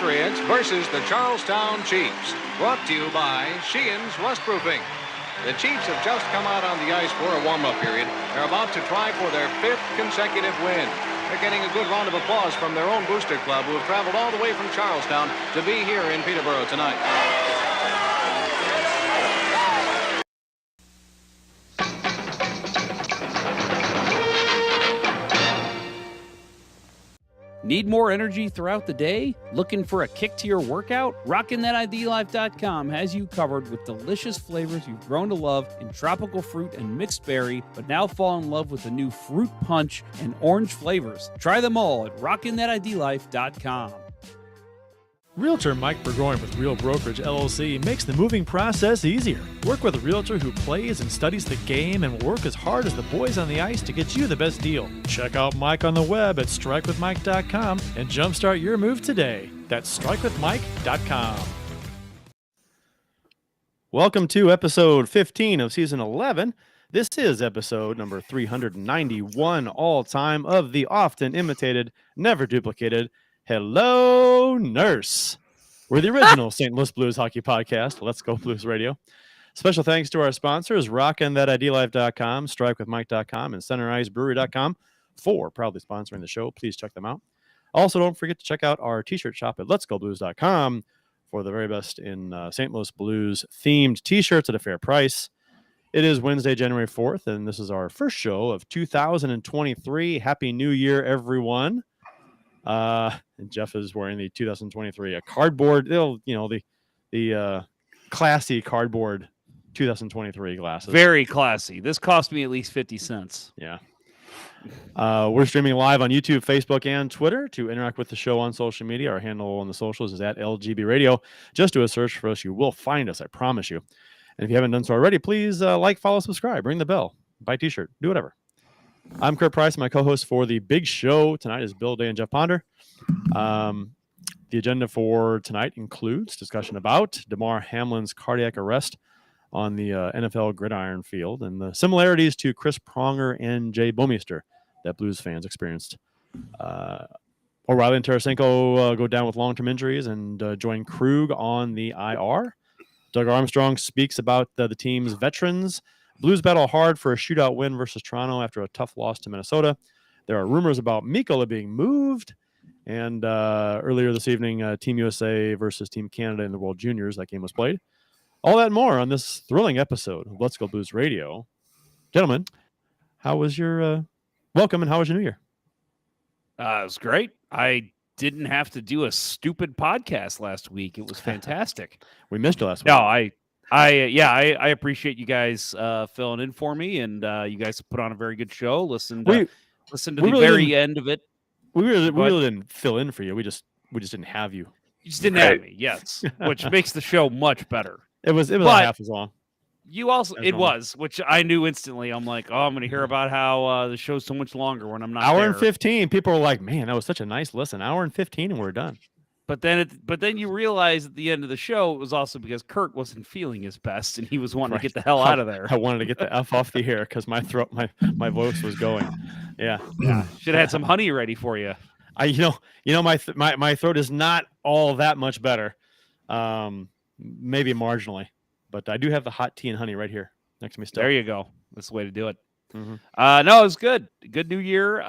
Patriots versus the Charlestown Chiefs. Brought to you by Sheehan's Rustproofing. The Chiefs have just come out on the ice for a warm-up period. They're about to try for their 5th consecutive win. They're getting a good round of applause from their own booster club, who have traveled all the way from Charlestown to be here in Peterborough tonight. Need more energy throughout the day? Looking for a kick to your workout? RockinThatIDLife.com has you covered with delicious flavors you've grown to love in tropical fruit and mixed berry, but now fall in love with the new fruit punch and orange flavors. Try them all at RockinThatIDLife.com. Realtor Mike Burgoyne with Real Brokerage LLC makes the moving process easier. Work with a realtor who plays and studies the game and will work as hard as the boys on the ice to get you the best deal. Check out Mike on the web at strikewithmike.com and jumpstart your move today. That's strikewithmike.com. Welcome to episode 15 of season 11. This is episode number 391 all time of the often imitated, never duplicated Hello, Nurse. We're the original St. Louis Blues hockey podcast. Let's go Blues Radio. Special thanks to our sponsors, RockinThatIDLife.com, StrikeWithMike.com, and CenterIceBrewery.com for proudly sponsoring the show. Please check them out. Also, don't forget to check out our t-shirt shop at Let'sGoBlues.com for the very best in St. Louis Blues themed t-shirts at a fair price. It is Wednesday, January 4th, and this is our first show of 2023. Happy New Year, everyone. And Jeff is wearing the 2023 cardboard, the classy cardboard 2023 glasses. Very classy. This cost me at least 50 cents. Yeah. We're streaming live on YouTube, Facebook, and Twitter. To interact with the show on social media, our handle on the socials is at LGB Radio. Just do a search for us. You will find us, I promise you. And if you haven't done so already, please like, follow, subscribe, ring the bell, buy a t-shirt, do whatever. I'm Kurt Price. My co-host for the big show tonight is Bill Day and Jeff Ponder. The agenda for tonight includes discussion about Damar Hamlin's cardiac arrest on the NFL gridiron field and the similarities to Chris Pronger and Jay Bouwmeester that Blues fans experienced. O'Reilly and Tarasenko go down with long-term injuries and join Krug on the IR. Doug Armstrong speaks about the team's veterans. Blues battle hard for a shootout win versus Toronto after a tough loss to Minnesota. There are rumors about Mikkola being moved. And earlier this evening, Team USA versus Team Canada in the World Juniors, that game was played. All that and more on this thrilling episode of Let's Go Blues Radio. Gentlemen, how was your welcome and how was your New Year? It was great. I didn't have to do a stupid podcast last week. It was fantastic. We missed you last week. No, I appreciate you guys filling in for me, and you guys put on a very good show. Listen to the really very end of it. We really didn't fill in for you. We just didn't have you. You just didn't have me, yes, which makes the show much better. It was like half as long. You also was, which I knew instantly. I'm like, oh, I'm going to hear about how the show's so much longer when I'm not hour there. And 15. People were like, man, that was such a nice listen. Hour and 15, and we're done. But then you realize at the end of the show, it was also because Kurt wasn't feeling his best, and he was wanting to get the hell out of there. I wanted to get the F off the air because my throat, my voice was going. Yeah. Should have had some honey ready for you. My throat is not all that much better. Maybe marginally, but I do have the hot tea and honey right here next to me still. There you go. That's the way to do it. Mm-hmm. No, it was good. Good New Year.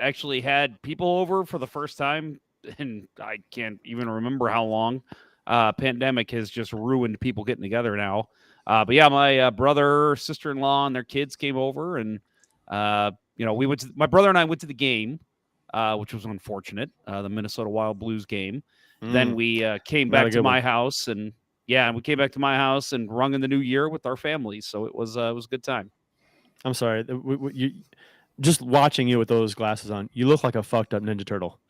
Actually had people over for the first time, and I can't even remember how long. Pandemic has just ruined people getting together now. But yeah, my brother, sister-in-law, and their kids came over, and my brother and I went to the game, which was unfortunate. The Minnesota Wild Blues game. Then we came back to my house, and we came back to my house and rung in the new year with our families. So it was a good time. I'm sorry, you just watching you with those glasses on, you look like a fucked up Ninja Turtle.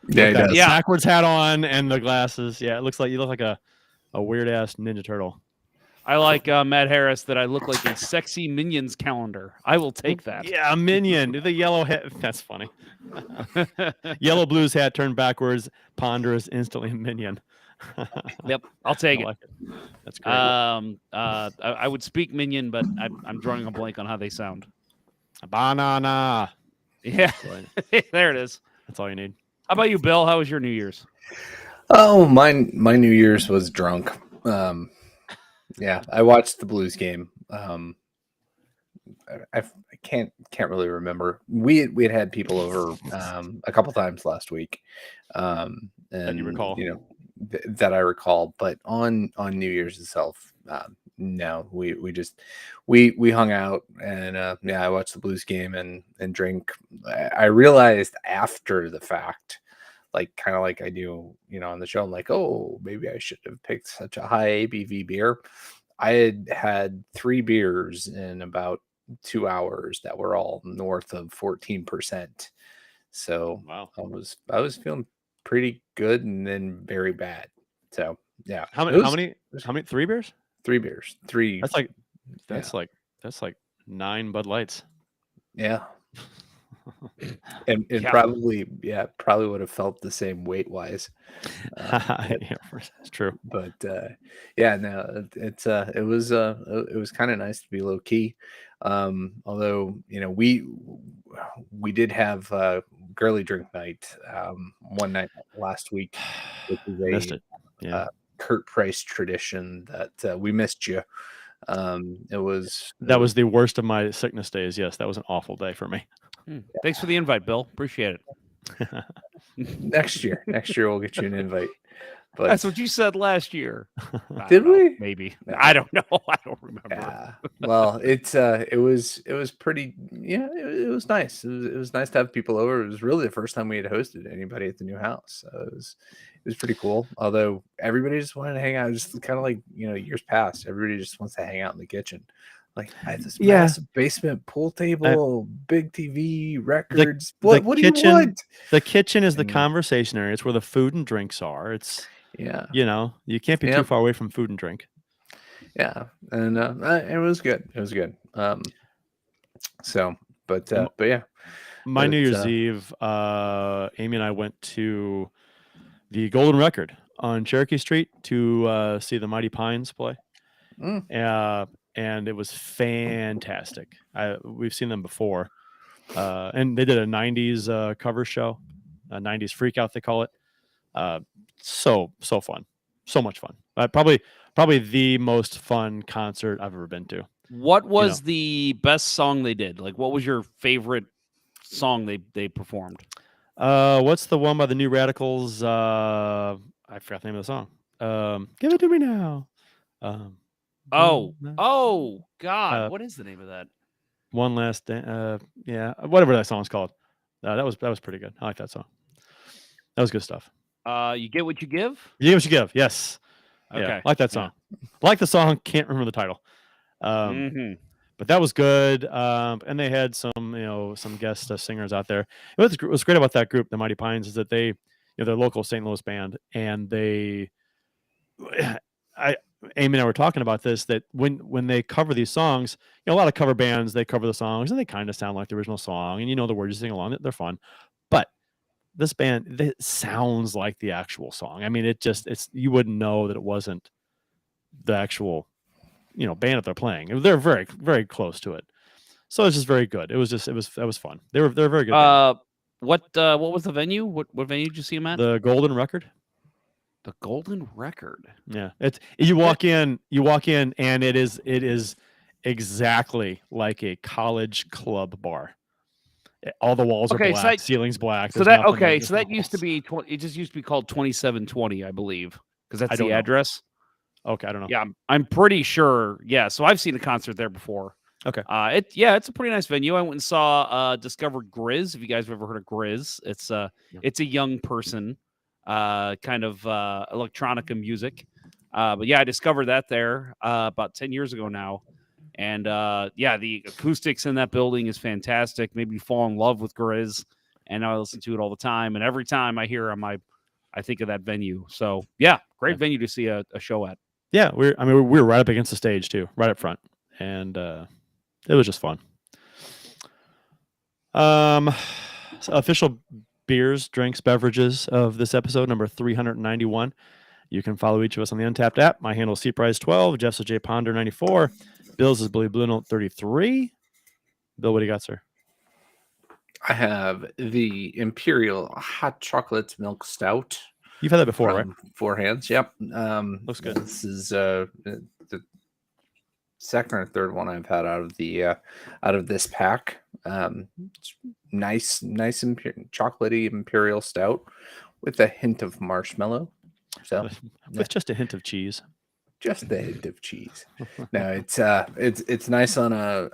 Yeah, he does. Backwards hat on and the glasses. Yeah, it looks like you look like a weird ass Ninja Turtle. I like Matt Harris that I look like a sexy Minions calendar. I will take that. Yeah, a Minion. The yellow hat. That's funny. Yellow Blues hat turned backwards. Ponder is instantly a Minion. Yep, I'll take it. Like it. That's great. I would speak Minion, but I'm drawing a blank on how they sound. Banana. Yeah, there it is. That's all you need. How about you, Bill? How was your New Year's? Oh, my New Year's was drunk. Yeah, I watched the Blues game. I can't really remember. We had people over a couple times last week, and That you recall? that I recall. But on New Year's itself, no, we just we hung out and yeah, I watched the Blues game and drank. I realized after the fact, like kind of like I do, on the show. I'm like, oh, maybe I should have picked such a high ABV beer. I had 3 beers in about 2 hours that were all north of 14%. So Wow. I was feeling pretty good and then very bad. So yeah. How it many? was How many? 3 beers? 3 beers. 3. That's like Yeah. that's like 9 Bud Lights. Yeah. And Yeah. probably would have felt the same weight wise. Yeah, it's true. But yeah, no, it was kind of nice to be low key. Although we did have girly drink night one night last week, which is Missed a it. Yeah. Kurt Price tradition that we missed you. That was the worst of my sickness days. Yes, that was an awful day for me. Thanks for the invite, Bill. Appreciate it. next year. Next year we'll get you an invite. But That's what you said last year. I Did don't know, we? Maybe. No. I don't know. I don't remember. Yeah. Well, it was pretty. Yeah, it was nice. It was nice to have people over. It was really the first time we had hosted anybody at the new house. So it was pretty cool. Although everybody just wanted to hang out, just kind of like years past. Everybody just wants to hang out in the kitchen. Like I have this massive basement pool table, big TV, records. What do you want? The kitchen is the Mm. conversation area. It's where the food and drinks are. It's Yeah. you can't be too far away from food and drink. Yeah, and it was good. It was good. So, but yeah, My New Year's Eve, Amy and I went to the Golden Record on Cherokee Street to see the Mighty Pines play. And it was fantastic. We've seen them before, and they did a '90s cover show, a '90s freak out they call it. So fun, so much fun. Probably the most fun concert I've ever been to. What was the best song they did? Like, what was your favorite song they performed? What's the one by the New Radicals? I forgot the name of the song. Give it to me now. Oh God! What is the name of that? One Last Dance. Yeah, whatever that song's called. That was pretty good. I like that song. That was good stuff. You Get What You Give? You Get What You Give. Yes. Okay. Yeah, I like that song. Like the song. Can't remember the title. But that was good. And they had some guest singers out there. What was great about that group, the Mighty Pines, is that they're a local St. Louis band, and Amy and I were talking about this, that when they cover these songs, a lot of cover bands, they cover the songs and they kind of sound like the original song, and the words, you sing along, they're fun. But this band, it sounds like the actual song. I mean, it's you wouldn't know that it wasn't the actual band that they're playing. They're very, very close to it. So it's just very good. That was fun. They're very good. What was the venue? What venue did you see them at? The Golden Record. The Golden Record. Yeah, you walk in, and it is exactly like a college club bar. All the walls are black, ceiling's black. So that used to be it just used to be called 2720, I believe, because that's the address. Okay, I don't know. Yeah, I'm pretty sure. Yeah, so I've seen a concert there before. Okay. It's a pretty nice venue. I went and saw Discovered Grizz. If you guys have ever heard of Grizz, it's a young person, kind of electronica music. But yeah, I discovered that there about 10 years ago now. And the acoustics in that building is fantastic. Made me fall in love with Grizz, and I listen to it all the time. And every time I hear them, I think of that venue. So yeah, great venue to see a show at. Yeah, we were right up against the stage too, right up front, and it was just fun. So official beers, drinks, beverages of this episode, number 391. You can follow each of us on the Untapped app. My handle is CPrize12. Jeff's is J Ponder 94. Bill's is Billy Blue Note 33. Bill, what do you got, sir? I have the Imperial Hot Chocolate Milk Stout. You've had that before, right? Four hands. Yep. Looks good. This is the second or third one I've had out of this pack. It's nice chocolatey imperial stout with a hint of marshmallow. So with just a hint of cheese. Just a hint of cheese. No, it's nice on a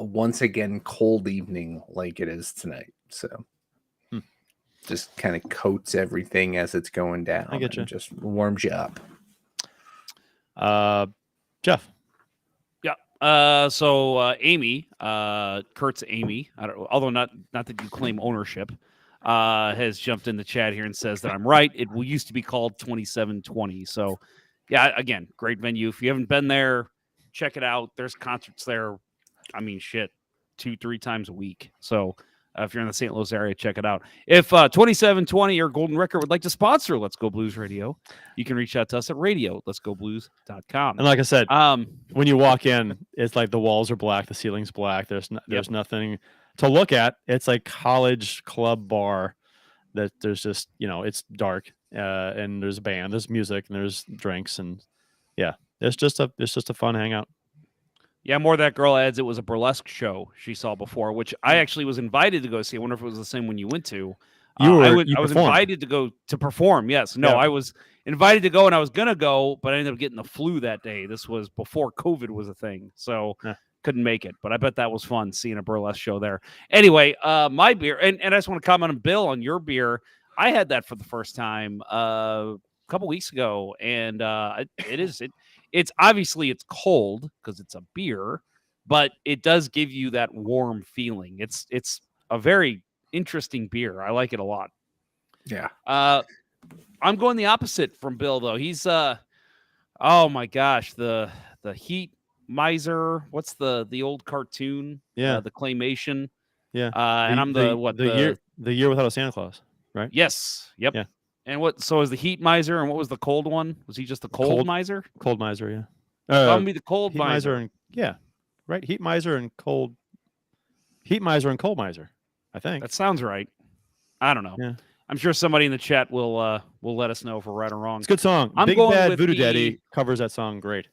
once again cold evening like it is tonight. So just kind of coats everything as it's going down. I get you. And just warms you up. Jeff. Yeah. So Amy, Kurt's Amy, although not that you claim ownership, has jumped in the chat here and says that I'm right. It used to be called 2720. So yeah, again, great venue. If you haven't been there, check it out. There's concerts there. I mean, shit, 2-3 times a week. So if you're in the St. Louis area, check it out. If 2720 or Golden Record would like to sponsor Let's Go Blues Radio, you can reach out to us at radio.letsgoblues.com. And like I said, when you walk in, it's like the walls are black, the ceiling's black. There's nothing to look at. It's like college club bar that there's just, it's dark. And there's a band, there's music, and there's drinks, and yeah, it's just a fun hangout. Yeah, more of that girl adds it was a burlesque show she saw before, which I actually was invited to go see. I wonder if it was the same one you went to. I was invited to go to perform. Yes, no, yeah. I was invited to go, and I was gonna go, but I ended up getting the flu that day. This was before COVID was a thing, so couldn't make it. But I bet that was fun seeing a burlesque show there. Anyway, my beer, and I just want to comment on Bill on your beer. I had that for the first time a couple weeks ago, and it's obviously it's cold because it's a beer, but it does give you that warm feeling. It's a very interesting beer. I like it a lot. Yeah. I'm going the opposite from Bill though. He's oh my gosh, the Heat Miser. What's the old cartoon? Yeah. The claymation. Yeah. And I'm the year without a Santa Claus. Right? Yes. Yep. Yeah. And so is the Heat Miser, and what was the cold one? Was he just the cold miser? Cold miser, yeah. Tell me the cold Heat miser. And, yeah, right. Heat miser and cold. Heat miser and cold miser. I think that sounds right. I don't know. Yeah. I'm sure somebody in the chat will let us know if we're right or wrong. It's a good song. I'm Big going Bad with Voodoo Daddy covers that song great.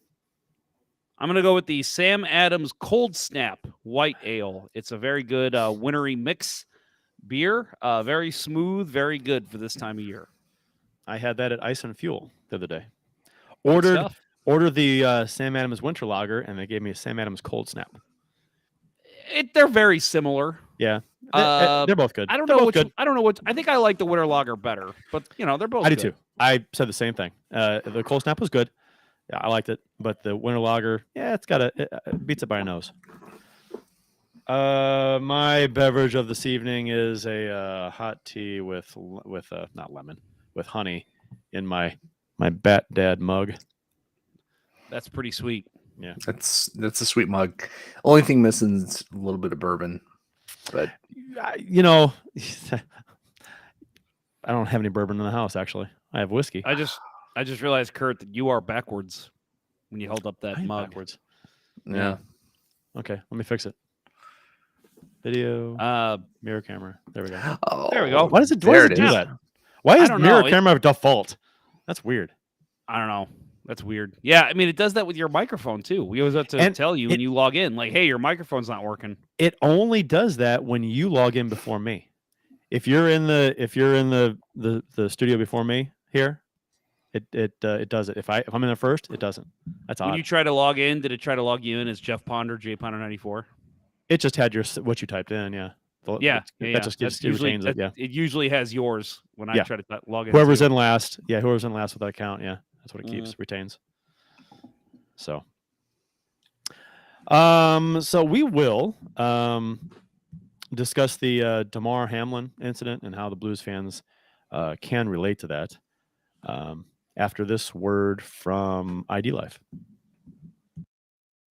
I'm going to go with the Sam Adams Cold Snap White Ale. It's a very good wintry mix beer. Very smooth, very good for this time of year. I had that at Ice and Fuel the other day. Ordered the Sam Adams Winter Lager, and they gave me a Sam Adams Cold Snap. They're very similar. Yeah, they're both good. I don't know which. I think I like the Winter Lager better, but they're both. I good. do too. I said the same thing. The Cold Snap was good. Yeah, I liked it, but the Winter Lager, it beats it by a nose. My beverage of this evening is a hot tea with not lemon, with honey in my Bat Dad mug. That's pretty sweet. Yeah, that's a sweet mug. Only thing missing is a little bit of bourbon, but I don't have any bourbon in the house. Actually, I have whiskey. I just realized, Kurt, that you are backwards when you held up that mug. Backwards. Yeah. Okay, let me fix it. Video. Mirror camera. There we go. Oh, there we go. Why does it do that? Why is mirror camera default? That's weird. I don't know. That's weird. Yeah, I mean, it does that with your microphone too. We always have to tell you when you log in, like, hey, your microphone's not working. It only does that when you log in before me. If you're in the studio before me here, it does it. If I'm in there first, it doesn't. That's odd. When you try to log in, did it try to log you in as Jeff Ponder, J Ponder 94? It just had what you typed in. Yeah. That just retains it. Yeah. It usually has yours when I try to log in. Whoever's in last. Yeah. Whoever's in last with that account. Yeah. That's what it keeps, retains. So, so we will discuss the Damar Hamlin incident and how the Blues fans can relate to that after this word from ID Life.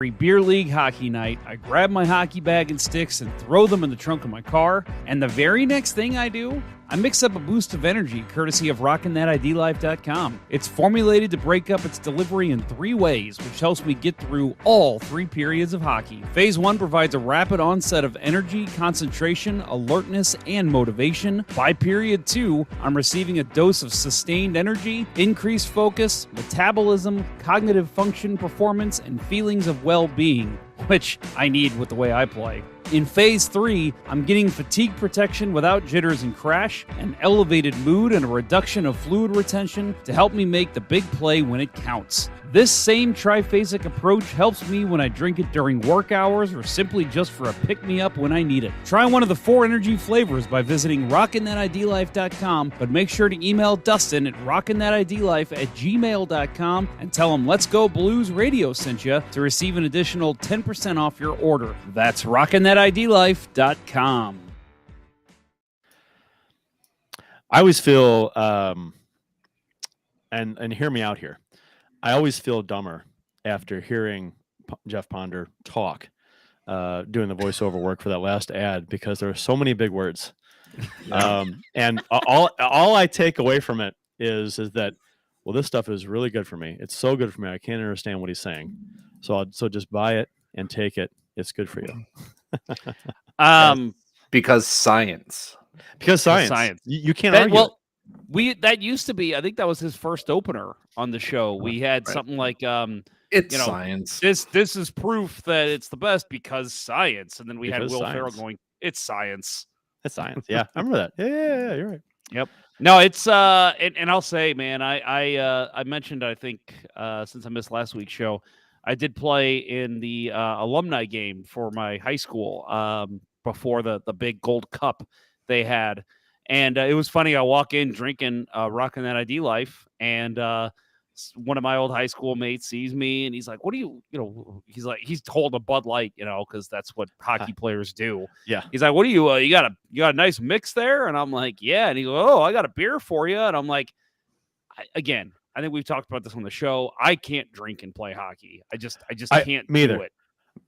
Every beer league hockey night, I grab my hockey bag and sticks and throw them in the trunk of my car. And the very next thing I do, I mix up a boost of energy courtesy of RockinThatIDLife.com. It's formulated to break up its delivery in 3 ways, which helps me get through all 3 periods of hockey. Phase 1 provides a rapid onset of energy, concentration, alertness, and motivation. By period 2, I'm receiving a dose of sustained energy, increased focus, metabolism, cognitive function, performance, and feelings of well-being, which I need with the way I play. In Phase 3, I'm getting fatigue protection without jitters and crash, an elevated mood, and a reduction of fluid retention to help me make the big play when it counts. This same triphasic approach helps me when I drink it during work hours or simply just for a pick-me-up when I need it. Try one of the 4 energy flavors by visiting RockinThatIDLife.com, but make sure to email Dustin at RockinThatIDLife@gmail.com and tell him Let's Go Blues Radio sent you to receive an additional 10% off your order. That's RockinThatIDLife.com. I always feel, and hear me out here. I always feel dumber after hearing Jeff Ponder talk, doing the voiceover work for that last ad, because there are so many big words. And all I take away from it is that, well, this stuff is really good for me. It's so good for me. I can't understand what he's saying. So just buy it and take it. It's good for you. Because science. Because science. You can't argue. Well, that used to be, I think that was his first opener on the show. We had something like it's science. This is proof that it's the best because science. And then we had Will Ferrell going, it's science. It's science. Yeah, I remember that. Yeah, you're right. Yep. No, it's and I'll say, man, I mentioned, I think since I missed last week's show, I did play in the alumni game for my high school before the big gold cup they had. And it was funny. I walk in drinking, Rockin' That ID Life, and one of my old high school mates sees me, and he's like, "What do you he's holding a Bud Light, because that's what hockey players do." Yeah. He's like, "What do you got a nice mix there?" And I'm like, "Yeah." And he goes, "Oh, I got a beer for you." And I'm like, I think we've talked about this on the show. I can't drink and play hockey. I just can't do it.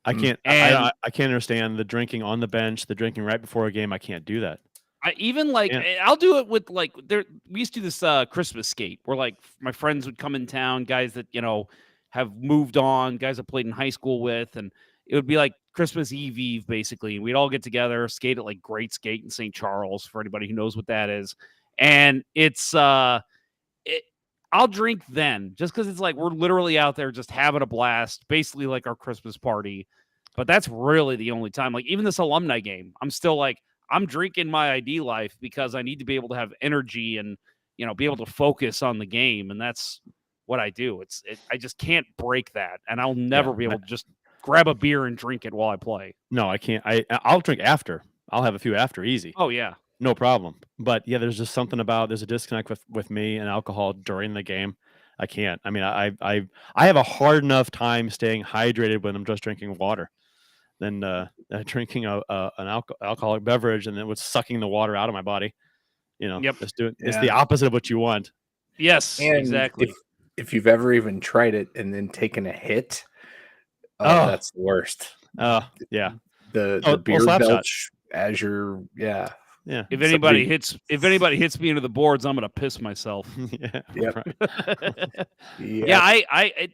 I can't. I can't understand the drinking on the bench, the drinking right before a game. I can't do that. I'll do it with we used to do this Christmas skate where my friends would come in town, guys that, have moved on, guys I played in high school with, and it would be like Christmas Eve basically. And we'd all get together, skate at Great Skate in St. Charles for anybody who knows what that is. And it's, I'll drink then just because it's we're literally out there just having a blast, basically like our Christmas party. But that's really the only time. Even this alumni game, I'm still I'm drinking my ID life because I need to be able to have energy and, be able to focus on the game. And that's what I do. I just can't break that. And I'll never be able to just grab a beer and drink it while I play. No, I can't. I'll drink after. I'll have a few after, easy. Oh yeah. No problem. But yeah, there's just something about, there's a disconnect with me and alcohol during the game. I can't. I mean, I have a hard enough time staying hydrated when I'm just drinking water than drinking an alcoholic beverage and then with sucking the water out of my body. Yep. It's the opposite of what you want. Yes, and exactly. If you've ever even tried it and then taken a hit, that's the worst. Yeah. The beer belch as you're, yeah. If anybody hits me into the boards, I'm gonna piss myself. Yeah. Yep. Yeah.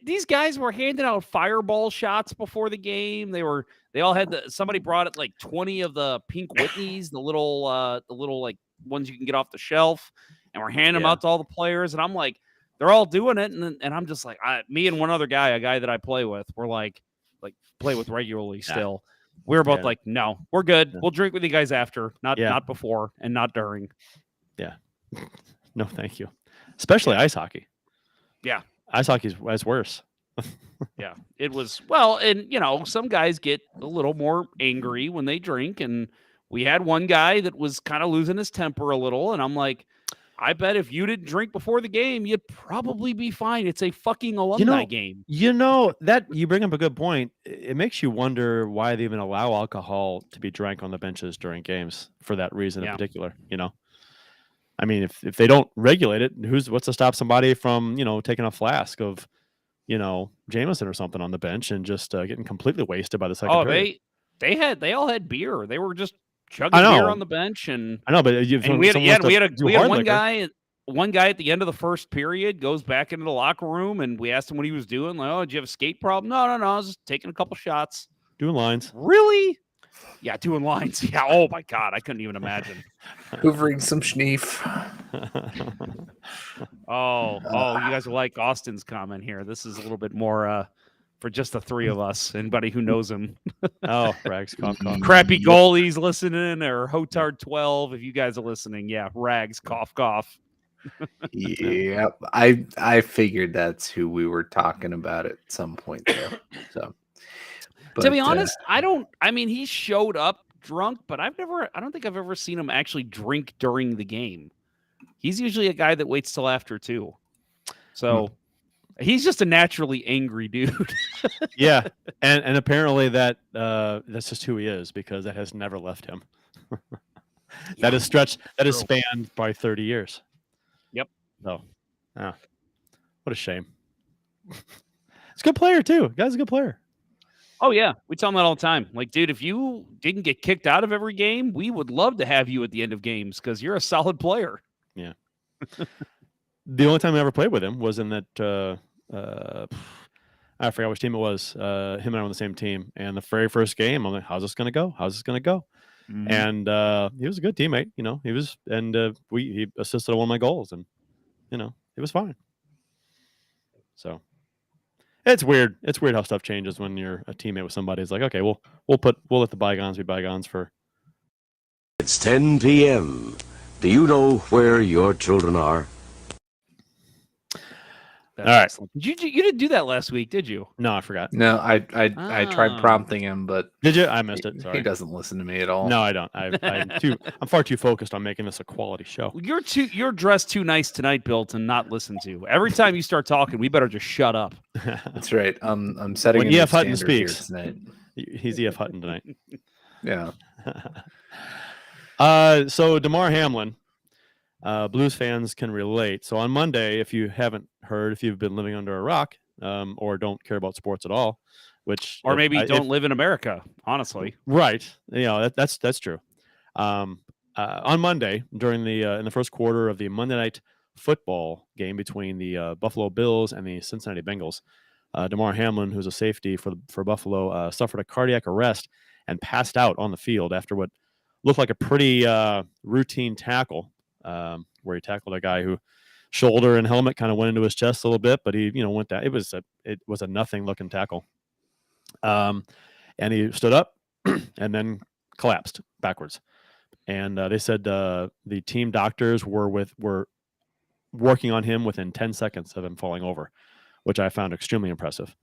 These guys were handing out fireball shots before the game. They all had somebody brought it 20 of the pink Whitneys, the little ones you can get off the shelf, and we're handing them out to all the players. And I'm like, they're all doing it, and I'm just me and one other guy, a guy that I play with, we're play with regularly still. We're both no, we're good. Yeah. We'll drink with you guys after, not before and not during. Yeah. No, thank you. Especially ice hockey. Yeah. Ice hockey is worse. Yeah. It was, well, and, some guys get a little more angry when they drink. And we had one guy that was kind of losing his temper a little. And I'm like, I bet if you didn't drink before the game, you'd probably be fine. It's a fucking alumni game. That you bring up a good point. It makes you wonder why they even allow alcohol to be drank on the benches during games for that reason in particular. I mean, if they don't regulate it, what's to stop somebody from, taking a flask of, Jameson or something on the bench and just getting completely wasted by the second period? They all had beer. They were just chugging I know. beer on the bench, and I know, but we had one guy. One guy at the end of the first period goes back into the locker room, and we asked him what he was doing. Like, oh, did you have a skate problem? No, I was just taking a couple shots. doing lines. Really? Yeah, doing lines. Yeah. Oh my God, I couldn't even imagine. Hoovering some schneef. Oh, you guys will like Austin's comment here. This is a little bit more for just the three of us. Anybody who knows him. Oh, Rags, cough, cough. Crappy goalies listening, or Hotard 12. If you guys are listening, yeah, Rags, cough, cough. Yep, I figured that's who we were talking about at some point there. So, to be honest, I mean, he showed up drunk, but I don't think I've ever seen him actually drink during the game. He's usually a guy that waits till after too. So he's just a naturally angry dude. Yeah, and apparently that's just who he is, because that has never left him. That is spanned by 30 years. Yep. So, what a shame. He's a good player too. Guy's a good player. Oh yeah, we tell him that all the time. Like, dude, if you didn't get kicked out of every game, we would love to have you at the end of games because you're a solid player. Yeah. The only time I ever played with him was in that I forgot which team it was. Him and I were on the same team, and the very first game, I'm like, "How's this gonna go? How's this gonna go?" Mm-hmm. And he was a good teammate. He was, and he assisted on one of my goals, and it was fine. So it's weird. It's weird how stuff changes when you're a teammate with somebody. It's like, okay, we'll let the bygones be bygones for. It's 10 p.m. Do you know where your children are? All right. Excellent. You didn't do that last week, did you? No, I forgot. No, I tried prompting him, but did you? I missed it. Sorry. He doesn't listen to me at all. No, I don't. I'm far too focused on making this a quality show. You're dressed too nice tonight, Bill, to not listen to. Every time you start talking, we better just shut up. That's right. I'm setting when E.F. Hutton speaks tonight. He's E.F. Hutton tonight. Yeah. So Damar Hamlin, Blues fans can relate. So on Monday, if you haven't heard, if you've been living under a rock, or don't care about sports at all, or maybe don't live in America, honestly. Right. That's true. On Monday, during in the first quarter of the Monday night football game between the Buffalo Bills and the Cincinnati Bengals, Damar Hamlin, who's a safety for Buffalo, suffered a cardiac arrest and passed out on the field after what looked like a pretty routine tackle, where he tackled a guy who shoulder and helmet kind of went into his chest a little bit, but he went down. It was a nothing looking tackle, and he stood up and then collapsed backwards. And they said the team doctors were working on him within 10 seconds of him falling over, which I found extremely impressive.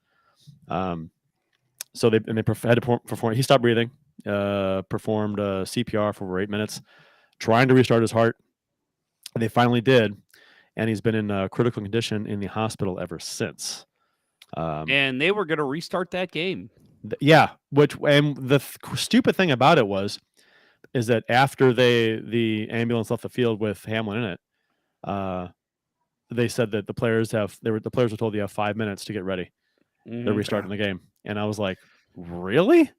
So they had to perform. He stopped breathing. Performed CPR for over 8 minutes, trying to restart his heart. They finally did, and he's been in critical condition in the hospital ever since. And they were going to restart that game. Yeah, and the stupid thing about it is that after the ambulance left the field with Hamlin in it, they said that the players were told you have 5 minutes to get ready. They're restarting the game, and I was like, really?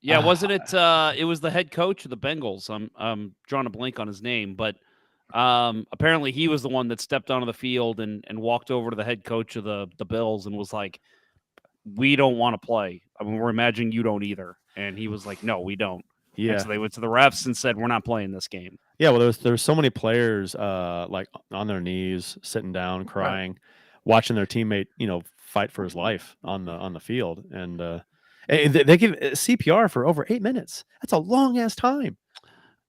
Yeah, wasn't it? It was the head coach of the Bengals. I'm drawing a blank on his name, but apparently he was the one that stepped onto the field and walked over to the head coach of the Bills and was like, "We don't want to play. I mean, we're imagining you don't either." And he was like, "No, we don't." Yeah. And so they went to the refs and said, "We're not playing this game." Yeah, well, there's so many players like on their knees, sitting down, crying, watching their teammate, fight for his life on the field, and they give CPR for over 8 minutes. That's a long ass time.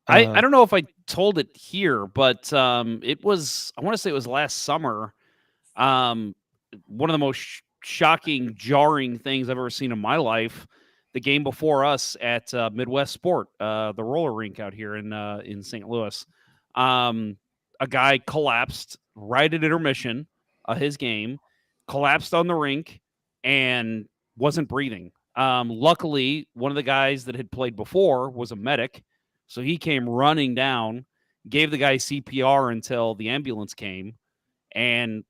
I don't know if I told it here, but it was, I want to say it was last summer. One of the most shocking, jarring things I've ever seen in my life. The game before us at Midwest Sport, the roller rink out here in St. Louis. A guy collapsed right at intermission of his game, collapsed on the rink, and wasn't breathing. Luckily, one of the guys that had played before was a medic, so he came running down, gave the guy CPR until the ambulance came, and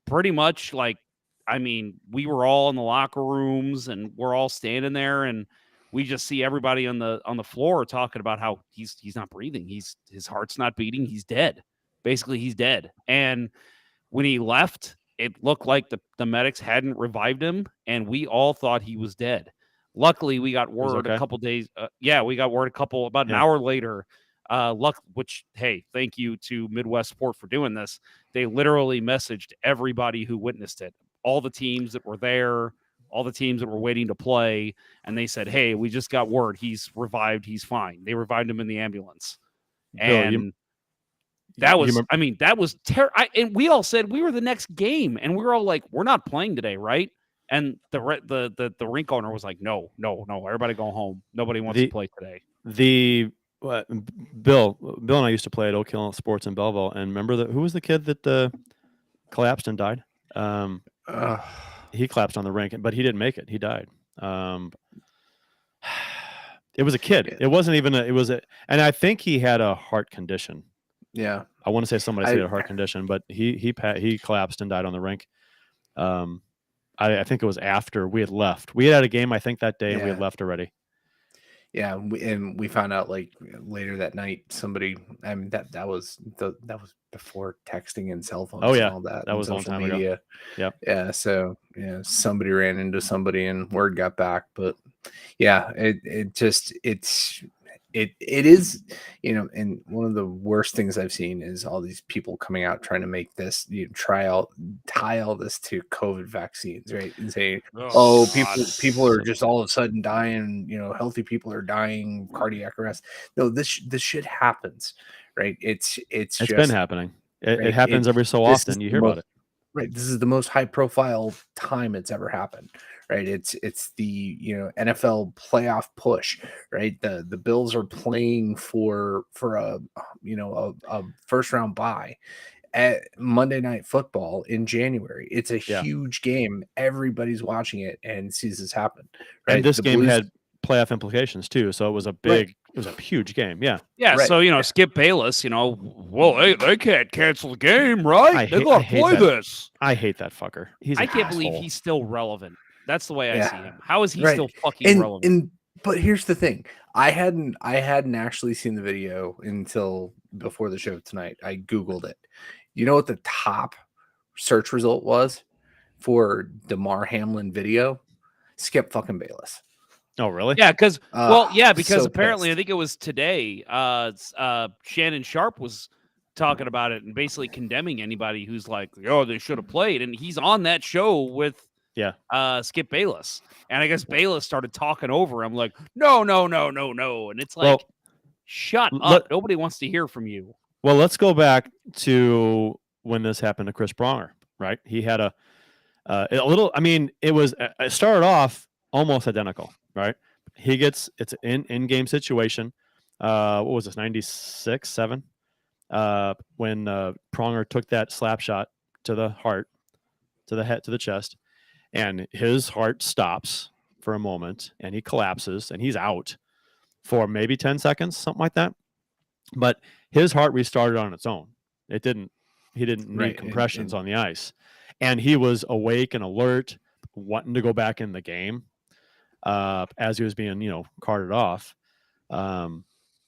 pretty much we were all in the locker rooms and we're all standing there, and we just see everybody on the floor talking about how he's not breathing. His heart's not beating. He's dead. Basically, he's dead. And when he left, it looked like the medics hadn't revived him, and we all thought he was dead. Luckily, we got word okay? a couple days. We got word about an Yeah. hour later. Which, hey, thank you to Midwest Sport for doing this. They literally messaged everybody who witnessed it, all the teams that were there, all the teams that were waiting to play, and they said, "Hey, we just got word. He's revived. He's fine." They revived him in the ambulance, Bill, and that was, remember, I mean, that was terrible. And we all said we were the next game, and we were all like, "We're not playing today, right?" And the rink owner was like, "No, everybody go home. Nobody wants to play today." Bill and I used to play at Oak Hill Sports in Belleville, and remember who was the kid that collapsed and died? He collapsed on the rink, but he didn't make it. He died. It was a kid. It wasn't even and I think he had a heart condition. Yeah, I want to say somebody said he had a heart condition, but he collapsed and died on the rink. I think it was after we had left. We had a game, I think, that day, and we had left already. Yeah, we found out like later that night. Somebody, I mean, that was before texting and cell phones. Oh yeah, and all that was a long time ago. Yeah. So somebody ran into somebody, and word got back. But yeah, it is, and one of the worst things I've seen is all these people coming out trying to make this, tie all this to COVID vaccines, right? And saying, people are just all of a sudden dying, healthy people are dying, cardiac arrest. No, this shit happens, right? It's just been happening. It happens every so often. You hear about it. Right. This is the most high profile time it's ever happened. Right. It's the NFL playoff push. Right. The Bills are playing for a first round bye at Monday Night Football in January. It's a huge game. Everybody's watching it and sees this happen. Right. And this game had playoff implications too. So it was it was a huge game. Yeah. Yeah. Right. So, Skip Bayless, well, they can't cancel the game, right? They got to play this. I hate that fucker. I can't believe he's still relevant. That's the way I see him. How is he still fucking relevant? But here's the thing. I hadn't actually seen the video until before the show tonight. I Googled it. You know what the top search result was for Damar Hamlin video? Skip fucking Bayless. Oh, really? Yeah, because so apparently pissed. I think it was today. Shannon Sharp was talking about it and basically condemning anybody who's like, "Oh, they should have played," and he's on that show with Skip Bayless, and I guess Bayless started talking over him like, "No," and it's like, shut up! Nobody wants to hear from you. Well, let's go back to when this happened to Chris Pronger. Right? He had a little. I mean, it started off almost identical. Right? It's an in-game situation. What was this? 96, 7. When Pronger took that slap shot to the heart, to the head, to the chest, and his heart stops for a moment, and he collapses, and he's out for maybe 10 seconds, something like that. But his heart restarted on its own. He didn't need compressions on the ice, and he was awake and alert, wanting to go back in the game. As he was being, carted off.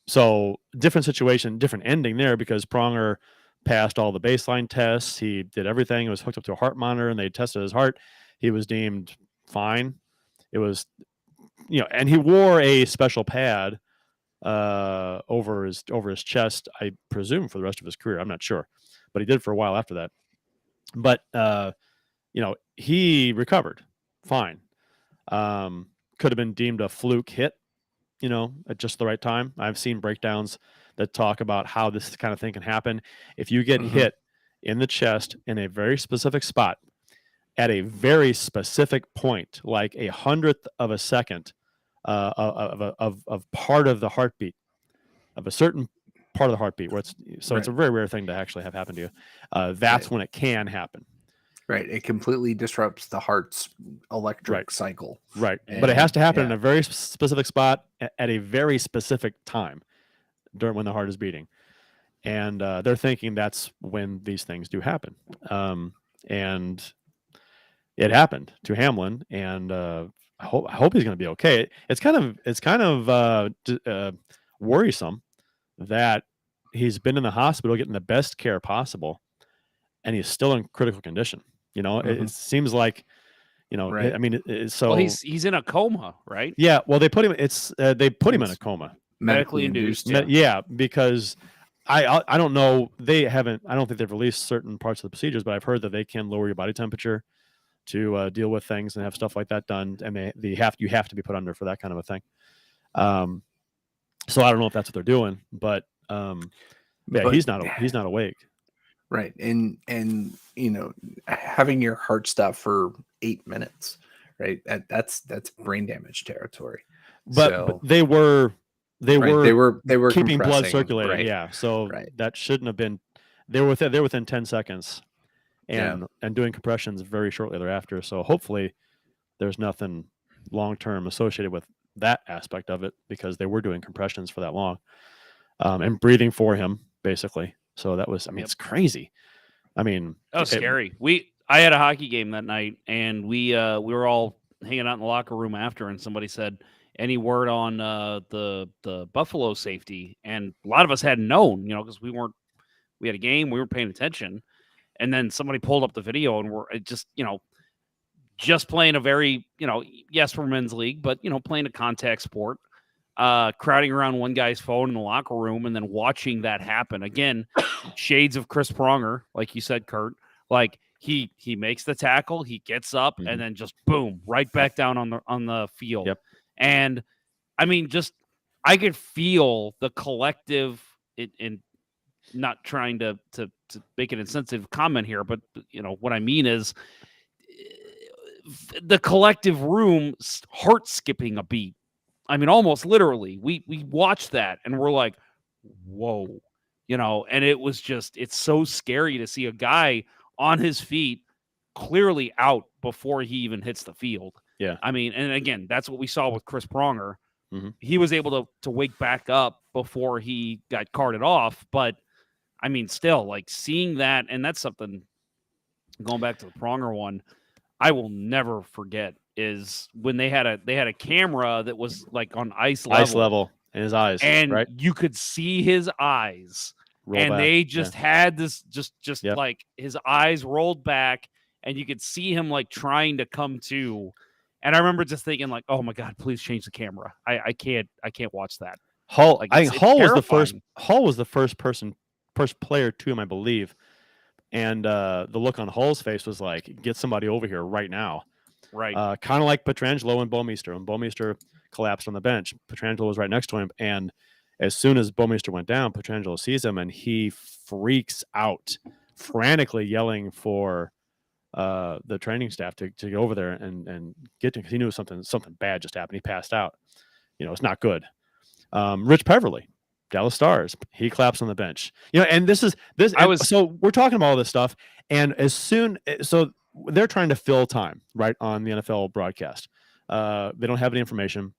So different situation, different ending there because Pronger passed all the baseline tests. He did everything. It was hooked up to a heart monitor and they tested his heart. He was deemed fine. It was, and he wore a special pad over his chest, I presume for the rest of his career. I'm not sure, but he did for a while after that. But, he recovered fine. Could have been deemed a fluke hit, at just the right time. I've seen breakdowns that talk about how this kind of thing can happen. If you get hit in the chest in a very specific spot at a very specific point, like 100th of a second of part of the heartbeat, of a certain part of the heartbeat, where it's a very rare thing to actually have happen to you. That's when it can happen. Right. It completely disrupts the heart's electric cycle. Right. But it has to happen in a very specific spot at a very specific time during when the heart is beating. And they're thinking that's when these things do happen. And it happened to Hamlin. And I hope he's going to be okay. It's kind of worrisome that he's been in the hospital getting the best care possible, and he's still in critical condition. You know, it seems like, you know, Right. I mean, so Well, he's in a coma, right? yeah. Well, they put him. They put him in a coma. Medically induced. Yeah, because I don't know. They haven't. I don't think they've released certain parts of the procedures, but I've heard that they can lower your body temperature to deal with things and have stuff like that done, and you have to be put under for that kind of a thing. So I don't know if that's what they're doing, but he's not awake. Right. And you know, having your heart stop for 8 minutes, right? That's brain damage territory. But they were keeping blood compressing, circulating. right. Yeah. So that shouldn't have been. They're within 10 seconds and doing compressions very shortly thereafter. So hopefully there's nothing long term associated with that aspect of it, because they were doing compressions for that long and breathing for him basically. So that was, I mean, it's crazy. I mean, that was scary. I had a hockey game that night, and we were all hanging out in the locker room after, and somebody said, any word on the Buffalo safety? And a lot of us hadn't known, you know, because we had a game, we weren't paying attention. And then somebody pulled up the video, and we're just playing a very, yes, we're men's league, but, playing a contact sport, crowding around one guy's phone in the locker room and then watching that happen. Again, shades of Chris Pronger, like you said, Kurt. Like he makes the tackle, he gets up, and then just boom, right back down on the field. Yep. And I mean, I could feel the collective in not trying to make an insensitive comment here, but what I mean is the collective room heart skipping a beat. I mean, almost literally. We watched that and we're like, whoa, and it was it's so scary to see a guy on his feet clearly out before he even hits the field. Yeah. I mean, and again, that's what we saw with Chris Pronger. Mm-hmm. He was able to wake back up before he got carted off. But I mean, still, like seeing that, and that's something, going back to the Pronger one, I will never forget, is when they had a camera that was like on ice level in his eyes, and right? you could see his eyes Roll and back. they just had this like his eyes rolled back, and you could see him like trying to come to. And I remember just thinking like, oh my God, please change the camera. I can't watch that. Hull, like, I think Hull was the terrifying. first player to him, I believe. And the look on Hull's face was like, get somebody over here right now. Right. Kind of like Pietrangelo and Bouwmeester. When Bouwmeester collapsed on the bench, Pietrangelo was right next to him. And as soon as Bouwmeester went down, Pietrangelo sees him and he freaks out, frantically yelling for the training staff to go over there and get to him, because he knew something bad just happened. He passed out. It's not good. Rich Peverly, Dallas Stars, he collapsed on the bench. And so we're talking about all this stuff, and so they're trying to fill time right on the NFL broadcast. They don't have any information.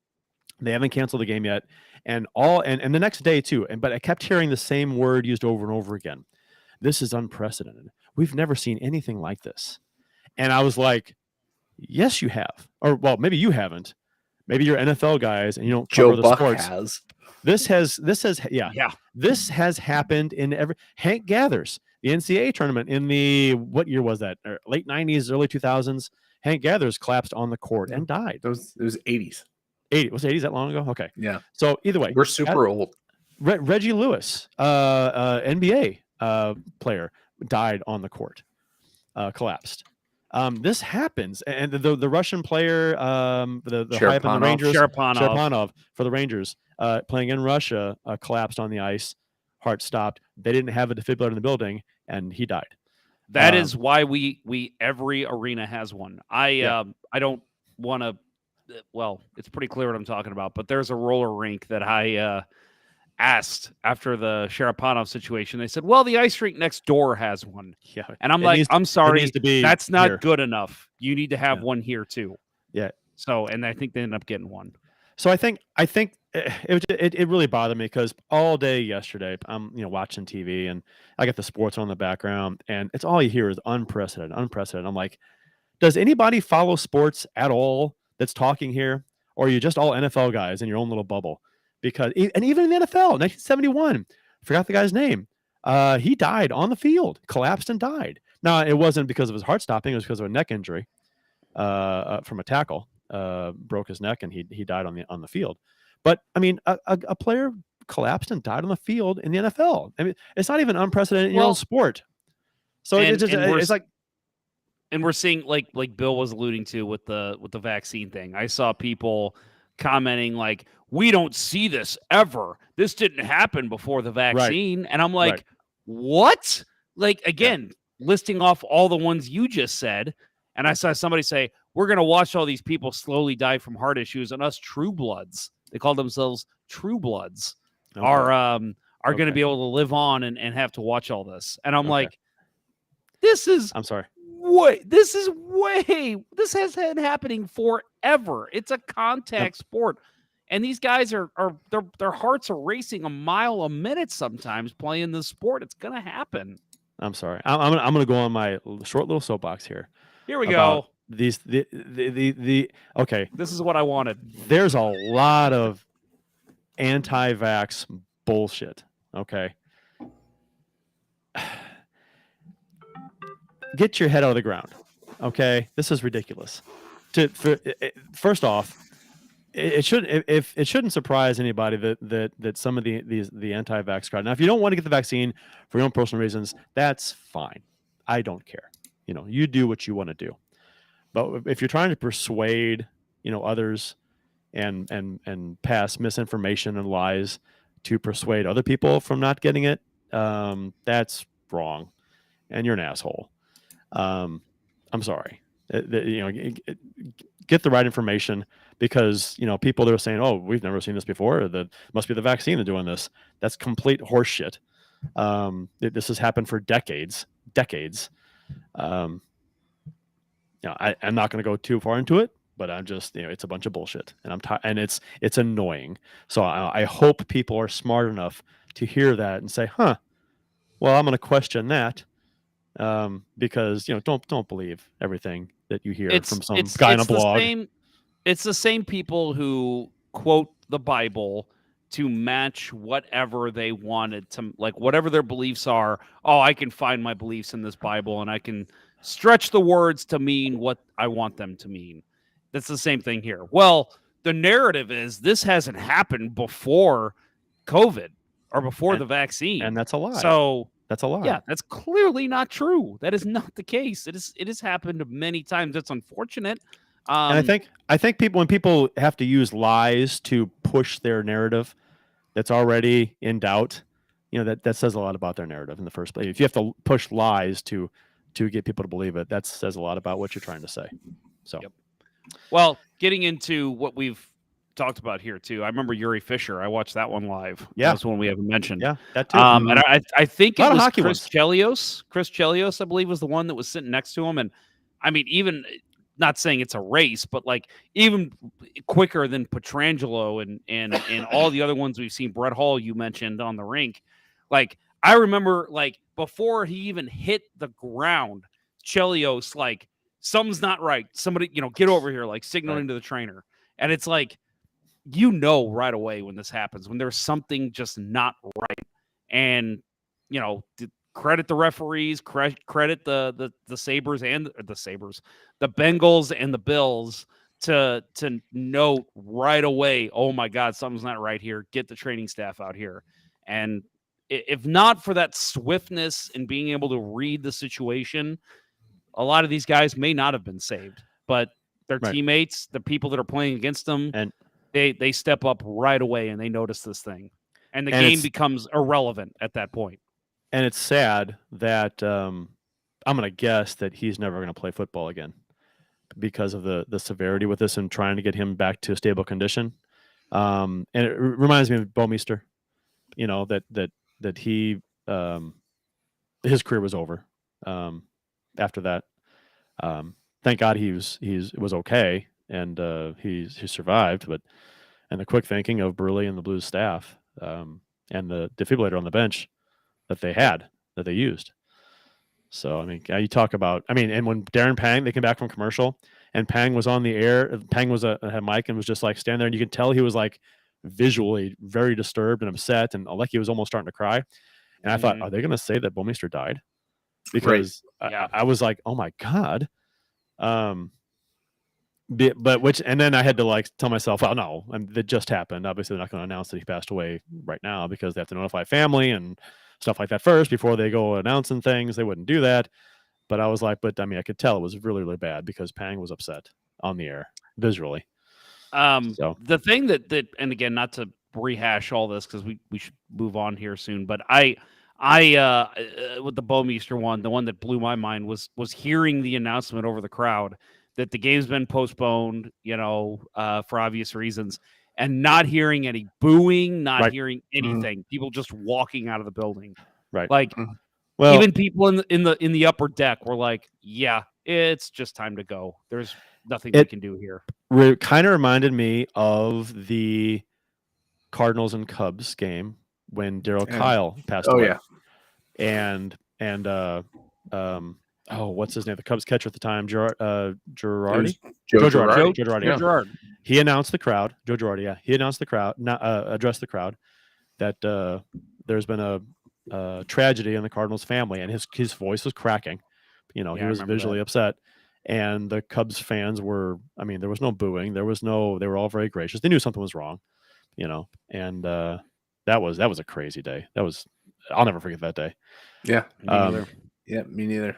They haven't canceled the game yet, and the next day too. But I kept hearing the same word used over and over again. This is unprecedented. We've never seen anything like this. And I was like, yes, you have. Or, well, maybe you haven't. Maybe you're NFL guys and you don't cover Joe the Buck sports. has. This has happened in every. Hank Gathers, the NCAA tournament in the, what year was that? Late 90s, early 2000s. Hank Gathers collapsed on the court and died. It was 80s. Was it 80s that long ago? Okay. Yeah. So either way, we're super old. Reggie Lewis, NBA player, died on the court, collapsed. This happens, and the Russian player, the high up in the Rangers, Sharpanov for the Rangers, playing in Russia, collapsed on the ice, heart stopped. They didn't have a defibrillator in the building, and he died. That is why we every arena has one. I don't want to. Well, it's pretty clear what I'm talking about, but there's a roller rink that I asked after the Sharapanov situation. They said, well, the ice rink next door has one. Yeah. And I'm like, I'm sorry, that's not here. good enough. You need to have one here too. Yeah. So, and I think they ended up getting one. So I think it really bothered me, because all day yesterday I'm watching TV and I got the sports on the background, and it's all you hear is unprecedented. I'm like, does anybody follow sports at all that's talking here, or are you just all NFL guys in your own little bubble? Because and even in the NFL, 1971, forgot the guy's name. He died on the field, collapsed and died. Now, it wasn't because of his heart stopping; it was because of a neck injury from a tackle. Broke his neck and he died on the field. But I mean, a player collapsed and died on the field in the NFL. I mean, it's not even unprecedented in your own sport. So it's like. And we're seeing like Bill was alluding to with the vaccine thing. I saw people commenting like, we don't see this ever. This didn't happen before the vaccine. Right. And I'm like, right. What? Like, again, listing off all the ones you just said. And I saw somebody say, we're going to watch all these people slowly die from heart issues, and us true bloods, they call themselves true bloods, are going to be able to live on and have to watch all this. And I'm like, I'm sorry. This has been happening forever. It's a contact sport. And these guys are their hearts are racing a mile a minute sometimes playing this sport. It's going to happen. I'm sorry. I'm going to go on my short little soapbox here. Here we go. Okay. This is what I wanted. There's a lot of anti-vax bullshit. Okay. Get your head out of the ground. Okay. This is ridiculous. First off, it shouldn't surprise anybody that some of the anti-vax crowd. Now, if you don't want to get the vaccine for your own personal reasons, that's fine. I don't care. You do what you want to do. But if you're trying to persuade, others and pass misinformation and lies to persuade other people from not getting it, that's wrong. And you're an asshole. I'm sorry. Get the right information, because people that are saying, "Oh, we've never seen this before. That must be the vaccine that's doing this." That's complete horseshit. This has happened for decades. I'm not going to go too far into it, but I'm just it's a bunch of bullshit, and and it's annoying. So I hope people are smart enough to hear that and say, "Huh, well, I'm going to question that." Because don't believe everything that you hear from some guy on a blog. It's the same people who quote the Bible to match whatever they wanted to, like whatever their beliefs are. Oh, I can find my beliefs in this Bible and I can stretch the words to mean what I want them to mean. That's the same thing here. Well, the narrative is this hasn't happened before COVID or before the vaccine. And that's a lie. So that's a lie. Yeah, that's clearly not true. That is not the case. It has happened many times. It's unfortunate. And I think when people have to use lies to push their narrative that's already in doubt, that says a lot about their narrative in the first place. If you have to push lies to get people to believe it, that says a lot about what you're trying to say. So, Well, getting into what we've talked about here too. I remember Yuri Fisher. I watched that one live. Yeah, that's one we haven't mentioned. Yeah, that too. And I think it was Chris Chelios. Chris Chelios, I believe, was the one that was sitting next to him. And I mean, even not saying it's a race, but like even quicker than Petrangelo and all the other ones we've seen. Brett Hall, you mentioned on the rink. Like I remember, like before he even hit the ground, Chelios like something's not right. Somebody, get over here, like signaling to the trainer. And it's like, right away when this happens, when there's something just not right. And, credit the referees, credit the Sabres and the Bengals and the Bills to know right away, oh my God, something's not right here. Get the training staff out here. And if not for that swiftness and being able to read the situation, a lot of these guys may not have been saved, but their teammates, the people that are playing against them, and they step up right away and they notice this thing, and the game becomes irrelevant at that point. And it's sad that I'm going to guess that he's never going to play football again because of the severity with this and trying to get him back to a stable condition. And it reminds me of Bouwmeester, that he his career was over after that. Thank God he was okay and he survived. And the quick thinking of Burley and the Blues staff and the defibrillator on the bench that they used. So I mean, you talk about and when Darren Pang, they came back from commercial and Pang was on the air. Pang was had a mic and was just like standing there, and you could tell he was like visually very disturbed and upset, and like he was almost starting to cry. And I thought, are they going to say that Bouwmeester died? Because I was like, oh my God. And then I had to like tell myself, well, no, that just happened. Obviously, they're not going to announce that he passed away right now because they have to notify family and stuff like that first before they go announcing things. They wouldn't do that. But I was like, I could tell it was really, really bad because Pang was upset on the air visually. The thing that, and again, not to rehash all this because we should move on here soon, but I with the Bouwmeester one, the one that blew my mind was hearing the announcement over the crowd that the game's been postponed, for obvious reasons, and not hearing any booing, not hearing anything. People just walking out of the building. Right. Like, well, even people in the upper deck were like, yeah, it's just time to go. There's nothing we can do here. It kind of reminded me of the Cardinals and Cubs game when Darryl Kyle passed away. Yeah. And what's his name? The Cubs catcher at the time, Girardi. Joe Girardi. Joe Girardi. He announced the crowd. Joe Girardi. Yeah, he announced the crowd. Addressed the crowd that there's been a tragedy in the Cardinals family, and his voice was cracking. He was visually upset. And the Cubs fans were, there was no booing. They were all very gracious. They knew something was wrong, and that was a crazy day. I'll never forget that day. Yeah. Me me neither.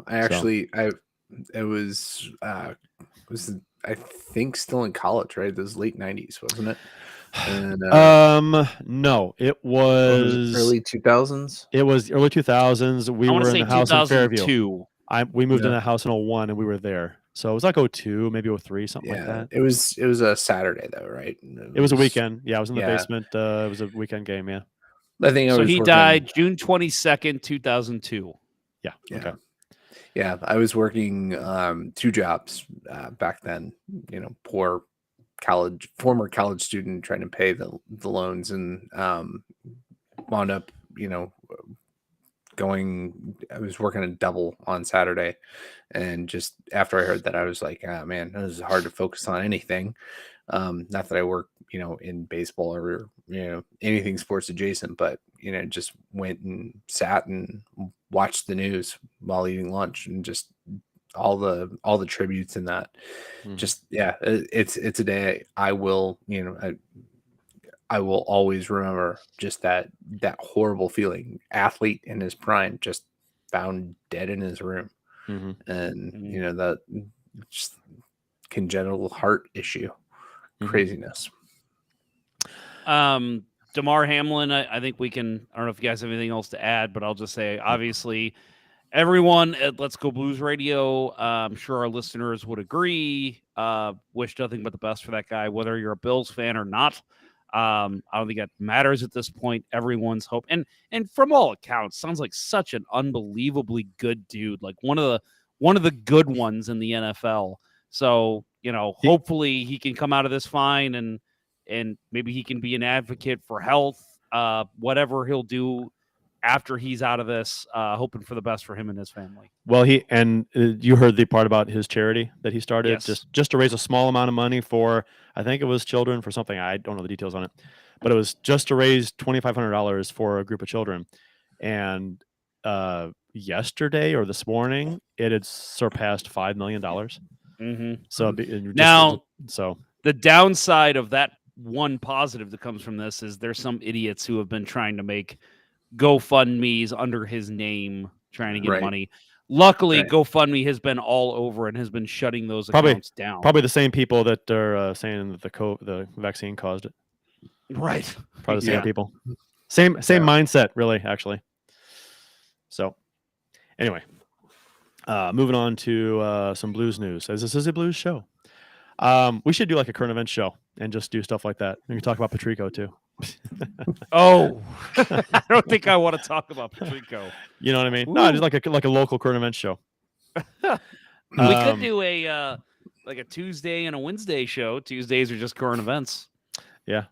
It was I think still in college, right? Those late 90s, wasn't it? And, no, it was early 2000s. It was early 2000s. We were in the house in Fairview. We moved in the house in 01 and we were there. So it was like 02, maybe 03, something like that. It was a Saturday though, right? It was a weekend. Yeah, I was in the basement. It was a weekend game, yeah. I think he died June 22nd, 2002. Yeah. Okay. Yeah, I was working 2 jobs back then, poor former college student trying to pay the loans, and wound up, I was working a double on Saturday, and just after I heard that, I was like, oh man, this is hard to focus on anything. Not that I work, in baseball or, anything sports adjacent, but, just went and sat and watched the news while eating lunch, and just all the tributes in that. Just, it's a day I will, I will always remember just that horrible feeling. Athlete in his prime, just found dead in his room. And, that just congenital heart issue, craziness. Damar Hamlin, I think I don't know if you guys have anything else to add, but I'll just say, obviously, everyone at Let's Go Blues Radio, I'm sure our listeners would agree, wish nothing but the best for that guy, whether you're a Bills fan or not. I don't think that matters at this point. Everyone's hope, and from all accounts, sounds like such an unbelievably good dude, like one of the good ones in the NFL. So, hopefully he can come out of this fine, and maybe he can be an advocate for health, whatever he'll do after he's out of this, hoping for the best for him and his family. Well, you heard the part about his charity that he started, yes. just to raise a small amount of money for, I think it was children for something. I don't know the details on it, but it was just to raise $2,500 for a group of children. And yesterday or this morning, it had surpassed $5 million. So the downside of that one positive that comes from this is there's some idiots who have been trying to make GoFundMe's under his name, trying to get money. Luckily, GoFundMe has been all over and has been shutting those accounts down. Probably the same people that are saying that the vaccine caused it. Right. Probably the same people. Same mindset, really, actually. So, anyway, moving on to some blues news. As this is a blues show, we should do like a current events show and just do stuff like that. We can talk about Patrico too. Oh, I don't think I want to talk about Patrico. You know what I mean? Ooh. No, just like a local current events show. We could do a Tuesday and a Wednesday show. Tuesdays are just current events. Yeah.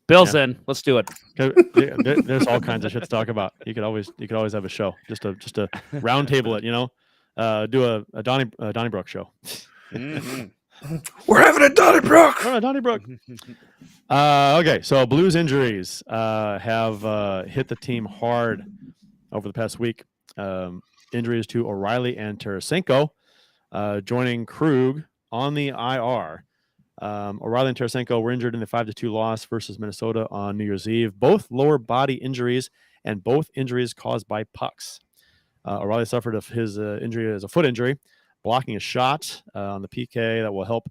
Bill's in. Let's do it. There's all kinds of shit to talk about. You could always have a show, just a round table it. Do a Donnybrook show. We're having a Donnybrook. Oh, Donnybrook. Okay, so Blues injuries have hit the team hard over the past week. Injuries to O'Reilly and Tarasenko, joining Krug on the IR. O'Reilly and Tarasenko were injured in the 5-2 loss versus Minnesota on New Year's Eve. Both lower body injuries and both injuries caused by pucks. O'Reilly suffered his injury as a foot injury, blocking a shot on the PK that will help.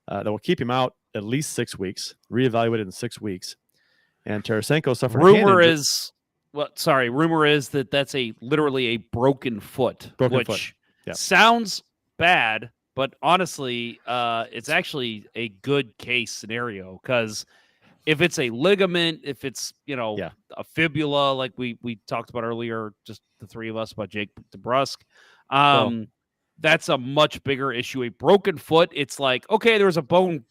That will keep him out at least 6 weeks, reevaluated in 6 weeks. And Tarasenko suffered. Rumor is that that's literally a broken foot, which sounds bad, but honestly, it's actually a good case scenario because if it's a ligament, if it's a fibula, like we talked about earlier, just the three of us about Jake DeBrusk, that's a much bigger issue. A broken foot, it's like, okay, there was a bone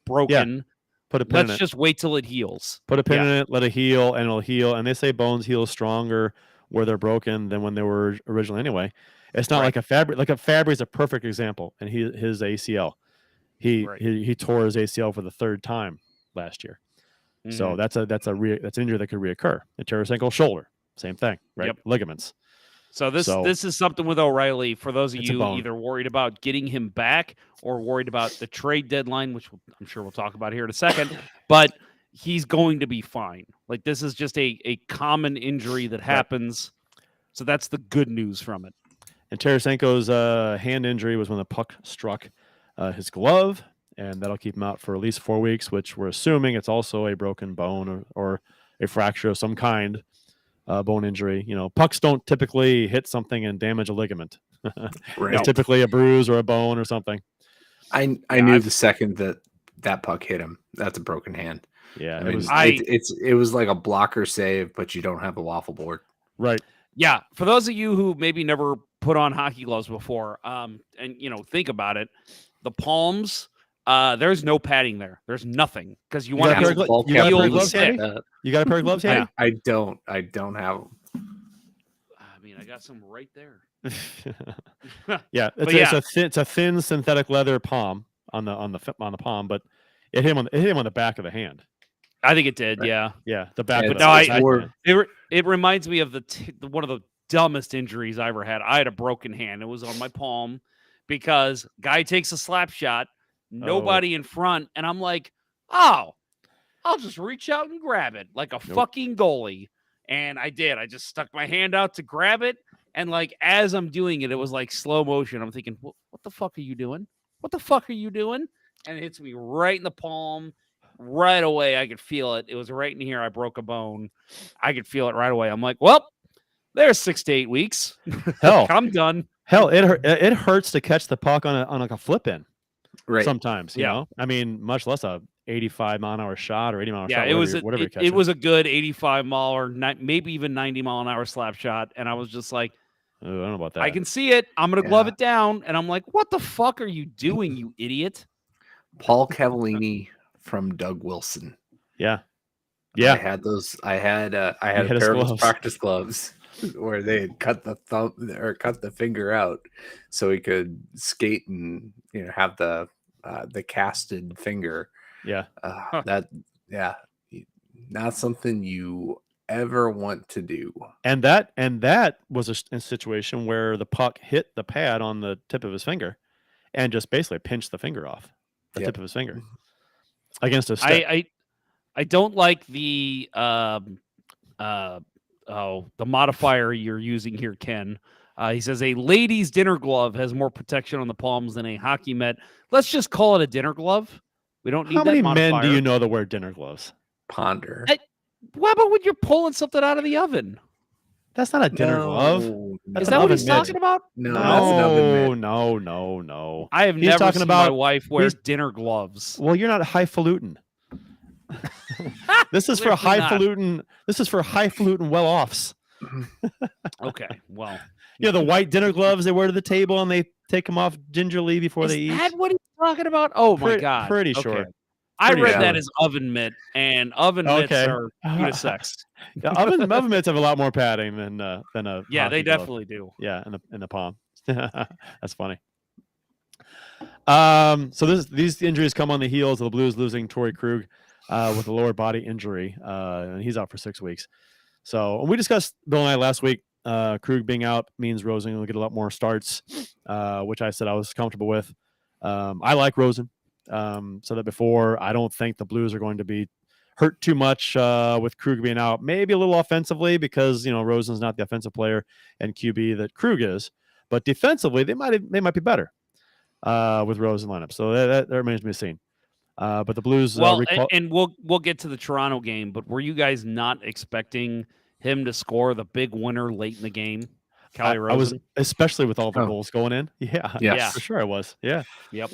broken. Yeah. Put a pin in it. Let's just wait till it heals. Put a pin in it, let it heal, and it'll heal. And they say bones heal stronger where they're broken than when they were originally anyway. It's not like a Fabry. Like a Fabry is a perfect example. And his ACL, he tore his ACL for the third time last year. Mm-hmm. So that's an injury that could reoccur. And Tarasenko shoulder, same thing, right? Yep. Ligaments. So this is something with O'Reilly. For those of you either worried about getting him back or worried about the trade deadline, which I'm sure we'll talk about here in a second, but he's going to be fine. Like this is just a common injury that happens. Right. So that's the good news from it. And Tarasenko's hand injury was when the puck struck his glove, and that'll keep him out for at least 4 weeks, which we're assuming it's also a broken bone or a fracture of some kind. Bone injury. Pucks don't typically hit something and damage a ligament. Right. It's typically a bruise or a bone or something. I knew the second that puck hit him. That's a broken hand. Yeah, it was like a blocker save, but you don't have a waffle board. Right. Yeah. For those of you who maybe never put on hockey gloves before, and think about it, the palms. There's no padding there. There's nothing because you want to have gloves handy. You got a pair of gloves handy? I don't have them. I mean, I got some right there. Yeah, it's a thin synthetic leather palm on the palm, but it hit him on the back of the hand. I think it did. Right. Yeah, the back. But no, it reminds me of one of the dumbest injuries I ever had. I had a broken hand. It was on my palm because guy takes a slap shot. Nobody in front, and I'm like, I'll just reach out and grab it like a fucking goalie. And I did. I just stuck my hand out to grab it, and like as I'm doing it, it was like slow motion. I'm thinking, what the fuck are you doing? What the fuck are you doing? And it hits me right in the palm. Right away, I could feel it. It was right in here. I broke a bone. I could feel it right away. I'm like, well, there's 6 to 8 weeks. Hell, I'm done. Hell, it hurts to catch the puck on like a flip in. Right. Sometimes, you know, I mean, much less a 85 mile an hour shot or 80 mile an hour shot. It was a good 85 mile or maybe even 90 mile an hour slap shot. And I was just like, I don't know about that. I can see it. I'm going to glove it down. And I'm like, what the fuck are you doing, you idiot? Paul Cavallini from Doug Wilson. Yeah. I had a pair of his practice gloves where they had cut the thumb or cut the finger out so he could skate and have the casted finger. Yeah. Not something you ever want to do. And that was a situation where the puck hit the pad on the tip of his finger and just basically pinched the finger off the tip of his finger against a stick. I don't like the modifier you're using here, Ken. He says a lady's dinner glove has more protection on the palms than a hockey mitt. Let's just call it a dinner glove. We don't need that modifier. How many men do you know that wear dinner gloves? Ponder. What about when you're pulling something out of the oven? That's not a dinner glove. Is that what he's talking about? No, that's an oven mitt. No. I have never seen my wife wear dinner gloves. Well, you're not highfalutin. This is for highfalutin. This is for highfalutin well-offs. Okay, well, the white dinner gloves they wear to the table and they take them off gingerly before they eat. Is that what he's talking about? Oh my god, pretty sure. I read that as oven mitt, and oven mitts are unisex. Oven mitts have a lot more padding than a. Yeah, they glove. definitely do. Yeah, in the palm. That's funny. So these injuries come on the heels of the Blues losing Torrey Krug with a lower body injury, and he's out for 6 weeks. So we discussed Bill and I last week. Krug being out means Rosen will get a lot more starts, which I said I was comfortable with. I like Rosen. So that before, I don't think the Blues are going to be hurt too much with Krug being out. Maybe a little offensively because Rosen's not the offensive player and QB that Krug is, but defensively they might be better with Rosen lineup. So that remains to be seen. But the Blues, and we'll get to the Toronto game. But were you guys not expecting him to score the big winner late in the game? Callie Rosen? I was, especially with all the goals going in. Yeah, for sure I was. Yeah. Yep.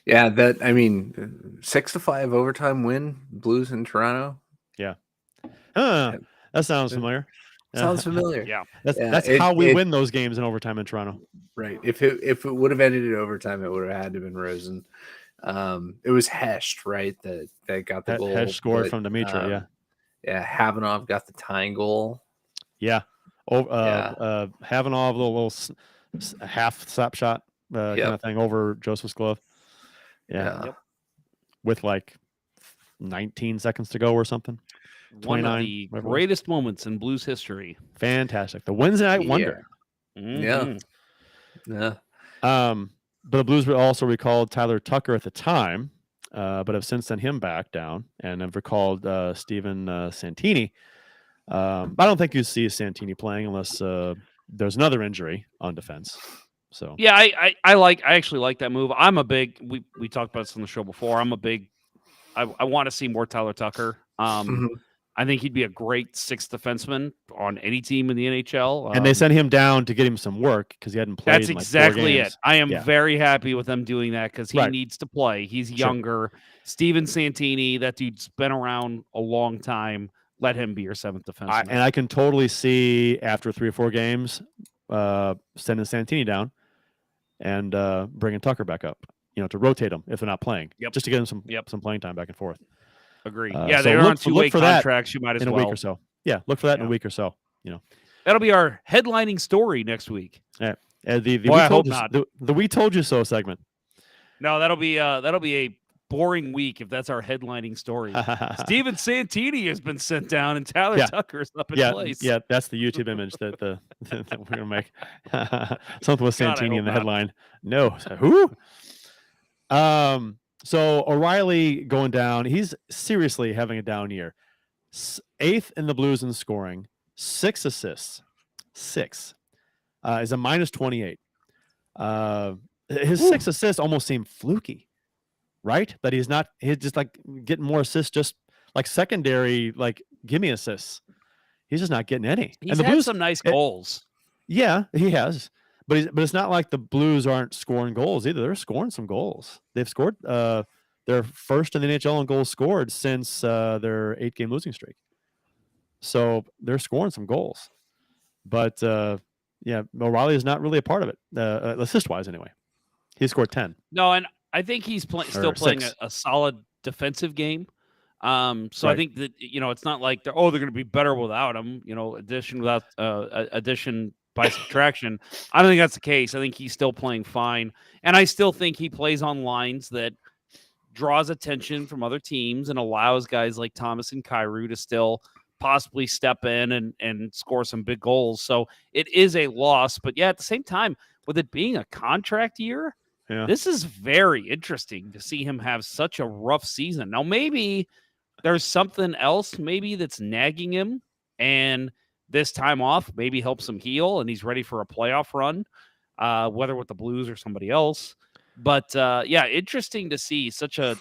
Yeah. That 6-5 overtime win, Blues in Toronto. Yeah. That sounds familiar. Sounds familiar. Yeah. That's how we win those games in overtime in Toronto. Right. If it would have ended in overtime, it would have had to have been Rosen. It was Hesht, right? That got the goal. Hesht scored from Dimitri. Yeah. Havanov got the tying goal. Yeah. Havanov, little half slap shot kind of thing over Joseph's glove. Yeah. Yep. With like 19 seconds to go or something. One of the greatest moments in Blues history. Fantastic. The Wednesday night wonder. Mm-hmm. Yeah. But the Blues also recalled Tyler Tucker at the time, but have since sent him back down and have recalled Steven Santini. I don't think you see Santini playing unless there's another injury on defense. So yeah, I actually like that move. I'm a big we talked about this on the show before. I want to see more Tyler Tucker. I think he'd be a great sixth defenseman on any team in the NHL. And they sent him down to get him some work because he hadn't played. That's exactly it. I am very happy with them doing that because he needs to play. He's younger. Steven Santini, that dude's been around a long time. Let him be your seventh defenseman. And I can totally see after 3 or 4 games sending Santini down and bringing Tucker back up, to rotate them if they're not playing, just to get them some playing time back and forth. Agree. They're on 2-way contracts. You might as well. In a week or so. Yeah, look for that in a week or so. That'll be our headlining story next week. Yeah. The We Told You So segment. No, that'll be a boring week if that's our headlining story. Steven Santini has been sent down and Tyler Tucker's up in place. Yeah, that's the YouTube image that that we're gonna make. Something with Santini in the headline. No, who? So O'Reilly going down. He's seriously having a down year. 8th in the Blues in scoring, 6 assists. 6 is a -28. His 6 assists almost seem fluky, right? That he's just like getting more assists, just like secondary, like gimme assists. He's just not getting any. He's had some nice goals. Yeah, he has. But it's not like the Blues aren't scoring goals either. They're scoring some goals. They've scored their first in the NHL in goals scored since their 8-game losing streak. So they're scoring some goals. But O'Reilly is not really a part of it, assist-wise anyway. He scored 10. No, and I think he's still playing a solid defensive game. I think that it's not like they're going to be better without him. Addition by subtraction. I don't think that's the case. I think he's still playing fine, and I still think he plays on lines that draws attention from other teams and allows guys like Thomas and Kyrou to still possibly step in and score some big goals. So it is a loss, but at the same time, with it being a contract year, this is very interesting to see him have such a rough season. Now, maybe there's something else maybe that's nagging him, and this time off maybe helps him heal and he's ready for a playoff run, whether with the Blues or somebody else. But interesting to see such a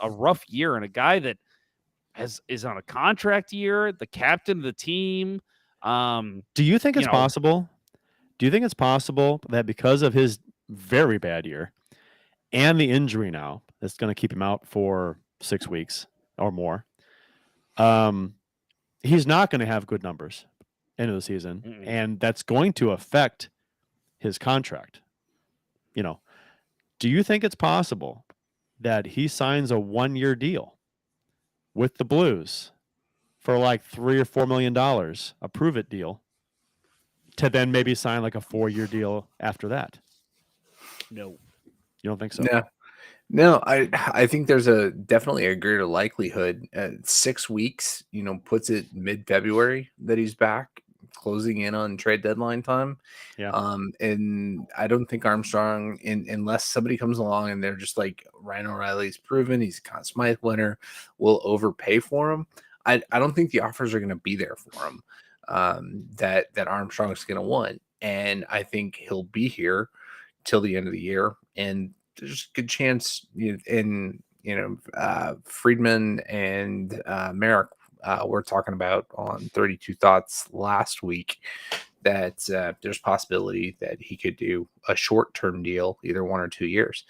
rough year and a guy that is on a contract year, the captain of the team. Do you think it's possible? Do you think it's possible that because of his very bad year and the injury now that's going to keep him out for 6 weeks or more, he's not going to have good numbers end of the season, and that's going to affect his contract? Do you think it's possible that he signs a 1-year deal with the Blues for like $3 or $4 million, a prove it deal, to then maybe sign like a 4-year deal after that? No. You don't think so? No, I think there's definitely a greater likelihood. 6 weeks, puts it mid-February that he's back, closing in on trade deadline time. Yeah. And I don't think Armstrong, unless somebody comes along and they're just like Ryan O'Reilly's proven, he's a Conn Smythe winner, will overpay for him. I don't think the offers are going to be there for him that Armstrong's going to want, and I think he'll be here till the end of the year. And there's a good chance Friedman and Merrick were talking about on 32 Thoughts last week that there's possibility that he could do a short-term deal, either 1 or 2 years.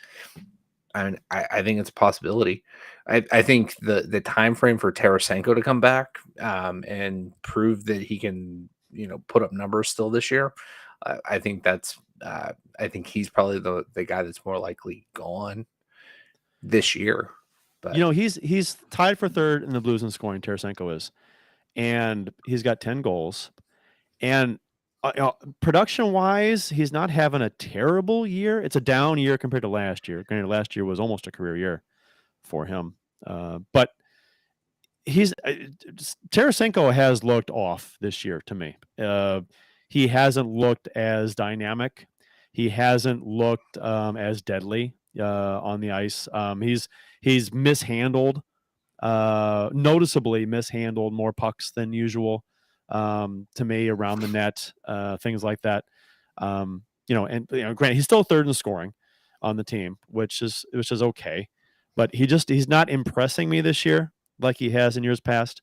And I think it's a possibility. I think the time frame for Tarasenko to come back and prove that he can put up numbers still this year, I think he's probably the guy that's more likely gone this year. But he's tied for third in the Blues in scoring. Tarasenko is, and he's got 10 goals. And production wise, he's not having a terrible year. It's a down year compared to last year. Granted, last year was almost a career year for him, but Tarasenko has looked off this year to me. He hasn't looked as dynamic. He hasn't looked as deadly on the ice. He's mishandled, noticeably mishandled more pucks than usual to me around the net, things like that. Granted, he's still third in scoring on the team, which is okay, but he's not impressing me this year like he has in years past.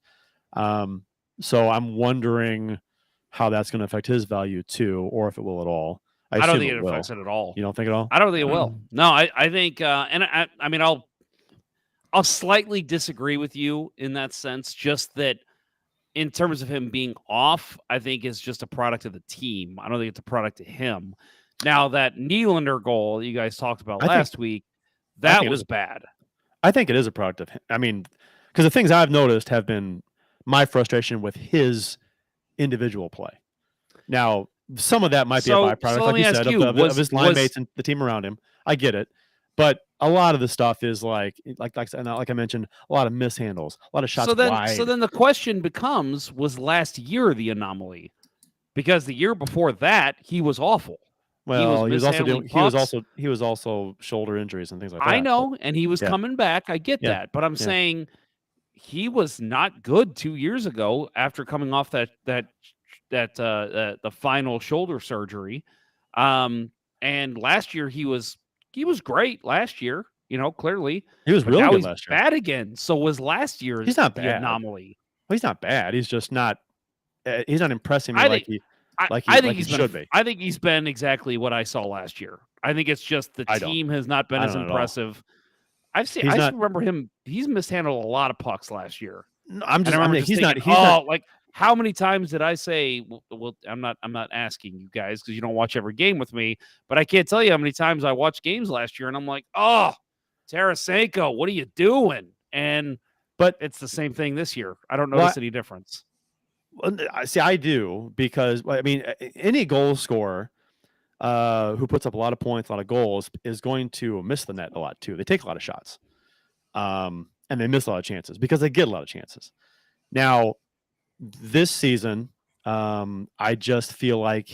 So I'm wondering how that's going to affect his value too, or if it will at all. I don't think it affects it at all. You don't think at all? I don't think it will. No, I think, and I mean, I'll slightly disagree with you in that sense. Just that, in terms of him being off, I think is just a product of the team. I don't think it's a product of him. Now, that Nylander goal you guys talked about last week, that was bad. I think it is a product of him. I mean, because the things I've noticed have been my frustration with his individual play. Now, some of that might be a byproduct, like you said, of his line mates and the team around him. I get it. But a lot of the stuff is like I mentioned, a lot of mishandles, a lot of shots wide. So then the question becomes, was last year the anomaly? Because the year before that, he was awful. Well, he was also shoulder injuries and things like that. I know, and he was coming back. I get that, but I'm saying he was not good 2 years ago after coming off the final shoulder surgery. And last year he was great last year, clearly. He was really good last year. Bad again. So was last year he's not bad. Anomaly? Well, he's not bad. He's just not he's not impressing me he should be. I think he's been exactly what I saw last year. I think it's just the team has not been as impressive. I remember him. He's mishandled a lot of pucks last year. No, he's thinking, not. Like, how many times did I say? Well, I'm not asking you guys because you don't watch every game with me. But I can't tell you how many times I watched games last year, and I'm like, oh, Tarasenko, what are you doing? But it's the same thing this year. I don't notice any difference. See, I do, because I mean, any goal scorer who puts up a lot of points, a lot of goals, is going to miss the net a lot too. They take a lot of shots, and they miss a lot of chances because they get a lot of chances. Now, this season, I just feel like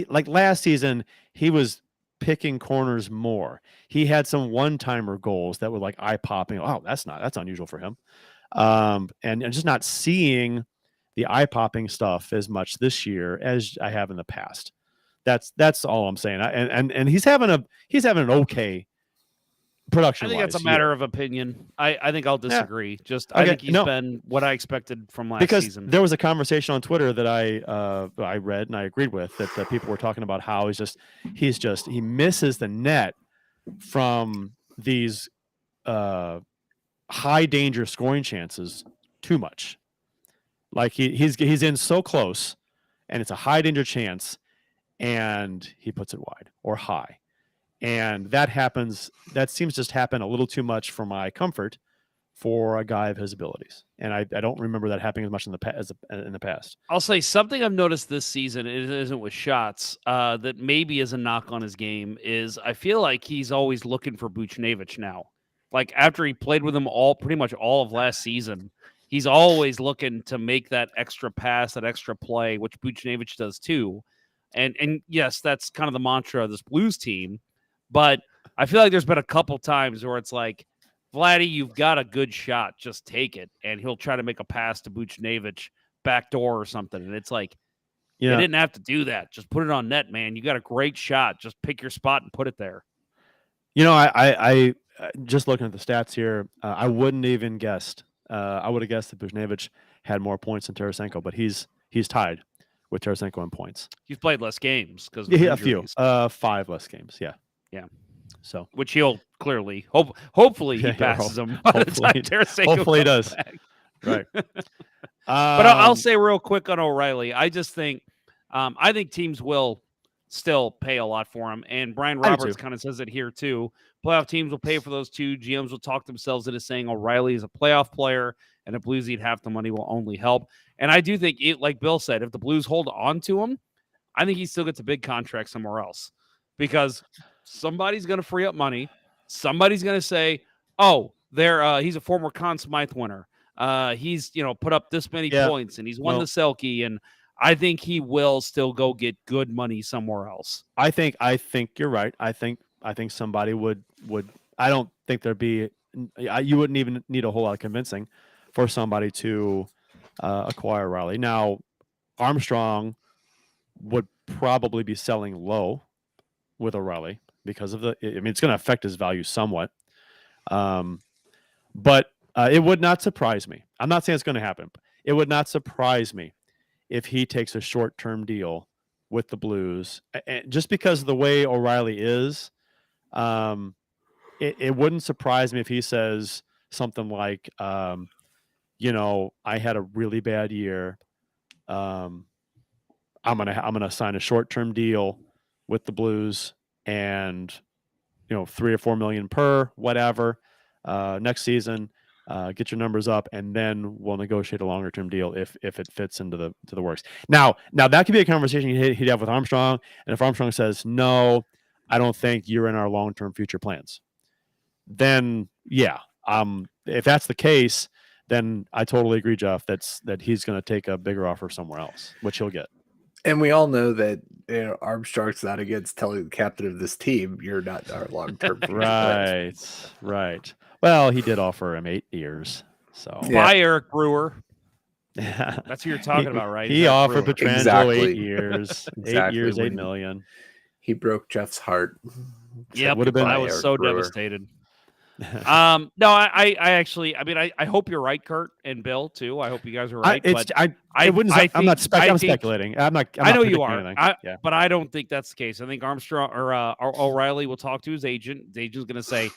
like last season, he was picking corners more. He had some one-timer goals that were like eye-popping. Oh, that's unusual for him. And just not seeing the eye-popping stuff as much this year as I have in the past. That's all I'm saying. And he's having an okay production. I think that's a matter of opinion. I think I'll disagree. I think he's been what I expected from last season. There was a conversation on Twitter that I read and I agreed with that people were talking about how he misses the net from these high danger scoring chances too much. Like he's in so close and it's a high danger chance and he puts it wide or high. And that seems just happen a little too much for my comfort for a guy of his abilities, and I don't remember that happening as much in the past. I'll say something I've noticed this season. It isn't with shots. That maybe is a knock on his game. Is I feel like he's always looking for Buchnevich now. Like after he played with him pretty much all of last season, he's always looking to make that extra pass, that extra play, which Buchnevich does too. And yes, that's kind of the mantra of this Blues team. But I feel like there's been a couple times where it's like, Vladdy, you've got a good shot. Just take it. And he'll try to make a pass to Buchnevich backdoor or something. And it's like, you didn't have to do that. Just put it on net, man. You got a great shot. Just pick your spot and put it there. I just looking at the stats here, I wouldn't even guessed. I would have guessed that Buchnevich had more points than Tarasenko, but he's tied with Tarasenko in points. He's played less games because a few, 5 less games. Yeah. So which he'll clearly hopefully he passes him by the time Tarasenko hopefully he does. Back. Right. But I'll say real quick on O'Reilly, I just think I think teams will still pay a lot for him. And Brian Roberts kind of says it here too. Playoff teams will pay for those two. GMs will talk themselves into saying O'Reilly is a playoff player and if Blues eat half the money will only help. And I do think, like Bill said, if the Blues hold on to him, I think he still gets a big contract somewhere else because somebody's going to free up money. Somebody's going to say, oh, he's a former Conn Smythe winner. He's, put up this many points and he's won the Selke. And I think he will still go get good money somewhere else. I think you're right. I think somebody would. I don't think there'd be. You wouldn't even need a whole lot of convincing for somebody to acquire Riley. Now, Armstrong would probably be selling low with O'Reilly because of it's going to affect his value somewhat. But it would not surprise me. I'm not saying it's going to happen. It would not surprise me if he takes a short-term deal with the Blues, and just because of the way O'Reilly is, it wouldn't surprise me if he says something like, I had a really bad year. I'm gonna sign a short-term deal with the Blues, and $3 or $4 million per whatever next season. Get your numbers up, and then we'll negotiate a longer term deal if it fits into the works. Now that could be a conversation he'd have with Armstrong, and if Armstrong says no, I don't think you're in our long term future plans, then if that's the case, then I totally agree, Jeff. That he's going to take a bigger offer somewhere else, which he'll get. And we all know that Armstrong's not against telling the captain of this team, "You're not our long term future plans." Right. Well, he did offer him 8 years. So Bye, Eric Brewer. That's who you're talking about, right? He offered Petrangelo 8 years. Exactly. 8 years, $8 million. He broke Jeff's heart. Yeah, would have been. I was so devastated. No, I actually, I hope you're right, Kurt and Bill too. I hope you guys are right. I'm not speculating. I know you are. But I don't think that's the case. I think Armstrong or O'Reilly will talk to his agent. The agent's going to say,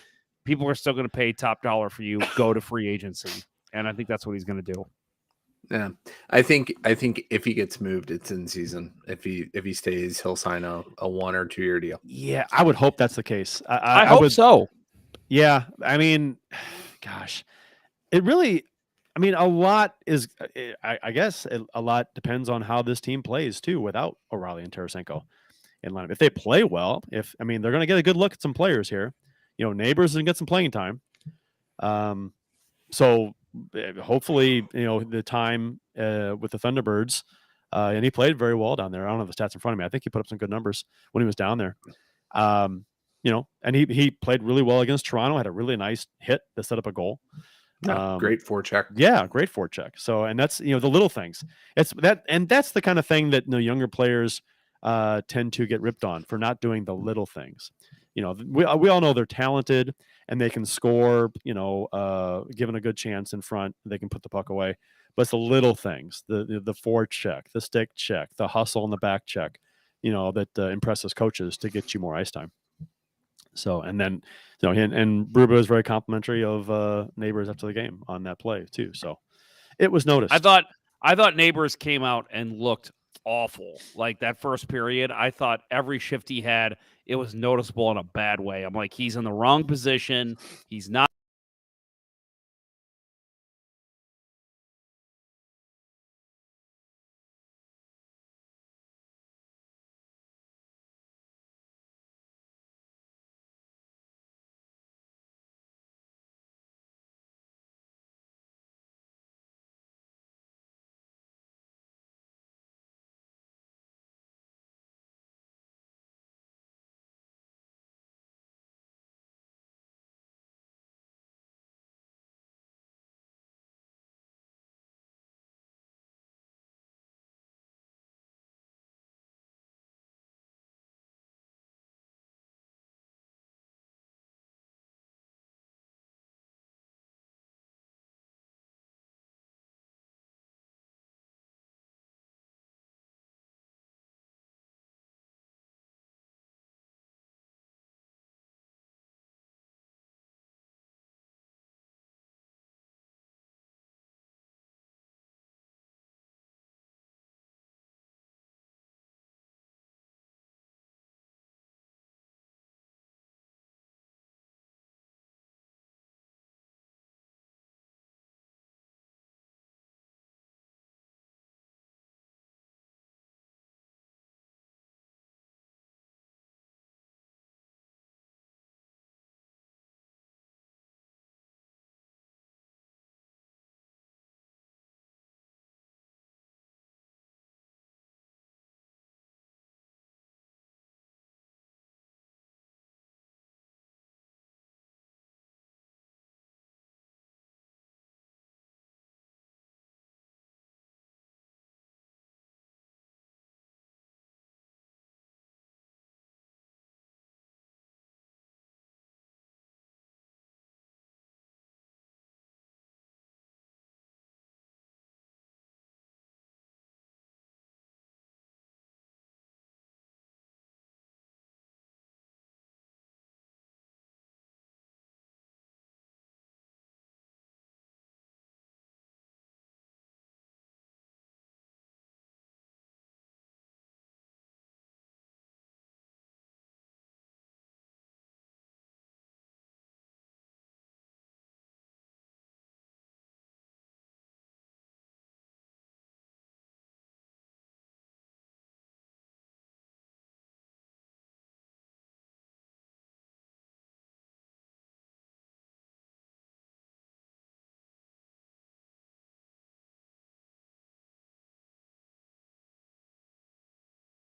people are still going to pay top dollar for you. Go to free agency, and I think that's what he's going to do. Yeah, I think if he gets moved, it's in season. If he stays, he'll sign a 1 or 2 year deal. Yeah, I would hope that's the case. I hope so. Yeah, gosh, it really. A lot is. I guess a lot depends on how this team plays too, without O'Reilly and Tarasenko in lineup. If they play well, they're going to get a good look at some players here. Neighbors and get some playing time. So hopefully, the time with the Thunderbirds, and he played very well down there. I don't have the stats in front of me. I think he put up some good numbers when he was down there. And he played really well against Toronto, had a really nice hit that set up a goal. Great forecheck. Yeah, great forecheck. So, and that's, the little things. That's the kind of thing that younger players tend to get ripped on for not doing the little things. We all know they're talented and they can score, given a good chance in front, they can put the puck away. But it's the little things, the forecheck, the stick check, the hustle and the back check, that impresses coaches to get you more ice time. So, and then, and Bruba is very complimentary of Neighbors after the game on that play too. So it was noticed. I thought Neighbors came out and looked awful. Like that first period, I thought every shift he had, it was noticeable in a bad way. I'm like, he's in the wrong position. He's not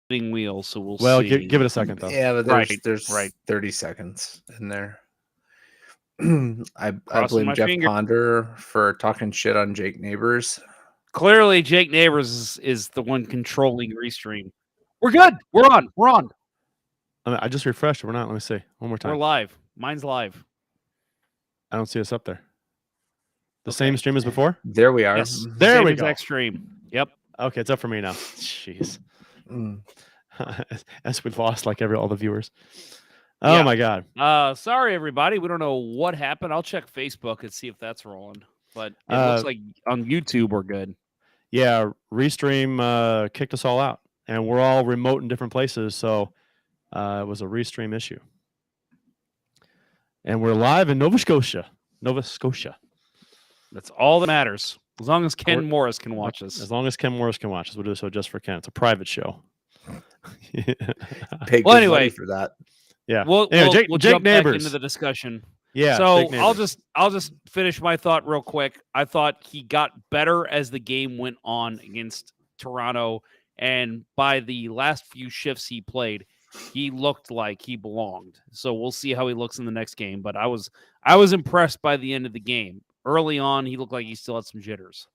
wheel, so we'll Well, see. give it a second though. Yeah, but Right, there's right. 30 seconds in there. I Crossing blame my Jeff finger. Ponder for talking shit on Jake Neighbors. Clearly, Jake Neighbors is the one controlling Restream. We're good. We're on. We're on. I just refreshed. We're not. Let me see one more We're time. live. Mine's live. I don't see us up there. The Okay. same stream as before. There we are. Yes. There Same we exact go. stream. Yep. Okay, it's up for me now. Jeez. Mm. As we've lost like all the viewers. Oh Yeah. my god. Sorry everybody. We don't know what happened. I'll check Facebook and see if that's rolling. But it looks like on YouTube we're good. Yeah, Restream kicked us all out, and we're all remote in different places, so it was a Restream issue. And we're live in Nova Scotia. That's all that matters. As long as Ken Morris can watch us. As long as Ken Morris can watch us, we'll do so just for Ken. It's a private show. Pay Well, good anyway, money for that. Yeah. We'll Jake jump back Neighbors. into the discussion. Yeah. So Jake Neighbors. I'll just finish my thought real quick. I thought he got better as the game went on against Toronto, and by the last few shifts he played, he looked like he belonged. So we'll see how he looks in the next game. But I was impressed by the end of the game. Early on, he looked like he still had some jitters.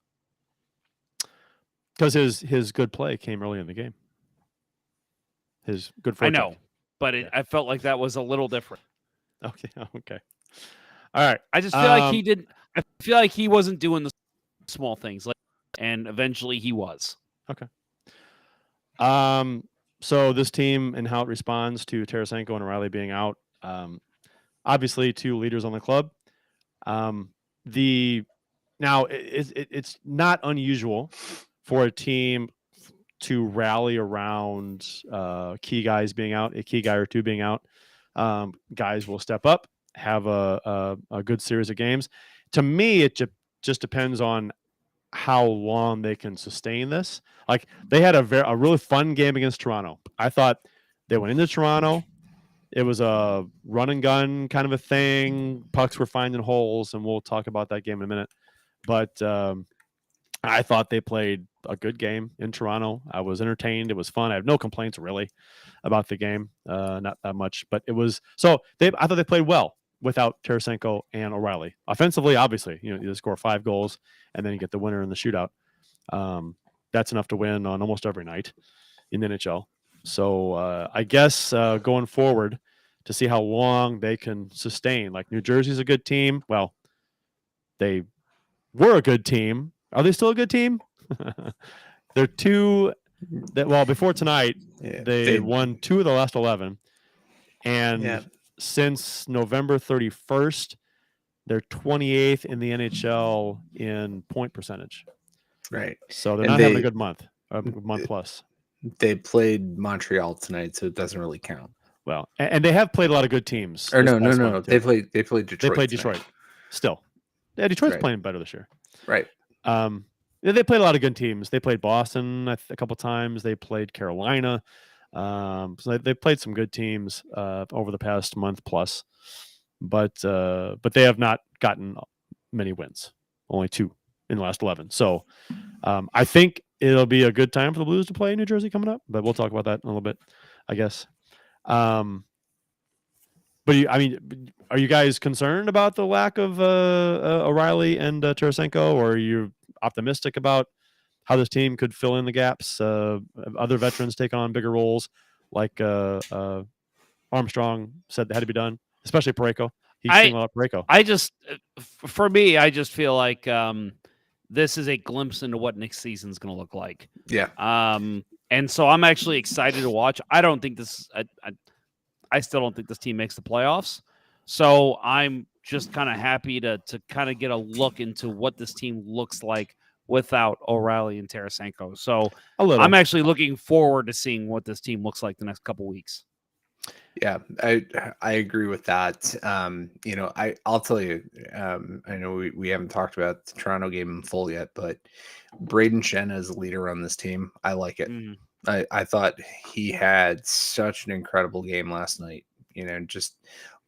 Because his good play came early in the game. His good I forecheck. know, but I felt like that was a little different. Okay. Okay. All right. I just feel like he didn't. I feel like he wasn't doing the small things, and eventually he was. Okay. So this team and how it responds to Tarasenko and O'Reilly being out. Obviously, two leaders on the club. It's not unusual for a team to rally around key guys being out, a key guy or two being out. Guys will step up, have a good series of games. To me, it just depends on how long they can sustain this. Like they had a really fun game against Toronto. I thought they went into Toronto. It was a run and gun kind of a thing. Pucks were finding holes, and we'll talk about that game in a minute. But I thought they played a good game in Toronto. I was entertained. It was fun. I have no complaints really about the game. Not that much, but it was so. I thought they played well without Tarasenko and O'Reilly. Offensively, obviously, you score 5 goals and then you get the winner in the shootout. That's enough to win on almost every night in the NHL. So I guess going forward to see how long they can sustain. Like New Jersey's a good team. Well, they were a good team. Are they still a good team? They're before tonight, they won 2 of the last 11. And since November 31st, they're 28th in the NHL in point percentage. Right. So they're not having a good month, a month plus. They played Montreal tonight, so it doesn't really count. Well, and they have played a lot of good teams. Or no. They played Detroit. They played Detroit. Still. Yeah, Detroit's playing better this year. Right. They played a lot of good teams. They played Boston a couple times. They played Carolina. So they played some good teams over the past month plus, but they have not gotten many wins. Only 2 in the last 11. So I think it'll be a good time for the Blues to play New Jersey coming up. But we'll talk about that in a little bit, I guess. But are you guys concerned about the lack of O'Reilly and Tarasenko, or are you optimistic about how this team could fill in the gaps? Other veterans take on bigger roles, like Armstrong said that had to be done, especially Parayko. He's seeing a lot of Parayko. For me, I just feel like this is a glimpse into what next season's going to look like. Yeah. And so I'm actually excited to watch. I don't think this. I still don't think this team makes the playoffs. So I'm just kind of happy to kind of get a look into what this team looks like without O'Reilly and Tarasenko. So I'm actually looking forward to seeing what this team looks like the next couple weeks. Yeah, I agree with that. I'll tell you, I know we haven't talked about the Toronto game in full yet, but Braden Shen as a leader on this team, I like it. Mm. I thought he had such an incredible game last night, just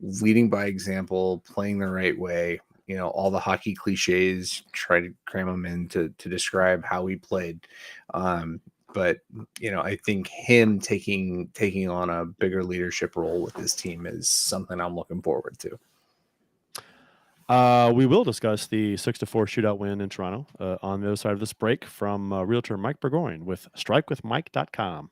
leading by example, playing the right way, all the hockey cliches, try to cram them in to describe how he played. but I think him taking on a bigger leadership role with this team is something I'm looking forward to. We will discuss the 6-4 shootout win in Toronto on the other side of this break from realtor Mike Burgoyne with strikewithmike.com.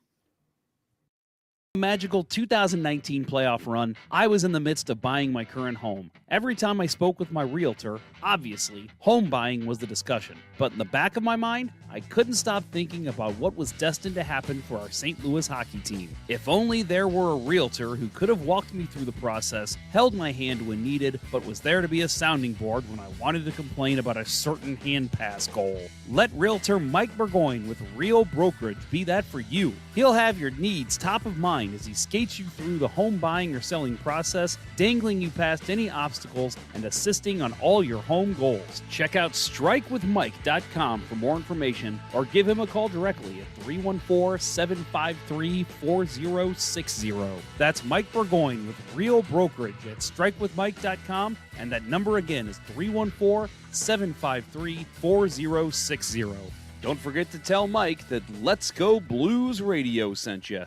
Magical 2019 playoff run, I was in the midst of buying my current home. Every time I spoke with my realtor, obviously, home buying was the discussion. But in the back of my mind, I couldn't stop thinking about what was destined to happen for our St. Louis hockey team. If only there were a realtor who could have walked me through the process, held my hand when needed, but was there to be a sounding board when I wanted to complain about a certain hand pass goal. Let realtor Mike Burgoyne with Real Brokerage be that for you. He'll have your needs top of mind as he skates you through the home buying or selling process, dangling you past any obstacles and assisting on all your home goals. Check out strikewithmike.com for more information or give him a call directly at 314-753-4060. That's Mike Burgoyne with Real Brokerage at strikewithmike.com, and that number again is 314-753-4060. Don't forget to tell Mike that Let's Go Blues Radio sent you.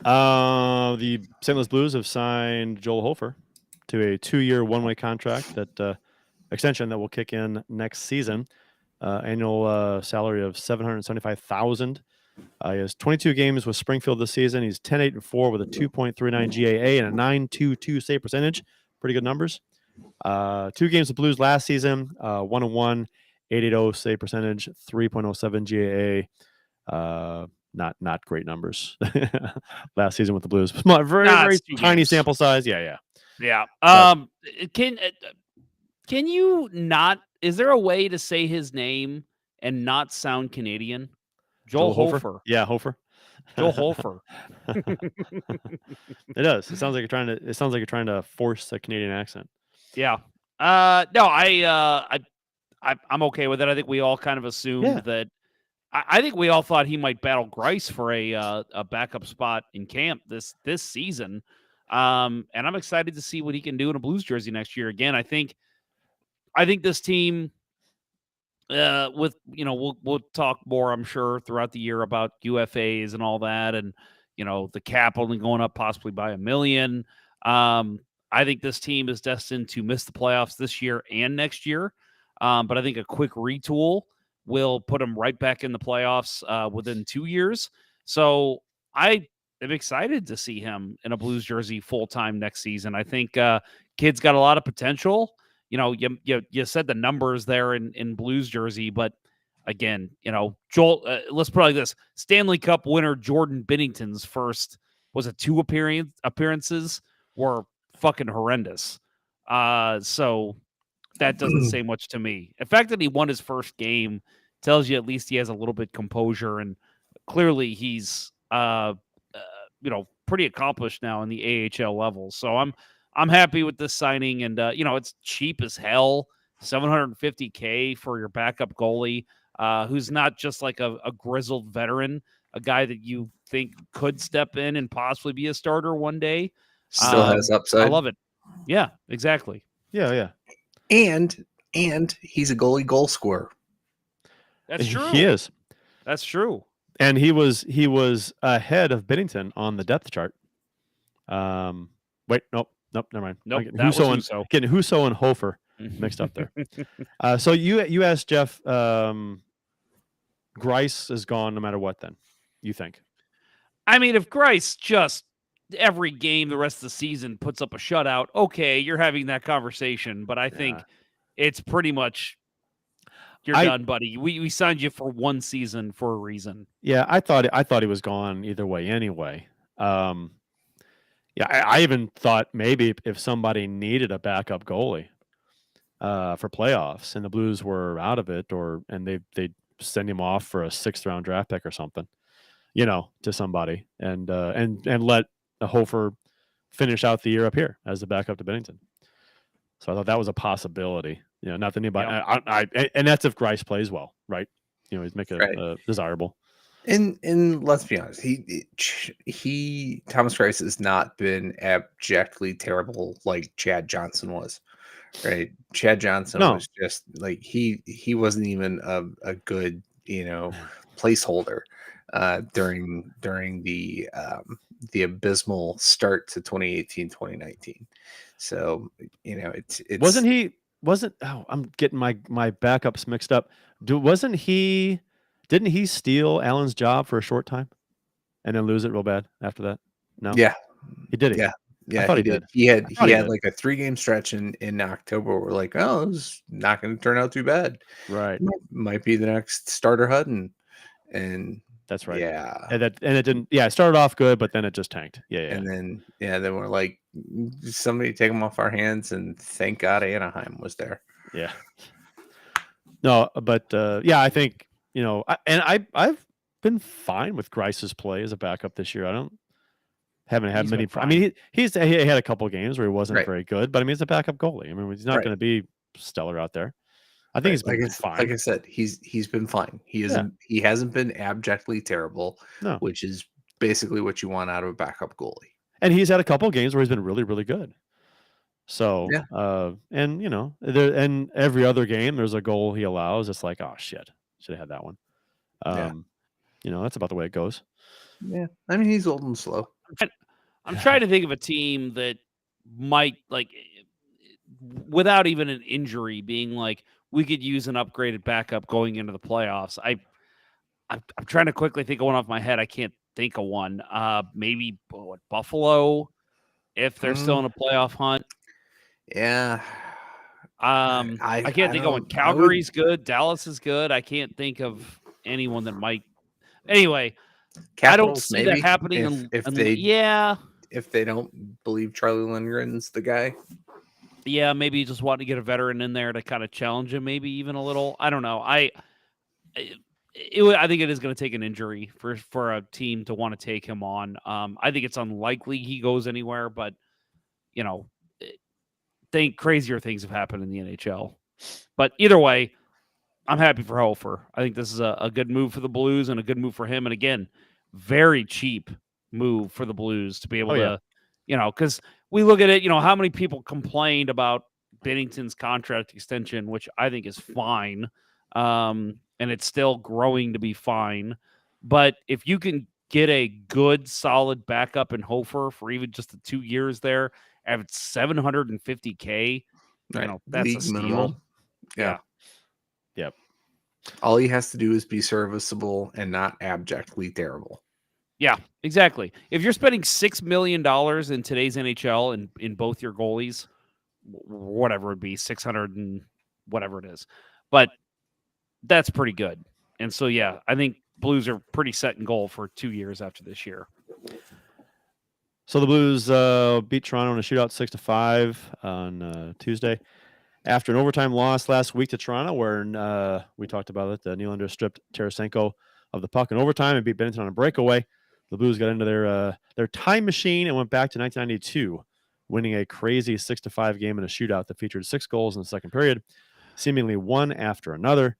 The St. Louis Blues have signed Joel Hofer to a 2-year one-way contract that extension that will kick in next season. Annual salary of $775,000. He has 22 games with Springfield this season. He's 10-8-4 with a 2.39 GAA and a 9.22 save percentage. Pretty good numbers. 2 games with Blues last season. 1-1, 8.80 save percentage, 3.07 GAA. Not great numbers last season with the Blues. Very tiny sample size. Yeah. Can you not? Is there a way to say his name and not sound Canadian? Joel Hofer. Yeah, Hofer. Joel Hofer. It does. It sounds like you're trying to force a Canadian accent. Yeah. No, I'm okay with it. I think we all kind of assumed that. I think we all thought he might battle Grice for a backup spot in camp this season, and I'm excited to see what he can do in a Blues jersey next year. Again, I think this team, we'll talk more, I'm sure, throughout the year about UFAs and all that, and the cap only going up possibly by $1 million. I think this team is destined to miss the playoffs this year and next year, but I think a quick retool will put him right back in the playoffs within 2 years. So I am excited to see him in a Blues jersey full-time next season. I think kid's got a lot of potential. You said the numbers there in Blues jersey, but again, Joel, let's put it like this. Stanley Cup winner Jordan Binnington's first, was it 2 appearances, were fucking horrendous. So that doesn't say much to me. The fact that he won his first game tells you at least he has a little bit composure, and clearly he's pretty accomplished now in the AHL level. So I'm happy with this signing, and it's cheap as hell, $750K for your backup goalie, who's not just like a grizzled veteran, a guy that you think could step in and possibly be a starter one day. Still has upside. I love it. Yeah, exactly. Yeah. And he's a goal scorer. That's true. He is. That's true. And he was ahead of Binnington on the depth chart. Wait, nope, never mind. Nope, getting Husso and Hofer mixed up there. So you asked Jeff, Grice is gone no matter what. Then you think? I mean, if Grice just every game the rest of the season puts up a shutout, okay, you're having that conversation. But I think it's pretty much you're done, buddy. We signed you for 1 season for a reason. Yeah, I thought he was gone either way anyway. I even thought maybe if somebody needed a backup goalie for playoffs and the Blues were out of it, and they'd send him off for a 6th round draft pick or something, to somebody and let Hofer finish out the year up here as the backup to Binnington. So I thought that was a possibility. Not that anybody. Yeah. And that's if Grice plays well, right? He's making it desirable. And let's be honest, he Thomas Grice has not been abjectly terrible like Chad Johnson was, right? Chad Johnson was just like he wasn't even a good placeholder during the abysmal start to 2018-2019. So it's I'm getting my backups mixed up. Didn't he steal Allen's job for a short time and then lose it real bad after that? No. Yeah. He did it. Yeah, thought he he did. did. He I had thought he did. like a 3-game stretch in October where we're like, oh, it's not going to turn out too bad. Right. Might be the next starter Hutton. And that's right. Yeah. And it didn't. Yeah, it started off good, but then it just tanked. Yeah. And then we're like, somebody take him off our hands, and thank God Anaheim was there. Yeah. No, but I think I've been fine with Grice's play as a backup this year. Haven't had many. I mean, he had a couple of games where he wasn't very good, but I mean, he's a backup goalie. I mean, he's not going to be stellar out there. I think he's been fine. Like I said, he's been fine. He hasn't been abjectly terrible, which is basically what you want out of a backup goalie. And he's had a couple of games where he's been really, really good. So, and every other game there's a goal he allows. It's like, oh shit, should have had that one. That's about the way it goes. Yeah, I mean, he's old and slow. I'm trying to think of a team that might, like, without even an injury, being like, we could use an upgraded backup going into the playoffs. I'm trying to quickly think of one off my head. I can't think of one. Maybe Buffalo, if they're still in a playoff hunt. Yeah. I can't think of one. Calgary's good. Dallas is good. I can't think of anyone that might. Anyway, Capitals, I don't see that happening. If they don't believe Charlie Lindgren's the guy. Yeah, maybe just want to get a veteran in there to kind of challenge him, maybe even a little. I don't know. I think it is going to take an injury for a team to want to take him on. I think it's unlikely he goes anywhere, but crazier things have happened in the NHL. But either way, I'm happy for Hofer. I think this is a good move for the Blues and a good move for him. And again, very cheap move for the Blues to be able to, because we look at it, how many people complained about Binnington's contract extension, which I think is fine. And it's still growing to be fine. But if you can get a good, solid backup in Hofer for even just the 2 years there at $750K, that's league a steal. minimum. Yeah. Yep. All he has to do is be serviceable and not abjectly terrible. Yeah, exactly. If you're spending $6 million in today's NHL in both your goalies, whatever it be, 600 and whatever it is, but that's pretty good. And so, yeah, I think Blues are pretty set in goal for 2 years after this year. So the Blues beat Toronto in a shootout 6-5 on Tuesday. After an overtime loss last week to Toronto, where we talked about it, the Nylander stripped Tarasenko of the puck in overtime and beat Binnington on a breakaway. The Blues got into their time machine and went back to 1992, winning a crazy 6-5 game in a shootout that featured 6 goals in the second period, seemingly one after another.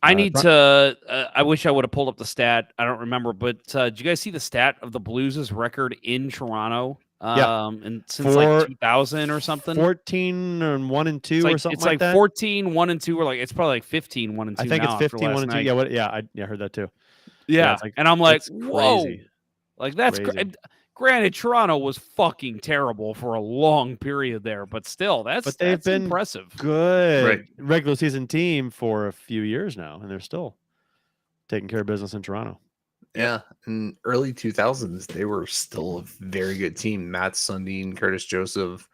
I need to. I wish I would have pulled up the stat. I don't remember, but did you guys see the stat of the Blues' record in Toronto? And since like 2000 or something, 14-1-2 or something. It's like that. 14-1-2, or like it's probably like 15-1-2. I think now it's 15-1-2. Yeah, I heard that too. Yeah, like, and I'm like, whoa, crazy. Like that's granted. Toronto was fucking terrible for a long period there, but still, that's been impressive. Good regular season team for a few years now, and they're still taking care of business in Toronto. Yeah, in early 2000s, they were still a very good team. Matt Sundin, Curtis Joseph,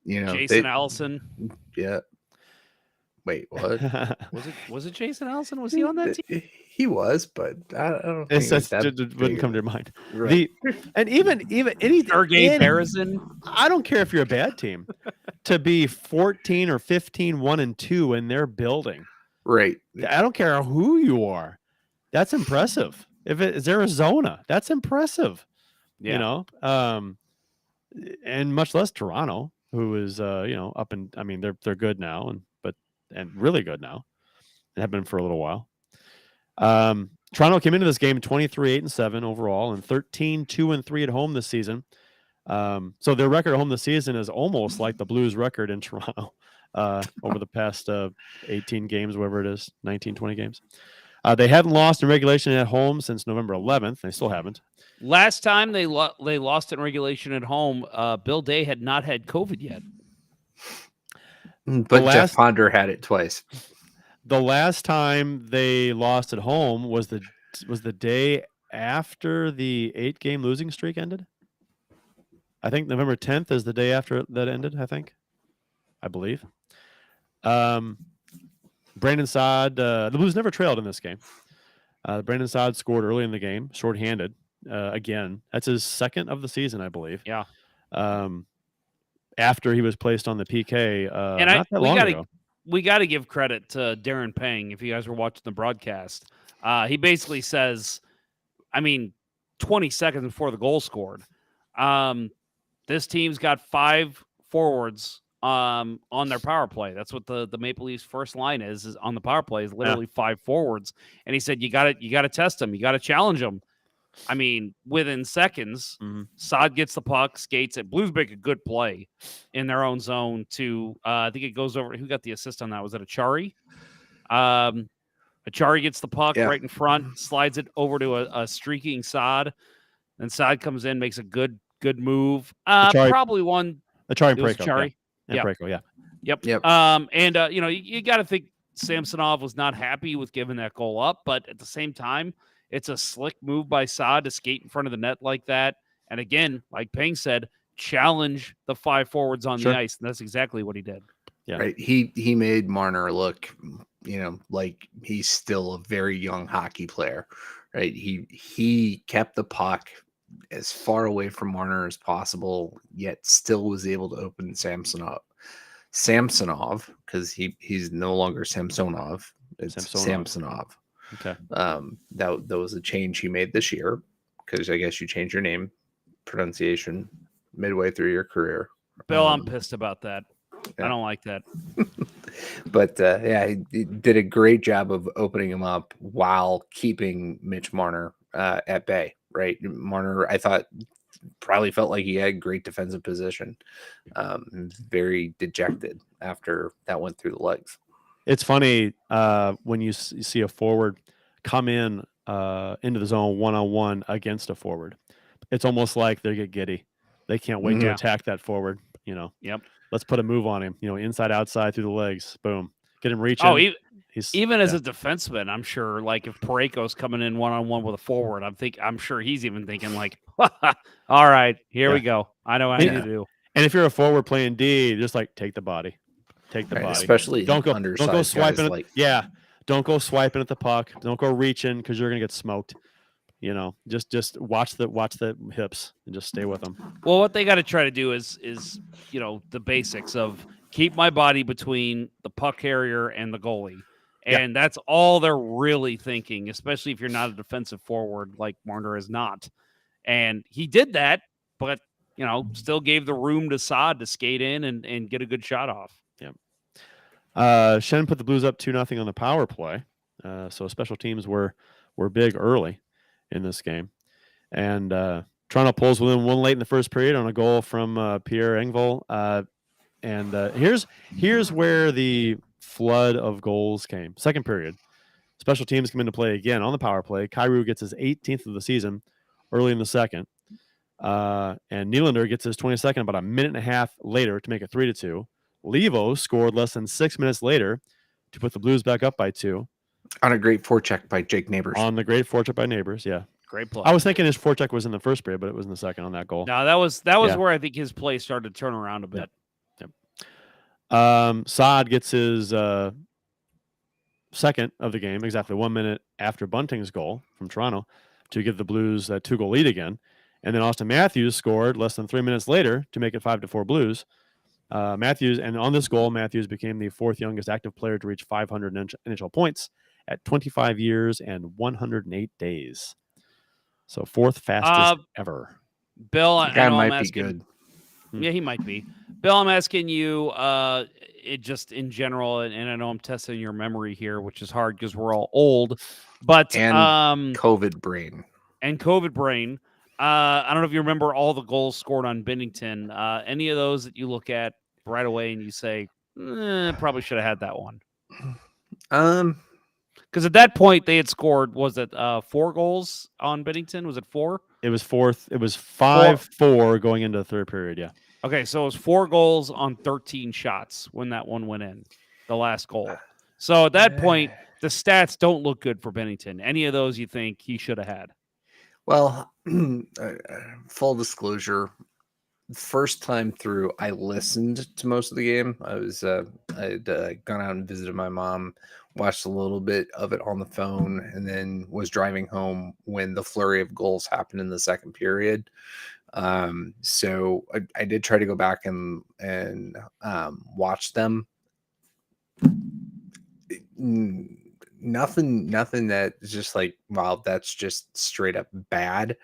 Jason Allison. Yeah. Wait, what? was it Jason Allison? Was he on that team? He was, but I don't think that wouldn't come to your mind. Right. Even Sergei Berezin. I don't care if you're a bad team to be 14 or 15-1-2 in their building. Right. I don't care who you are. That's impressive. If it's Arizona, that's impressive. Yeah. And much less Toronto, who is up and I mean they're good now and really good now, and have been for a little while. Toronto came into this game 23-8-7 overall and 13-2-3 at home this season. So their record at home this season is almost like the Blues record in Toronto over the past 18 games, whatever it is, 19, 20 games. They hadn't lost in regulation at home since November 11th. They still haven't. Last time they lost in regulation at home, Bill Day had not had COVID yet. But Jeff Ponder had it twice. The last time they lost at home was the day after the 8-game losing streak ended. I think November 10th is the day after that ended, I believe. Brandon Saad, the Blues never trailed in this game. Brandon Saad scored early in the game, shorthanded. Again, that's his second of the season, I believe. Yeah. After he was placed on the PK, and not that long ago. We got to give credit to Darren Pang. If you guys were watching the broadcast, he basically says, 20 seconds before the goal scored, this team's got 5 forwards on their power play. That's what the Maple Leafs first line is on the power play, is literally 5 forwards. And he said, you got to test them. You got to challenge them. Within seconds, Saad gets the puck, skates it. Blues make a good play in their own zone to, I think it goes over. Who got the assist on that? Was it Achari? Achari gets the puck right in front, slides it over to a streaking Saad. Then Saad comes in, makes a good move. Probably one. Achari and Parayko. Achari. Yeah. Parayko, yeah. Yep. You got to think Samsonov was not happy with giving that goal up, but at the same time, it's a slick move by Saad to skate in front of the net like that. And again, like Pang said, challenge the 5 forwards on the ice. And that's exactly what he did. Yeah. Right. He made Marner look, like he's still a very young hockey player. Right. He kept the puck as far away from Marner as possible, yet still was able to open Samsonov, because he's no longer Samsonov. It's Samsonov. Okay. That was a change he made this year, because I guess you change your name pronunciation midway through your career. Bill, I'm pissed about that. Yeah. I don't like that. But he did a great job of opening him up while keeping Mitch Marner at bay. Right, Marner, I thought, probably felt like he had great defensive position. Very dejected after that went through the legs. It's funny when you see a forward come in into the zone one-on-one against a forward. It's almost like they get giddy. They can't wait to attack that forward. Yep. Let's put a move on him. Inside, outside, through the legs. Boom. Get him reaching. Oh, even as a defenseman, I'm sure, like, if Parayko's coming in one-on-one with a forward, I'm sure he's even thinking, like, all right, here we go. I know what I need to do. And if you're a forward playing D, just like take the body. Take the body. Especially don't go swiping. Don't go swiping at the puck. Don't go reaching, because you're gonna get smoked. Just watch the hips and just stay with them. Well, what they got to try to do is the basics of keep my body between the puck carrier and the goalie. And that's all they're really thinking, especially if you're not a defensive forward like Marner is not. And he did that, but, still gave the room to Saad to skate in and get a good shot off. Yeah. Shen put the Blues up 2-0 on the power play. So special teams were big early in this game. And Toronto pulls within 1 late in the first period on a goal from Pierre Engvall. And here's where the flood of goals came. Second period. Special teams come into play again on the power play. Kyrou gets his 18th of the season early in the second. And Nylander gets his 22nd about a minute and a half later to make it 3-2. Levo scored less than 6 minutes later to put the Blues back up by 2. On a great forecheck by Jake Neighbors. On the great forecheck by Neighbors, yeah. Great play. I was thinking his forecheck was in the first period, but it was in the second on that goal. No, that was where I think his play started to turn around a bit. Saad gets his second of the game, exactly 1 minute after Bunting's goal from Toronto, to give the Blues that 2-goal lead again. And then Austin Matthews scored less than 3 minutes later to make it 5-4 Blues. And on this goal, Matthews became the 4th youngest active player to reach 500 NHL points at 25 years and 108 days. So 4th fastest ever. Bill, I know might I'm be asking, good. Yeah, he might be. Bill, I'm asking you, it just in general, and I know I'm testing your memory here, which is hard because we're all old. But COVID brain. And COVID brain. I don't know if you remember all the goals scored on Binnington. Any of those that you look at right away and you say, probably should have had that one. Because at that point they had scored, was it 4 goals on Bennington? Was it 4? It was fourth. It was 5-4 going into the third period. Yeah. Okay, so it was 4 goals on 13 shots when that one went in, the last goal. So at that point, the stats don't look good for Bennington. Any of those you think he should have had? Well, full disclosure, first time through, I listened to most of the game. I'd gone out and visited my mom, watched a little bit of it on the phone, and then was driving home when the flurry of goals happened in the second period. So I did try to go back and watch them. Nothing that is just like, wow, that's just straight up bad.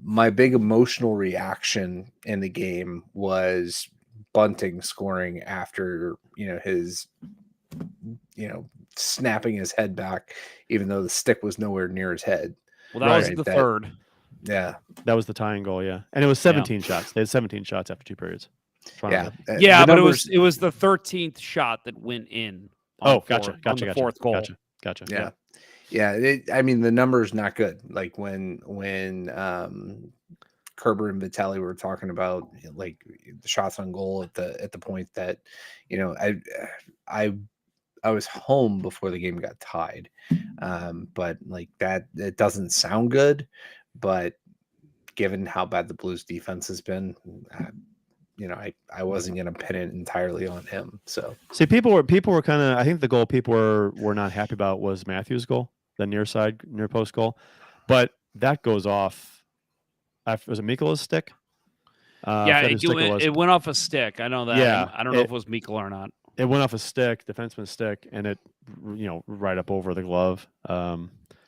My big emotional reaction in the game was Bunting scoring after, his, snapping his head back, even though the stick was nowhere near his head. Well, that was the third. Yeah. That was the tying goal. Yeah. And it was 17 shots. They had 17 shots after 2 periods. Yeah. Yeah, but it was the 13th shot that went in. Gotcha. Fourth goal. Gotcha. Yeah. Yeah. I mean, the number is not good. Like when Kerber and Vitali were talking about like the shots on goal at the point that, I was home before the game got tied. But like that, it doesn't sound good, but given how bad the Blues defense has been, I wasn't going to pin it entirely on him. So see, people were kind of, I think the goal people were not happy about was Matthews' goal, the near post goal, but that goes off. Was it Mikkola's stick? It went off a stick. I know that. Yeah, I don't know if it was Mikkola or not. It went off a stick, defenseman's stick, and it, right up over the glove,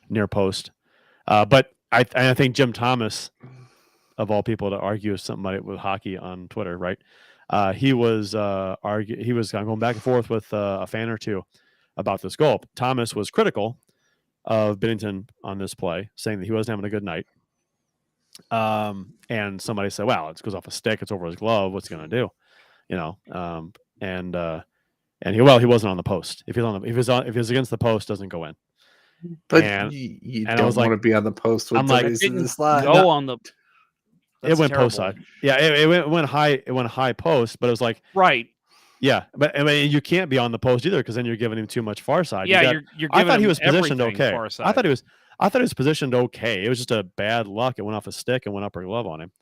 near post. But I think Jim Thomas, of all people to argue something with hockey on Twitter, right? He was going back and forth with a fan or two about this goal. Thomas was critical of Binnington on this play, saying that he wasn't having a good night. And somebody said, "Well, it goes off a stick. It's over his glove. What's he going to do?" And he wasn't on the post. If he's against the post, doesn't go in. But you don't want to be on the post with somebody's in the slot. Go on the. It went post side. Yeah, it went high. It went high post, but it was like right. Yeah, but I mean, you can't be on the post either because then you're giving him too much far side. Yeah, you're giving I thought he was positioned okay. I thought he was positioned okay. It was just a bad luck. It went off a stick and went upper glove on him.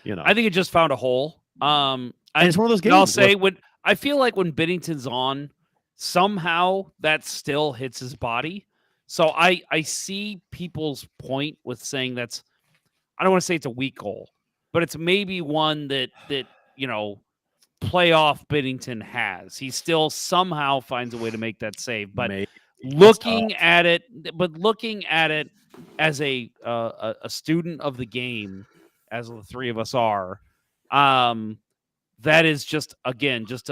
I think it just found a hole. And it's one of those games. I'll say I feel like when Binnington's on, somehow that still hits his body. So I see people's point with saying that's. I don't want to say it's a weak goal, but it's maybe one that playoff Binnington has. He still somehow finds a way to make that save. But looking at it as a student of the game, as the three of us are, that is just it's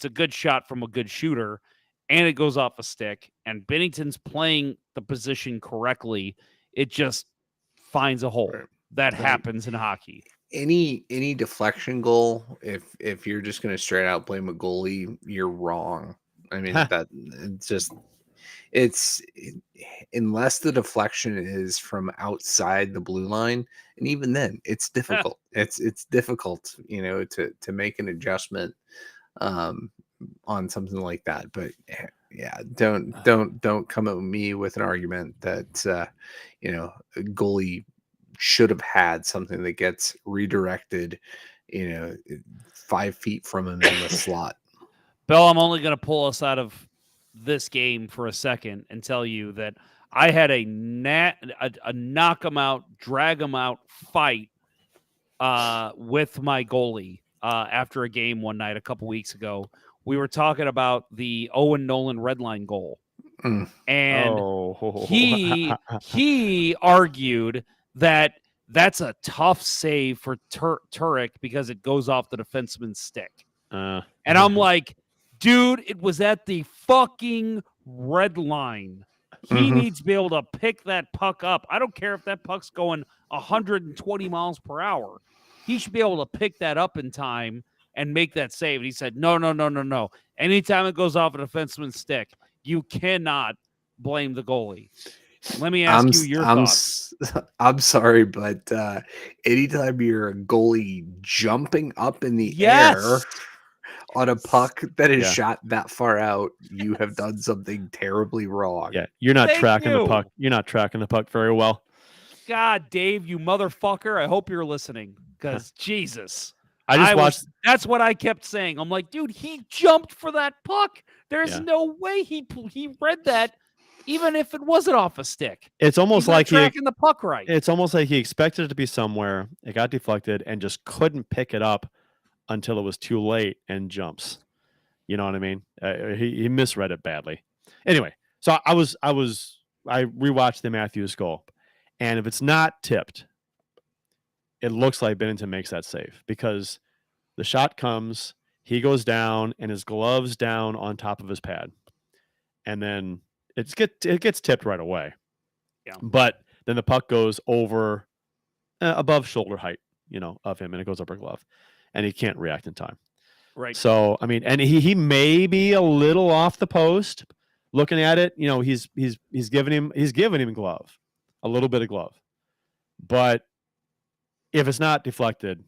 a good shot from a good shooter, and it goes off a stick. And Binnington's playing the position correctly. It just finds a hole. That happens in hockey. Any deflection goal, if you're just going to straight out blame a goalie, you're wrong. I mean, it's unless the deflection is from outside the blue line, and even then, it's difficult. it's difficult, to make an adjustment on something like that. But yeah, don't come at me with an argument that a goalie should have had something that gets redirected 5 feet from him in the slot. Bill, I'm only going to pull us out of this game for a second and tell you that I had a knock him out, drag him out fight with my goalie after a game one night a couple weeks ago. We were talking about the Owen Nolan red line goal. And he argued that's a tough save for Turek because it goes off the defenseman's stick. And I'm like, dude, it was at the fucking red line. He needs to be able to pick that puck up. I don't care if that puck's going 120 miles per hour. He should be able to pick that up in time and make that save. And he said, no. Anytime it goes off a defenseman's stick, You cannot blame the goalie. Let me ask you your thoughts. I'm sorry, but anytime you're a goalie jumping up in the Yes. air on a puck that is Yeah. shot that far out, you have done something terribly wrong. Yeah, you're not Thank tracking the you. puck. You're not tracking the puck very well. God, Dave, you motherfucker. I hope you're listening because Jesus. I just watched. That's what I kept saying. I'm like, dude, he jumped for that puck. There's Yeah. no way he read that, even if it wasn't off a stick. It's almost He's not like tracking the puck right. It's almost like he expected it to be somewhere. It got deflected and just couldn't pick it up until it was too late and jumps. You know what I mean? He misread it badly. Anyway, so I rewatched the Matthews goal, and if it's not tipped, it looks like Binnington makes that save because the shot comes, he goes down, and his glove's down on top of his pad, and then it gets tipped right away. Yeah. But then the puck goes over above shoulder height, of him, and it goes up her glove, and he can't react in time. Right. So I mean, and he may be a little off the post. Looking at it, he's giving him glove, a little bit of glove, but if it's not deflected,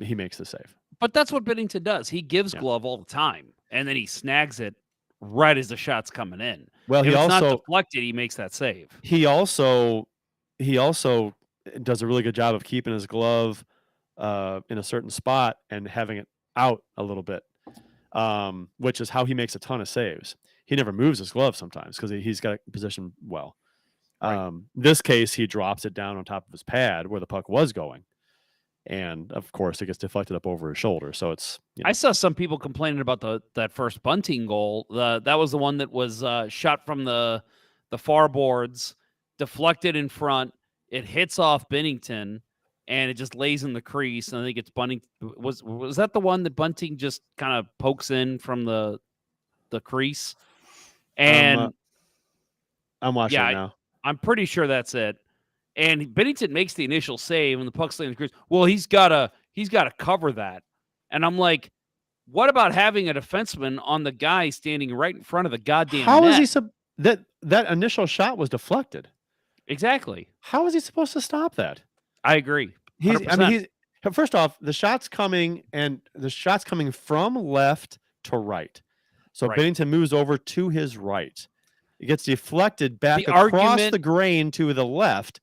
he makes the save. But that's what Binnington does. He gives glove all the time, and then he snags it right as the shot's coming in. Well, if he it's also not deflected, he makes that save. He also does a really good job of keeping his glove in a certain spot and having it out a little bit, which is how he makes a ton of saves. He never moves his glove sometimes because he's got it positioned well. Right. This case, he drops it down on top of his pad where the puck was going. And of course, it gets deflected up over his shoulder. So it's. I saw some people complaining about that first bunting goal. That was the one that was shot from the far boards, deflected in front. It hits off Binnington, and it just lays in the crease. And I think it's Bunting. Was that the one that Bunting just kind of pokes in from the crease? And I'm watching it now. I'm pretty sure that's it. And Binnington makes the initial save, and the puck's laying in the crease. Well, he's gotta cover that. And I'm like, what about having a defenseman on the guy standing right in front of the goddamn How net? is he that initial shot was deflected? Exactly. How is he supposed to stop that? I agree. 100%. First off, the shot's coming from left to right. So Right. Binnington moves over to his right. It gets deflected back across the grain to the left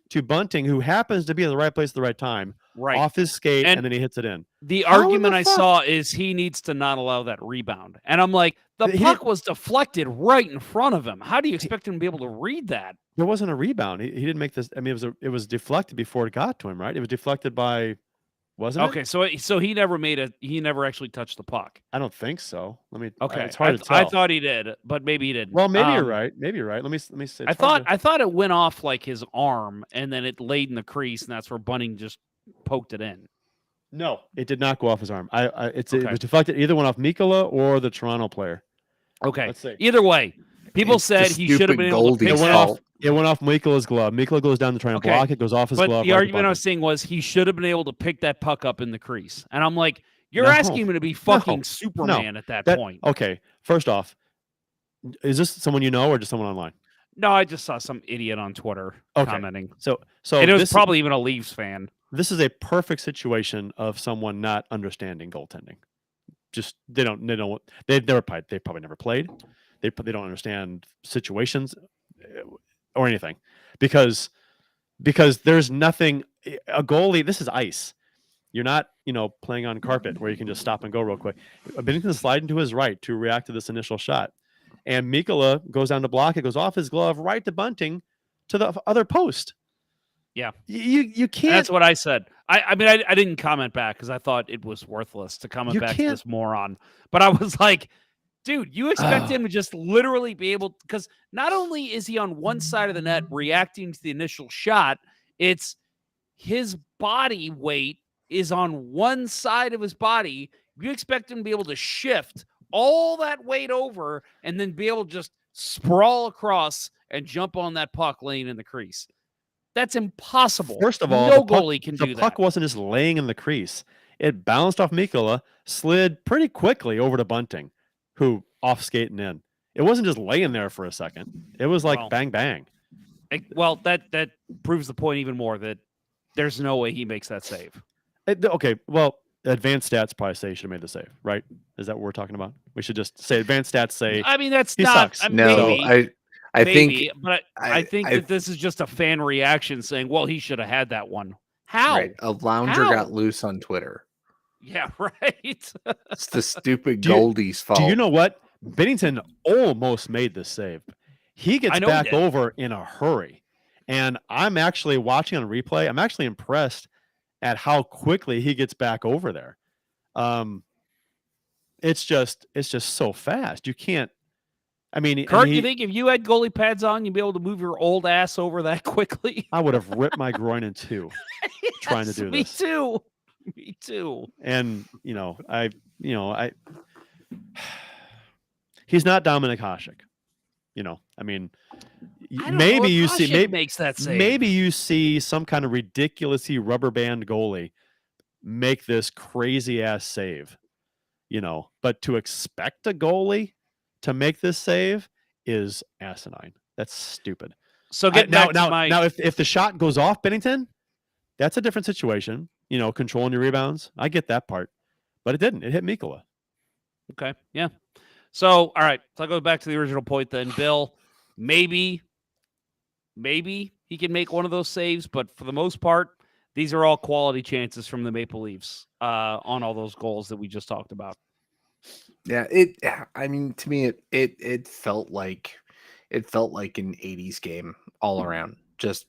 to Bunting, who happens to be in the right place at the right time, Right. off his skate, And and then he hits it in. The How in argument the I fuck? saw is he needs to not allow that rebound. And I'm like, the He puck didn't- was deflected right in front of him. How do you expect him to be able to read that? There wasn't a rebound. He didn't make this. I mean, it was deflected before it got to him, right? It was deflected by, wasn't it? Okay, so he never actually touched the puck. I don't think so. Okay, it's hard to tell. I thought he did, but maybe he didn't. Well, maybe you're right. Maybe you're right. Let me say. I thought it went off like his arm, and then it laid in the crease, and that's where Bunting just poked it in. No, it did not go off his arm. It Okay. was deflected. Either went off Mikkola or the Toronto player. Okay. Let's see. Either way, people It's said the he should have been able to stupid pick It went that off. fault. It went off Mikkola's glove. Mikkola goes down to try and Okay. block it. Goes off his But glove. the right to argument I was Bunting. saying was he should have been able to pick that puck up in the crease. And I'm like, you're No. asking him to be fucking Superman at that point. Okay. First off, is this someone you know or just someone online? No, I just saw some idiot on Twitter Okay. commenting. So And it was this probably even a Leafs fan. this is a perfect situation of someone not understanding goaltending. Just they probably never played. They don't understand situations or anything because there's nothing. A goalie, this is ice. You're not playing on carpet where you can just stop and go real quick. Binnington sliding to his right to react to this initial shot, and Mikkola goes down to block it, goes off his glove right to Bunting to the other post. Yeah. You can't. That's what I said. I mean, I didn't comment back because I thought it was worthless to comment You back to can't- this moron. But I was like, dude, you expect him to just literally be able, because not only is he on one side of the net reacting to the initial shot, it's his body weight is on one side of his body. You expect him to be able to shift all that weight over and then be able to just sprawl across and jump on that puck laying in the crease. That's impossible. First of all, no the puck- goalie can the do puck that. wasn't just laying in the crease. It bounced off Mikkola, slid pretty quickly over to Bunting, who off skating in. It wasn't just laying there for a second. It was like Well, bang, bang. Well, that proves the point even more that there's no way he makes that save. Okay, well, advanced stats probably say he should have made the save, right? Is that what we're talking about? We should just say advanced stats say I mean, that's he not. sucks. No, Maybe, I maybe, think but I think that this is just a fan reaction saying, "Well, he should have had that one." How? right. A lounger How? got loose on Twitter. Yeah, right. It's the stupid Do you- Goldie's fault. Do you know what? Bennington almost made the save. He gets I know he back did. over in a hurry. And I'm actually watching on replay. I'm actually impressed at how quickly he gets back over there. It's just so fast. You can't. I mean, Kurt, you think if you had goalie pads on, you'd be able to move your old ass over that quickly? I would have ripped my groin in two trying to do Me this. too. Me too. And he's not Dominic Hasek. I mean, I don't maybe know if you see Hasek makes that save. maybe you see some kind of ridiculously rubber band goalie make this crazy ass save, but to expect a goalie to make this save is asinine. That's stupid. So get back to now if the shot goes off Bennington, that's a different situation. Controlling your rebounds. I get that part, but it didn't. It hit Mikkola. Okay, yeah. So, all right. So I'll go back to the original point then. Bill, maybe he can make one of those saves, but for the most part, these are all quality chances from the Maple Leafs on all those goals that we just talked about. Yeah, I mean, to me, it felt like an '80s game all around. Just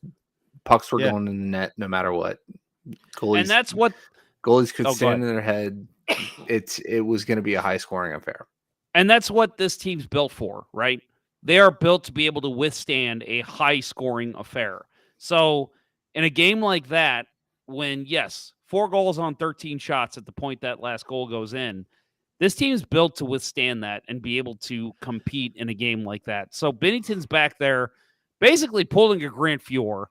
pucks were going in the net no matter what. Goalies, and that's what goalies could stand in their head. It was going to be a high scoring affair. And that's what this team's built for, right? They are built to be able to withstand a high-scoring affair. So in a game like that, when, yes, 4 goals on 13 shots at the point that last goal goes in, this team's built to withstand that and be able to compete in a game like that. So Bennington's back there basically pulling a Grant Fuhr.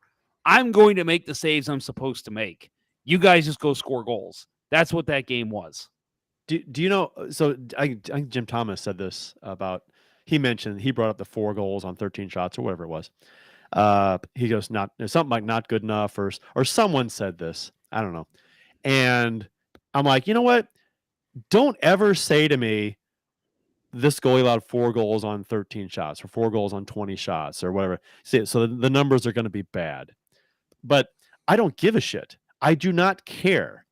I'm going to make the saves I'm supposed to make. You guys just go score goals. That's what that game was. Do you know? So I think Jim Thomas said this about. He brought up the 4 goals on 13 shots or whatever it was. He goes something like not good enough or someone said this. I don't know. And I'm like, you know what? Don't ever say to me, this goalie allowed 4 goals on 13 shots or 4 goals on 20 shots or whatever. See, so the numbers are going to be bad. But I don't give a shit. I do not care.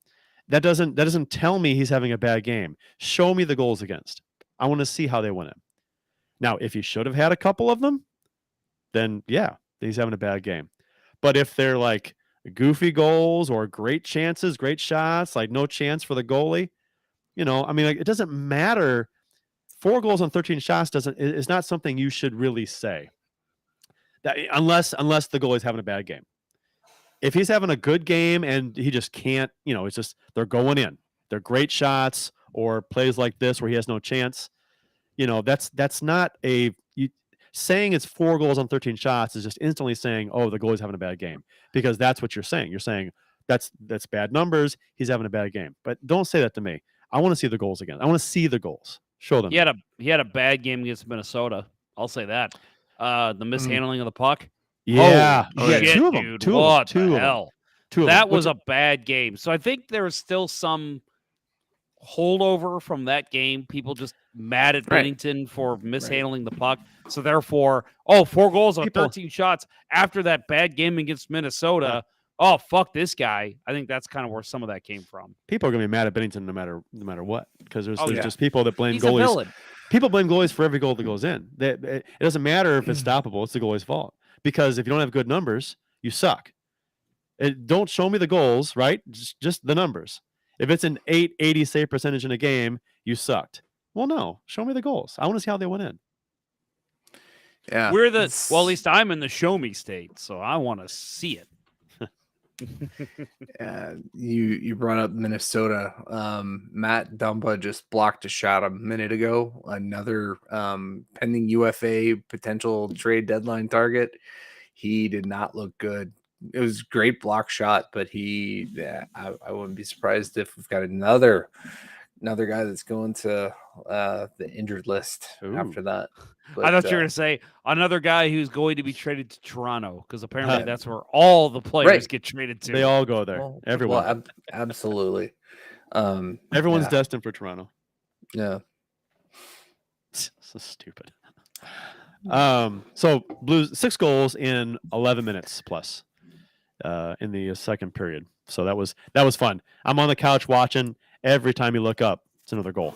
That doesn't tell me he's having a bad game. Show me the goals against. I want to see how they win it. Now, if he should have had a couple of them, then yeah, he's having a bad game. But if they're like goofy goals or great chances, great shots, like no chance for the goalie, I mean, it doesn't matter. 4 goals on 13 shots is not something you should really say. That unless the goalie's having a bad game. If he's having a good game and he just can't, it's just they're going in. They're great shots or plays like this where he has no chance. That's not saying it's 4 goals on 13 shots is just instantly saying, oh, the goalie's having a bad game, because that's what you're saying. You're saying that's bad numbers. He's having a bad game. But don't say that to me. I want to see the goals again. I want to see the goals. Show them. He had a bad game against Minnesota. I'll say that. The mishandling of the puck. Yeah. Holy shit, 2 of them. dude. 2 of them. What 2 the of them. hell? 2 of That them. was a bad game. So I think there was still some holdover from that game. People just mad at Bennington for mishandling the puck. So therefore, 4 goals on 13 shots after that bad game against Minnesota. Yeah. Oh, fuck this guy. I think that's kind of where some of that came from. People are going to be mad at Bennington no matter what, because there's just people that blame He's goalies. A villain. People blame goalies for every goal that goes in. It doesn't matter if it's stoppable. It's the goalie's fault, because if you don't have good numbers, you suck. Don't show me the goals, right? Just the numbers. If it's an 880 save percentage in a game, you sucked. Well, no, show me the goals. I want to see how they went in. Yeah, Well, at least I'm in the show me state, so I want to see it. You brought up Minnesota. Matt Dumba just blocked a shot a minute ago. Another pending UFA potential trade deadline target. He did not look good. It was a great block shot, but I wouldn't be surprised if we've got another another guy that's going to the injured list after that. But, I thought you were going to say another guy who's going to be traded to Toronto, because apparently that's where all the players get traded to. They all go there. Well, Everyone. Well, absolutely. Everyone's destined for Toronto. Yeah. So stupid. So Blues 6 goals in 11 minutes plus in the second period. So that was fun. I'm on the couch watching. Every time you look up, it's another goal.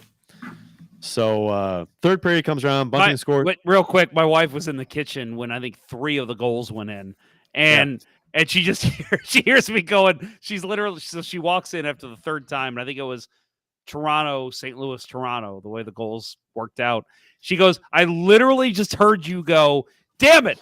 So third period comes around. Bunting scored. Wait, real quick, my wife was in the kitchen when I think 3 of the goals went in, and she just she hears me going. She's literally she walks in after the third time, and I think it was Toronto, St. Louis, Toronto. The way the goals worked out, she goes, "I literally just heard you go, damn it,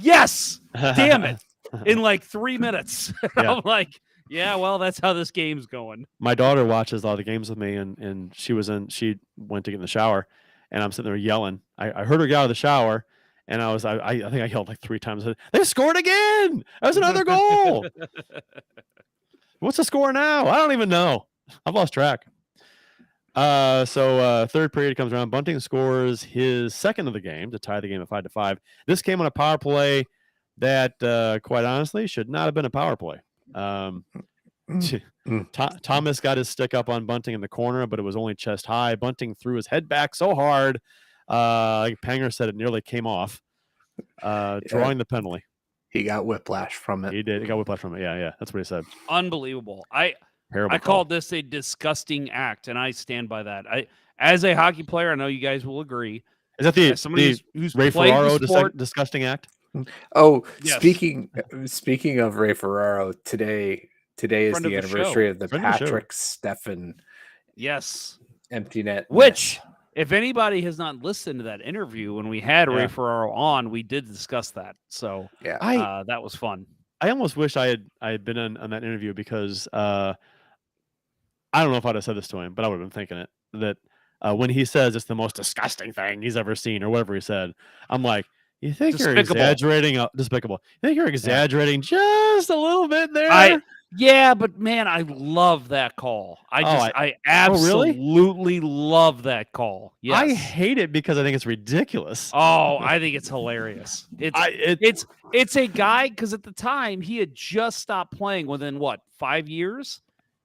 yes, damn it," in like 3 minutes. I'm like, yeah, well, that's how this game's going. My daughter watches all the games with me, and she went to get in the shower, and I'm sitting there yelling. I heard her get out of the shower, and I think I yelled like 3 times. They scored again! That was another goal! What's the score now? I don't even know. I've lost track. So third period comes around. Bunting scores his second of the game to tie the game at 5-5. This came on a power play that, quite honestly, should not have been a power play. Thomas got his stick up on Bunting in the corner, but it was only chest high. Bunting threw his head back so hard, like Panger said, it nearly came off, drawing the penalty. He got whiplash from it. He did. He got whiplash from it. Yeah. That's what he said. Unbelievable. I call. called this a disgusting act, and I stand by that. As a hockey player, I know you guys will agree. Is that the somebody who's Ray played Ferraro the sport? disgusting act? Oh, Yes. speaking of Ray Ferraro, today is Friend the of the anniversary show. of the Friend of the show. Patrick Stefan Yes. empty net. Which, if anybody has not listened to that interview when we had Ray Ferraro on, we did discuss that. So that was fun. I almost wish I had been on that interview because I don't know if I'd have said this to him, but I would have been thinking it. That when he says it's the most disgusting thing he's ever seen or whatever he said, I'm like, you think you're exaggerating? Despicable. You think you're exaggerating just a little bit there? Yeah, but man, I love that call. I absolutely love that call. Yes. I hate it because I think it's ridiculous. Oh, I think it's hilarious. It's a guy, because at the time he had just stopped playing within 5 years,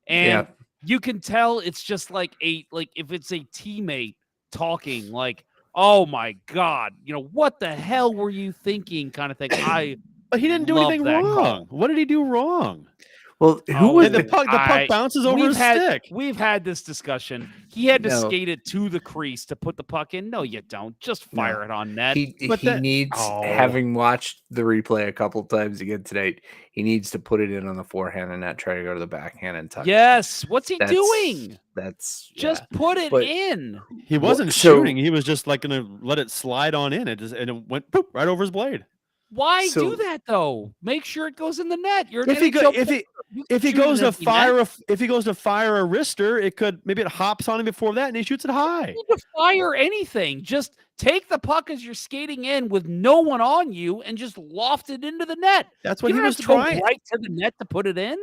and you can tell it's just like if it's a teammate talking, like, oh my God, what the hell were you thinking, kind of thing. But he didn't do anything wrong. Call. What did he do wrong? Well, who was the puck? The puck bounces over his stick. We've had this discussion. He had to skate it to the crease to put the puck in. No, you don't. Just fire it on net. He needs, having watched the replay a couple times again tonight, he needs to put it in on the forehand and not try to go to the backhand and tuck. Yes. What's he doing? Just put it in. He wasn't shooting. He was just like going to let it slide on in. And it went poop right over his blade. Why do that though? Make sure it goes in the net. If he goes to fire a wrister, maybe it hops on him before that and he shoots it high. You need to fire anything. Just take the puck as you're skating in with no one on you and just loft it into the net. That's what he was trying. Go right to the net to put it in.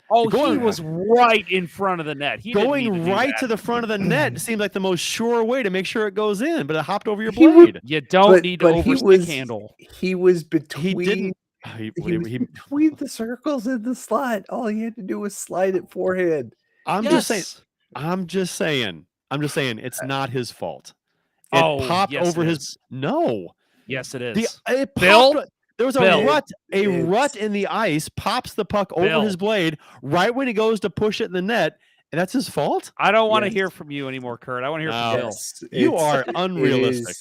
Oh, he was right in front of the net. Going right to the front of the net seems like the most sure way to make sure it goes in, but it hopped over your blade. You don't need to overstick handle. He was between. He between the circles and the slot. All he had to do was slide it forehand. I'm just saying. It's not his fault. It popped over his. No. Yes, it is. There was a rut in the ice, pops the puck over his blade right when he goes to push it in the net, and that's his fault? I don't want to hear from you anymore, Kurt. I want to hear from Bill. You are unrealistic.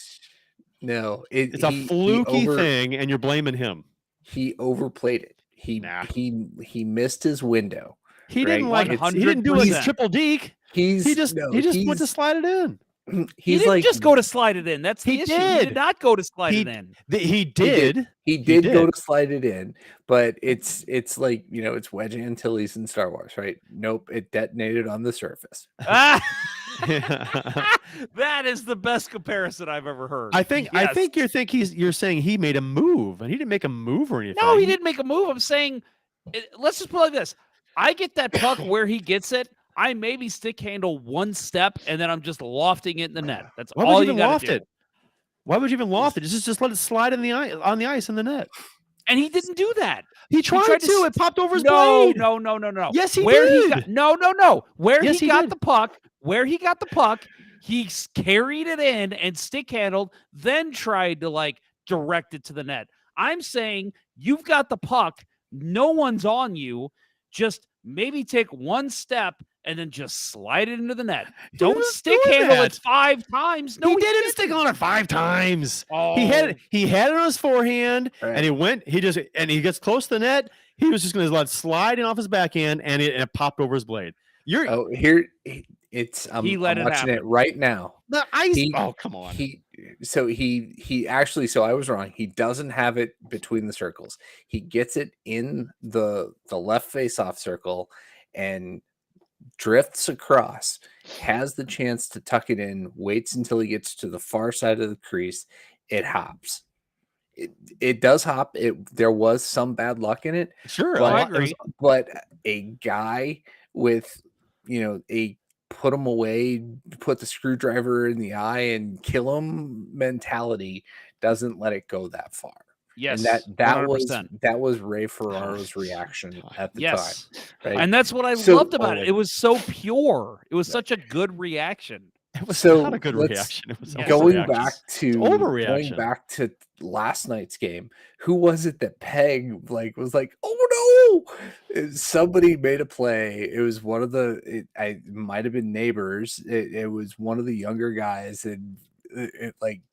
It's a fluky thing, and you're blaming him. He overplayed it. He missed his window. He didn't do his triple deke. He just went to slide it in. He didn't just go to slide it in. That's the issue. He did not go to slide it in. He did. He did go to slide it in, but it's like, it's Wedge Antilles in Star Wars, right? Nope, it detonated on the surface. That is the best comparison I've ever heard. I think you're saying he made a move, and he didn't make a move or anything. No, he didn't make a move. I'm saying, let's just put it like this. I get that puck where he gets it. I maybe stick handle one step and then I'm just lofting it in the net. That's Why all would you you even got loft to do. it? Why would you even loft it? Just let it slide in the on the ice in the net. And he didn't do that. He tried to. It popped over his blade. No. Yes, he Where did. he got no. Where Yes, he he got did. the puck, he carried it in and stick handled, then tried to like direct it to the net. I'm saying you've got the puck, no one's on you. Just maybe take one step and then just slide it into the net. Don't was stick doing handle that. it 5 times. No, he didn't stick on it 5 times. Oh. He had it on his forehand, Right. and he gets close to the net. He was just going to let it slide in off his backhand, and it popped over his blade. I'm let it happen. watching it right now. The ice. He- come on. He actually, so I was wrong. He doesn't have it between the circles. He gets it in the left face-off circle and drifts across, has the chance to tuck it in, waits until he gets to the far side of the crease. It hops. It does hop. There was some bad luck in it. Sure, I it was- agree. But a guy with, a put him away, put the screwdriver in the eye and kill him mentality doesn't let it go that far. Yes, And that 100%. was Ray Ferraro's reaction at the Yes. time. Right? And that's what I So- loved about it. It was so pure. It was such a good reaction. It was So not a good let's- reaction. It was Yeah. going overreaction. back overreaction. to last night's game, who was it that Peg was like, oh no, somebody made a play. It was one of it might have been neighbors. It was one of the younger guys, and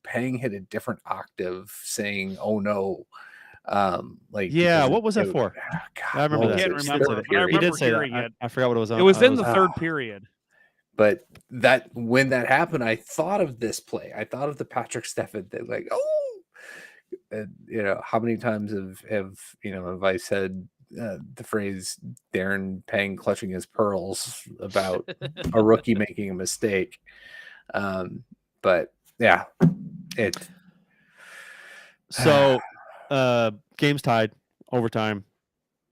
Peg hit a different octave saying, oh no. Yeah, what was that for? God, I remember what that. was I it? can't remember, Third but I period. He did remember say that. hearing it. I forgot what it was on. It was in the was- third period. But when that happened, I thought of this play. I thought of the Patrick Stefan thing, and, how many times have I said the phrase Darren Pang clutching his pearls about a rookie making a mistake? But yeah, So, game's tied, overtime,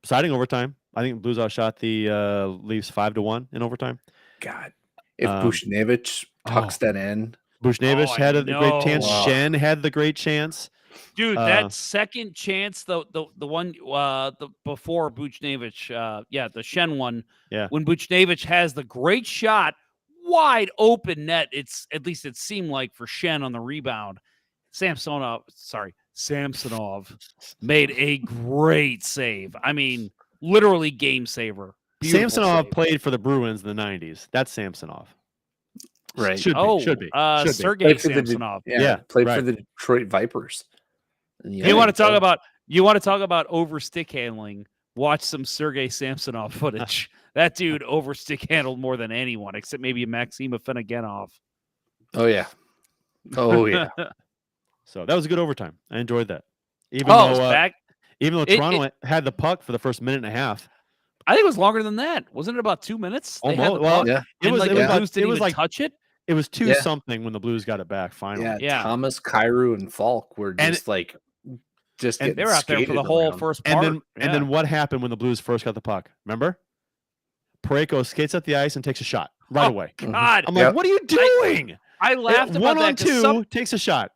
deciding overtime. I think Blues outshot the Leafs 5-1 in overtime. God, if Um, Buchnevich tucks that in, Buchnevich Oh, I had a great chance. know. Shen had the great chance. Dude, that second chance, the one before Bouchnevich, the Shen one, Yeah. when Bouchnevich has the great shot, wide open net, it seemed like for Shen on the rebound. Samsonov made a great save. I mean, literally game saver. Beautiful Samsonov save. played for the Bruins in the 90s. That's Samsonov. right? Should be. Should be. Sergei Played for the Samsonov. played for right. the Detroit Vipers. You want to talk about over stick handling? Watch some Sergei Samsonov footage. That dude over stick handled more than anyone, except maybe Maxim Afinogenov. Oh yeah. Oh yeah. So that was a good overtime. I enjoyed that. Even It's though back. Toronto had the puck for the first minute and a half. I think it was longer than that. Wasn't it about 2 minutes? They had the Almost. Well, puck, yeah. and the Blues didn't even like touch it. It was 2 Yeah. something when the Blues got it back finally. Yeah. Thomas, Kyrou, and Falk were just and They were out there for the whole first part. And then what happened when the Blues first got the puck? Remember? Parayko skates up the ice and takes a shot right away. God, I'm like, what are you doing? I laughed about that. 1-on-2 takes a shot.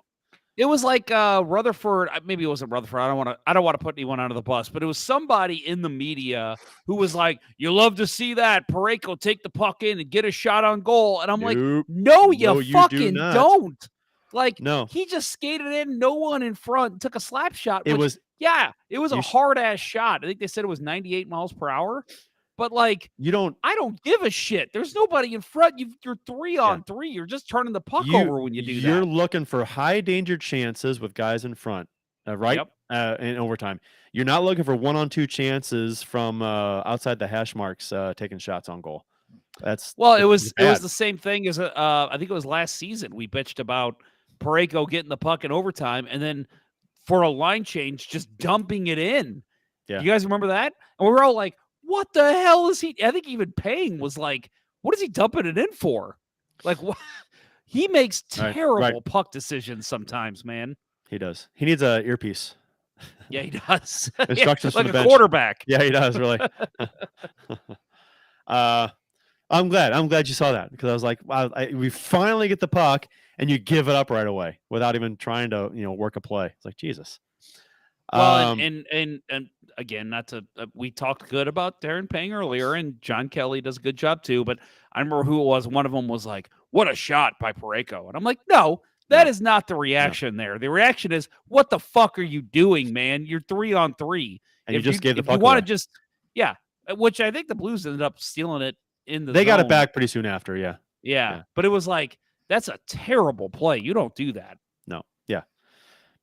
It was like Rutherford. Maybe it wasn't Rutherford. I don't want to put anyone under the bus, but it was somebody in the media who was like, "You love to see that Parayko take the puck in and get a shot on goal," and I'm like, Nope. "No, No, you you fucking do not. don't." Like, No. he just skated in, no one in front, and took a slap shot. It was a You hard ass shot. I think they said it was 98 miles per hour, but like, you don't I don't give a shit. There's nobody in front. You're 3-on-3. You're just turning the puck over when you do You're that. looking for high danger chances with guys in front, right? Yep. In overtime. You're not looking for 1-on-2 chances from outside the hash marks taking shots on goal. It was the same thing as I think it was last season. We bitched about Parayko getting the puck in overtime and then for a line change just dumping it in. Yeah. You guys remember that? And we were all like, what the hell is he? I think even Payne was like, what is he dumping it in for? Like, what? He makes terrible puck decisions sometimes, man. He does. He needs a earpiece. Yeah, he does. Instructions like from a the bench. quarterback. Yeah, he does, really. All I'm glad you saw that, because I was like, wow, we finally get the puck and you give it up right away without even trying to, work a play. It's like, Jesus. Well, and again, not to we talked good about Darren Pang earlier, and John Kelly does a good job too. But I remember who it was. One of them was like, "What a shot by Parayko," and I'm like, "No, that is not the reaction there. The reaction is, what the fuck are you doing, man? You're 3-on-3, and you just gave the puck If you want away. to just, yeah, which I think the Blues ended up stealing it in the. They got it zone. back pretty soon after, yeah. Yeah, but it was like, that's a terrible play. You don't do that. No, yeah.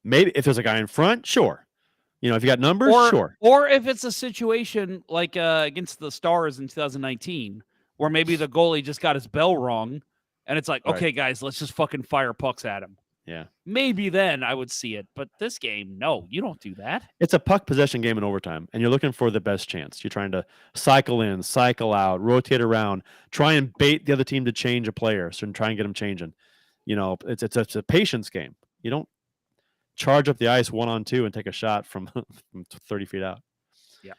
Maybe if there's a guy in front, sure. If you got numbers, sure. Or if it's a situation like against the Stars in 2019, where maybe the goalie just got his bell wrong, and it's like, okay, guys, let's just fucking fire pucks at him. Yeah. Maybe then I would see it. But this game, no, you don't do that. It's a puck possession game in overtime, and you're looking for the best chance. You're trying to cycle in, cycle out, rotate around, try and bait the other team to change a player, so try and get them changing. It's a patience game. You don't charge up the ice 1-on-2 and take a shot from 30 feet out. Yeah.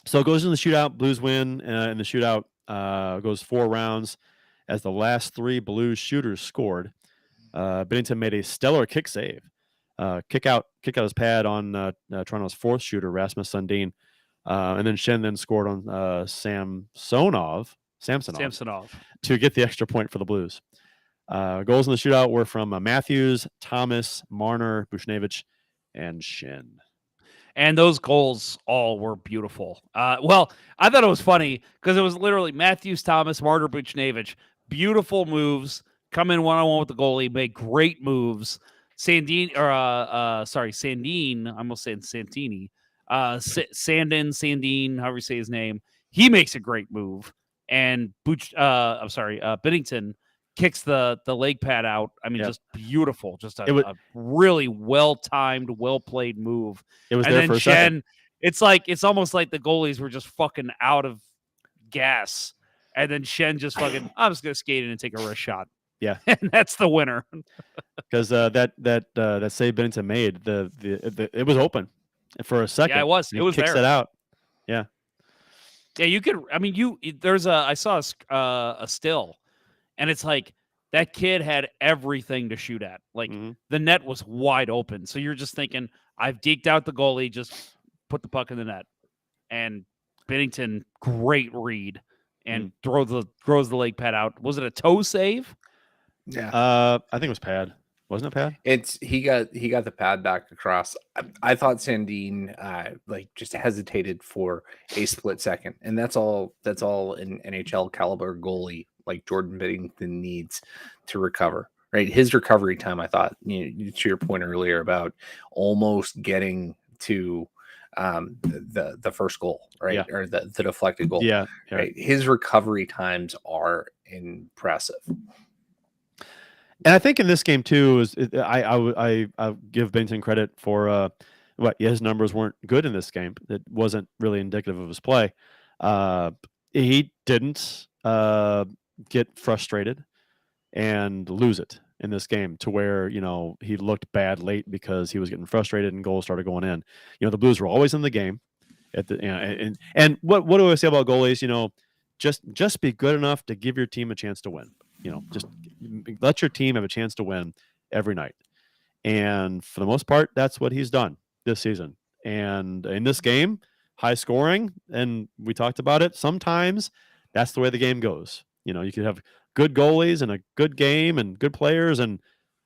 So it goes in the shootout. Blues win in the shootout. Goes 4 rounds as the last 3 Blues shooters scored. Binnington made a stellar kick save. Kick out his pad on Toronto's 4th shooter, Rasmus Sundin. And then Shen then scored on Samsonov to get the extra point for the Blues. Goals in the shootout were from Matthews, Thomas, Marner, Buchnevich, and Shen. And those goals all were beautiful. Well, I thought it was funny because it was literally Matthews, Thomas, Marner, Buchnevich. Beautiful moves. Come in one-on-one with the goalie. Make great moves. Sandine, I almost said Santini. Sandin, however you say his name. He makes a great move. And Binnington kicks the leg pad out. I mean, just beautiful. Just a really well-timed, well-played move. It was there for a second. It's almost like the goalies were just fucking out of gas. And then Shen just fucking, I'm just going to skate in and take a wrist shot. Yeah. And that's the winner. Because that save Binnington made, it was open for a second. Yeah, it was. It was kicks there. it out. Yeah. Yeah, you could, I mean, I saw a still. And it's like, that kid had everything to shoot at. Like, the net was wide open. So you're just thinking, I've deked out the goalie, just put the puck in the net. And Binnington, great read, and throws the leg pad out. Was it a toe save? Yeah. I think it was pad. Wasn't it pad? He got the pad back across. I thought Sandin just hesitated for a split second, and that's all an NHL caliber goalie like Jordan Binnington needs to recover. Right, his recovery time, I thought, to your point earlier about almost getting to the first goal, right, or the deflected goal. Yeah, right. His recovery times are impressive. And I think in this game too, I give Binnington credit for his numbers weren't good in this game. It wasn't really indicative of his play. He didn't get frustrated and lose it in this game to where he looked bad late because he was getting frustrated and goals started going in. The Blues were always in the game. And what do I say about goalies? Just be good enough to give your team a chance to win. Just let your team have a chance to win every night. And for the most part, that's what he's done this season. And in this game, high scoring, and we talked about it, sometimes that's the way the game goes. You could have good goalies and a good game and good players, and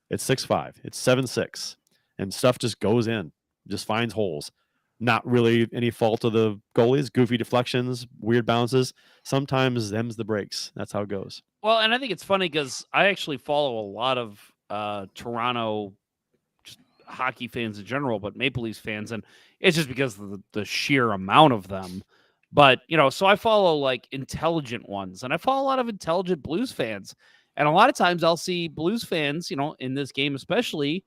it's 6-5, it's 7-6, and stuff just goes in, just finds holes. Not really any fault of the goalies, goofy deflections, weird bounces. Sometimes them's the breaks. That's how it goes. Well, and I think it's funny because I actually follow a lot of Toronto just hockey fans in general, but Maple Leafs fans, and it's just because of the sheer amount of them. But, so I follow like intelligent ones, and I follow a lot of intelligent Blues fans. And a lot of times I'll see Blues fans, in this game especially,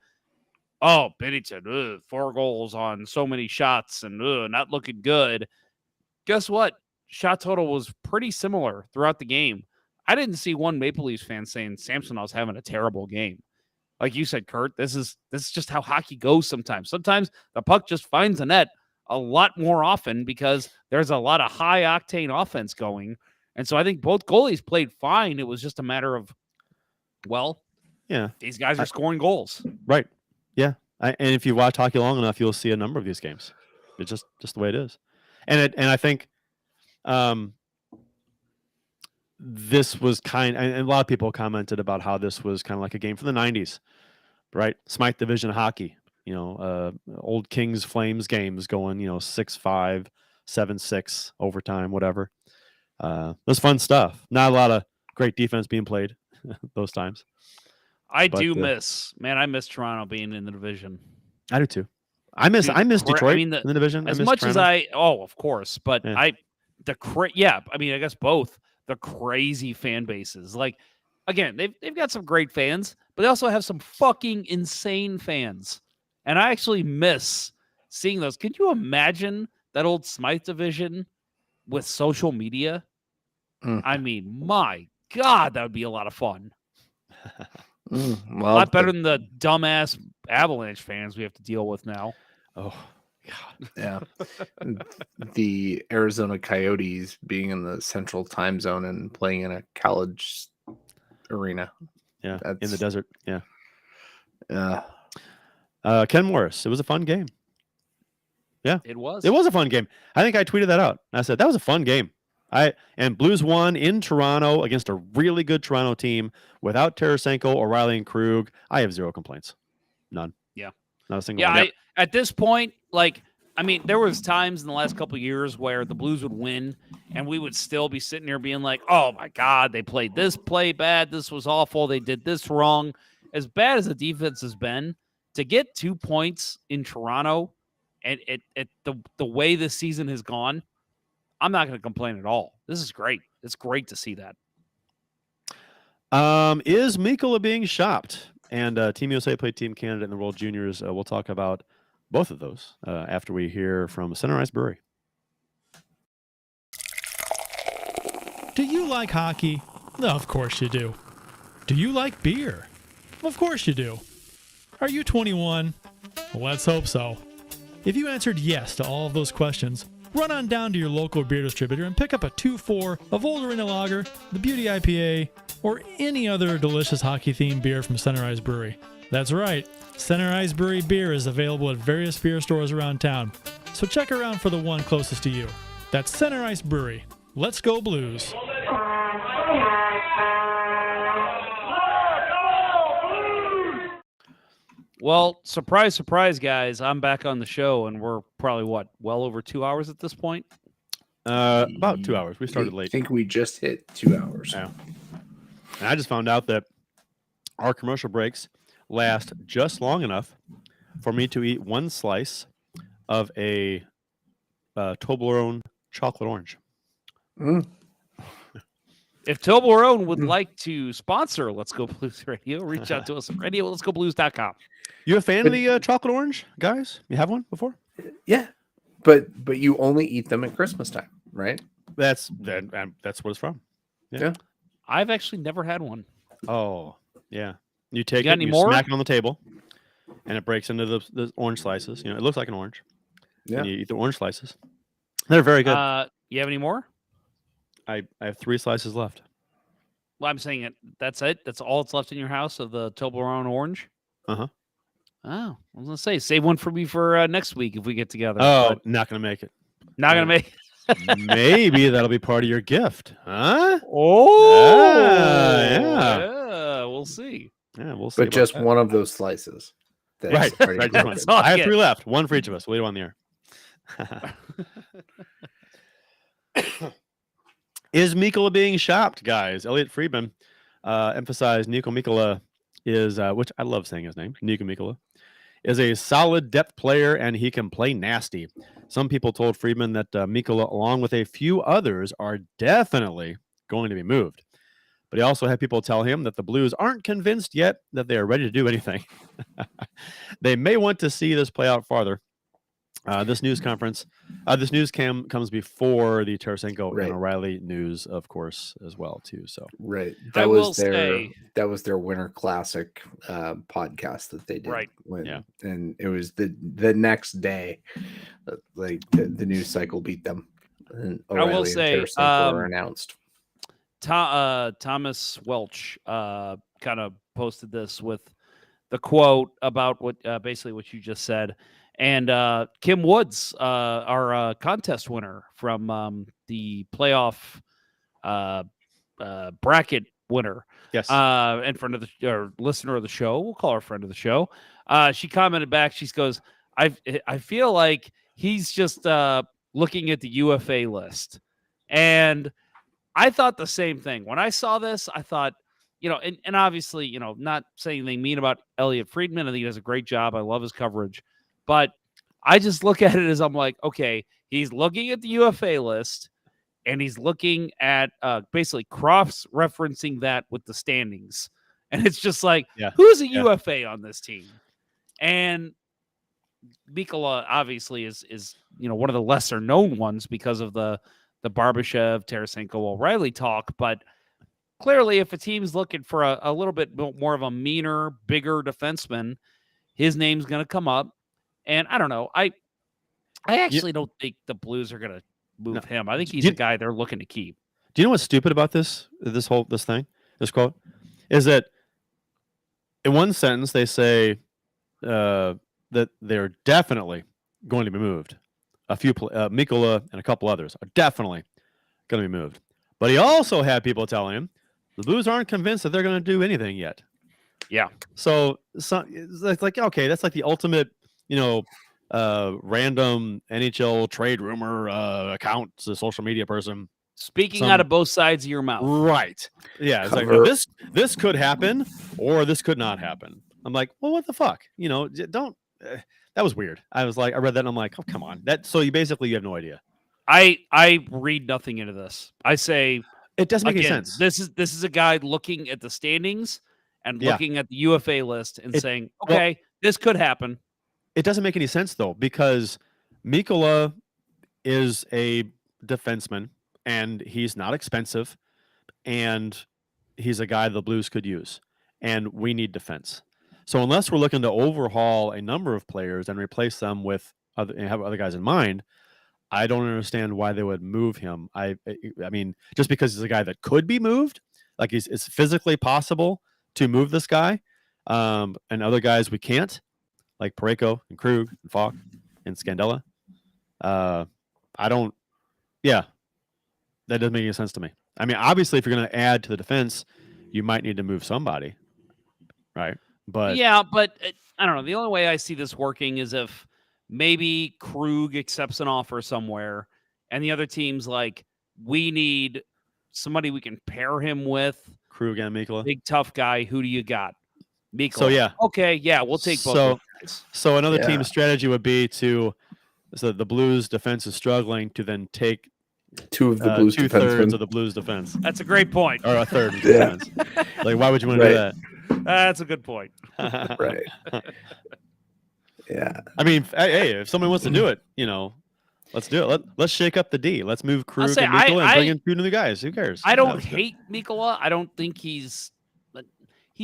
oh, Binnington, 4 goals on so many shots and not looking good. Guess what? Shot total was pretty similar throughout the game. I didn't see one Maple Leafs fan saying Samsonov's having a terrible game. Like you said, Kurt, this is just how hockey goes sometimes. Sometimes the puck just finds the net a lot more often because there's a lot of high octane offense going. And so I think both goalies played fine. It was just a matter of, well, these guys are scoring goals. Right. Yeah. And if you watch hockey long enough, you'll see a number of these games. It's just the way it is. And I think this was and a lot of people commented about how this was kind of like a game from the 90s, right? Smythe Division hockey, old Kings Flames games going, 6-5, 7-6 overtime, whatever. It was fun stuff. Not a lot of great defense being played those times. I miss Toronto being in the division. I do too. I miss Detroit in the division. As much as of course, but Yeah. I guess both the crazy fan bases. Like, again, they've got some great fans, but they also have some fucking insane fans. And I actually miss seeing those. Can you imagine that old Smythe division with social media? I mean, my God, that would be a lot of fun. Well, A lot better than the dumbass Avalanche fans we have to deal with now. Oh, God. Yeah. The Arizona Coyotes being in the central time zone and playing in a college arena. Yeah, in That's- the desert. Yeah. Uh, Ken Morris. It was a fun game. Yeah, It was. it was a fun game. I think I tweeted that out. I said that was a fun game. And Blues won in Toronto against a really good Toronto team without Tarasenko, O'Reilly, and Krug. I have zero complaints. None. Yeah. Not a single Yeah, one. at this point, there was times in the last couple of years where the Blues would win, and we would still be sitting here being like, "Oh my God, they played this play bad. This was awful. They did this wrong." As bad as the defense has been, to get 2 points in Toronto, and the way this season has gone, I'm not going to complain at all. This is great. It's great to see that. Is Mikkola being shopped? And Team USA played Team Canada in the World Juniors. We'll talk about both of those after we hear from Center Ice Brewery. Do you like hockey? Of course you do. Do you like beer? Of course you do. Are you 21? Let's hope so. If you answered yes to all of those questions, run on down to your local beer distributor and pick up a 2-4 of Old Arena Lager, the Beauty IPA, or any other delicious hockey-themed beer from Center Ice Brewery. That's right, Center Ice Brewery beer is available at various beer stores around town, so check around for the one closest to you. That's Center Ice Brewery. Let's go Blues! Well, surprise, surprise, guys. I'm back on the show, and we're probably, well over 2 hours at this point? About 2 hours. We started I late. think we just hit 2 hours. Yeah. And I just found out that our commercial breaks last just long enough for me to eat one slice of a Toblerone chocolate orange. Mm. If Toblerone would like to sponsor Let's Go Blues Radio, reach out to us at radio@letsgoblues.com. You a fan of the chocolate orange, guys? You have one before? Yeah. But you only eat them at Christmas time, right? That's what it's from. Yeah. I've actually never had one. Oh, yeah. You take got it, any you more? smack it on the table, and it breaks into the orange slices. It looks like an orange. Yeah. And you eat the orange slices. They're very good. You have any more? I have 3 slices left. Well, I'm saying it. That's it. That's all that's left in your house of the Toblerone orange. Uh-huh. Oh, I was gonna say save one for me for next week if we get together. Oh, but not gonna make it. not gonna make. Maybe that'll be part of your gift, huh? Oh, yeah. We'll see. Yeah, we'll see. But about just that. one of those slices. That's Right, already right. broken. Just all one. I I have get. 3 left. One for each of us. We'll leave it on the air. Is Mikkola being shopped, guys? Elliot Friedman emphasized Nico Mikkola is, which I love saying his name, Nico Mikkola, is a solid depth player and he can play nasty. Some people told Friedman that Mikkola, along with a few others, are definitely going to be moved. But he also had people tell him that the Blues aren't convinced yet that they are ready to do anything. They may want to see this play out farther. This news conference, this news comes before the Tarasenko Right. and O'Reilly news, of course, as well too. So Right. I will say- that was their Winter Classic podcast that they did. Right. Yeah. And it was the next day, like the news cycle beat them. And I will O'Reilly say, and Tarasenko were announced. Thomas Welch kind of posted this with the quote about what basically what you just said. And Kim Woods, our contest winner from the playoff bracket winner, yes, and friend of the listener of the show, we'll call her friend of the show. She commented back. She goes, I feel like he's just looking at the UFA list, and I thought the same thing when I saw this. I thought, and obviously, not saying anything mean about Elliot Friedman. I think he does a great job. I love his coverage, but I just look at it as I'm like, okay, he's looking at the UFA list. And he's looking at basically cross-referencing that with the standings. And it's just like, who's a UFA on this team? And Mikkola obviously is one of the lesser-known ones because of the Barbashev, Tarasenko, O'Reilly talk. But clearly, if a team's looking for a little bit more of a meaner, bigger defenseman, his name's going to come up. And I don't know. I actually don't think the Blues are going to move him. I think he's a guy they're looking to keep. Do you know what's stupid about this quote? Is that in one sentence they say that they're definitely going to be moved. A few Mikkola and a couple others are definitely going to be moved. But he also had people telling him the Blues aren't convinced that they're going to do anything yet. Yeah. So it's like, okay, that's like the ultimate, random NHL trade rumor account, a social media person speaking out of both sides of your mouth. Right. Yeah. It's like, this could happen or this could not happen. I'm like, well, what the fuck? Don't. That was weird. I read that and I'm like, oh, come on. So you have no idea. I read nothing into this. I say it doesn't make any sense. This is a guy looking at the standings and looking at the UFA list and saying, okay, this could happen. It doesn't make any sense though, because Mikkola is a defenseman and he's not expensive and he's a guy the Blues could use, and we need defense. So unless we're looking to overhaul a number of players and replace them with have other guys in mind, I don't understand why they would move him. I mean, just because he's a guy that could be moved, like it's physically possible to move this guy, and other guys we can't, like Parayko and Krug and Falk and Scandella. I don't. Yeah, that doesn't make any sense to me. I mean, obviously, if you're going to add to the defense, you might need to move somebody, right? But I don't know. The only way I see this working is if maybe Krug accepts an offer somewhere, and the other team's like, we need somebody we can pair him with. Krug and Mikkola, big tough guy. Who do you got? Mikkola. So okay, we'll take both. So another team's strategy would be so the Blues defense is struggling to then take two of the Blues two-thirds of the Blues defense. That's a great point. Or a third of defense. Like, why would you want to do that? That's a good point. Right. Yeah. I mean, hey, if someone wants to do it, let's do it. Let's shake up the D. Let's move Krug and Mikkola and bring in two new guys. Who cares? I don't hate Mikkola. I don't think he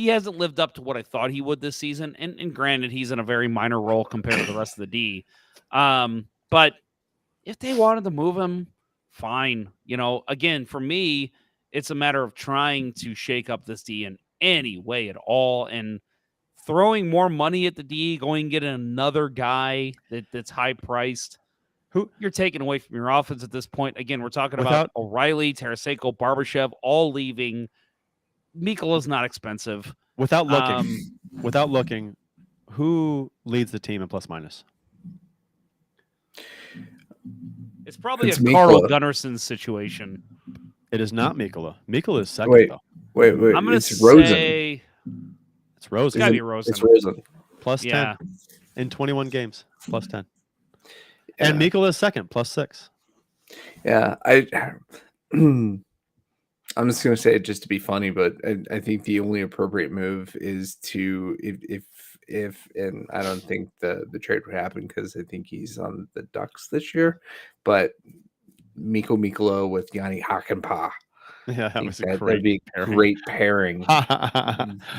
hasn't lived up to what I thought he would this season. And granted, he's in a very minor role compared to the rest of the D. But if they wanted to move him, fine. Again, for me, it's a matter of trying to shake up this D in any way at all, and throwing more money at the D, going and getting another guy that's high priced. Who you're taking away from your offense at this point. Again, we're talking about O'Reilly, Tarasenko, Barbashev, all leaving. Mikkola's not expensive. Without looking, who leads the team in plus minus? It's probably a Carl Gunnarsson situation. It is not Mikkola. Mikkola is second, though. Wait. I'm going to say it's Rosen. It's got to be Rosen. It's Rosen. Plus 10 in 21 games. Plus 10. And Mikkola is second. Plus 6. Yeah. I'm just going to say it just to be funny, but I think the only appropriate move is to, and I don't think the trade would happen because I think he's on the Ducks this year, but Mikkola with Yanni Hakanpää. Yeah, that was That'd great. be a great pairing.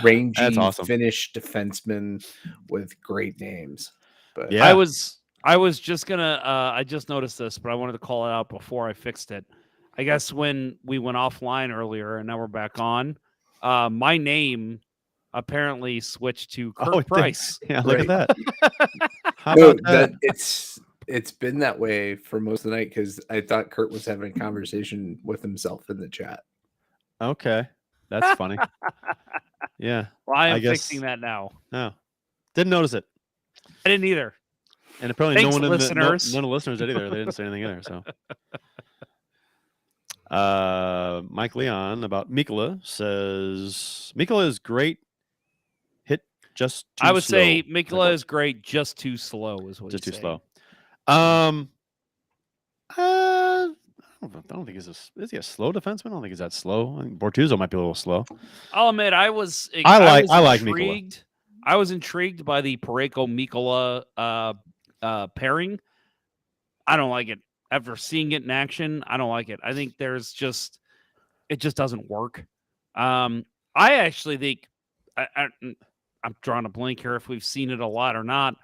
Rangy That's awesome. Finnish defenseman with great names. But Yeah. I was just gonna I just noticed this, but I wanted to call it out before I fixed it. I guess when we went offline earlier and now we're back on, my name apparently switched to Kirk it did. Price. Yeah, look Right. at that. How no, about that? it's been that way for most of the night because I thought Kurt was having a conversation with himself in the chat. Okay, that's funny. Yeah. Well, I am I guess- fixing that now. No, didn't notice it, I didn't either. and apparently Thanks, none of listeners. the listeners did either. They didn't say anything either. So, Mike Leon about Mikkola says Mikkola is great. Hit just too I would slow. say Mikkola is great, just too slow is what just he's too saying. slow. I don't think is he a slow defenseman? I don't think he's that slow. I think Bortuzzo might be a little slow. I'll admit I was I like Mikkola. intrigued. I was intrigued by the Parayko Mikkola pairing. I don't like it. After seeing it in action, I don't like it. I think it just doesn't work. I actually think I'm drawing a blank here if we've seen it a lot or not.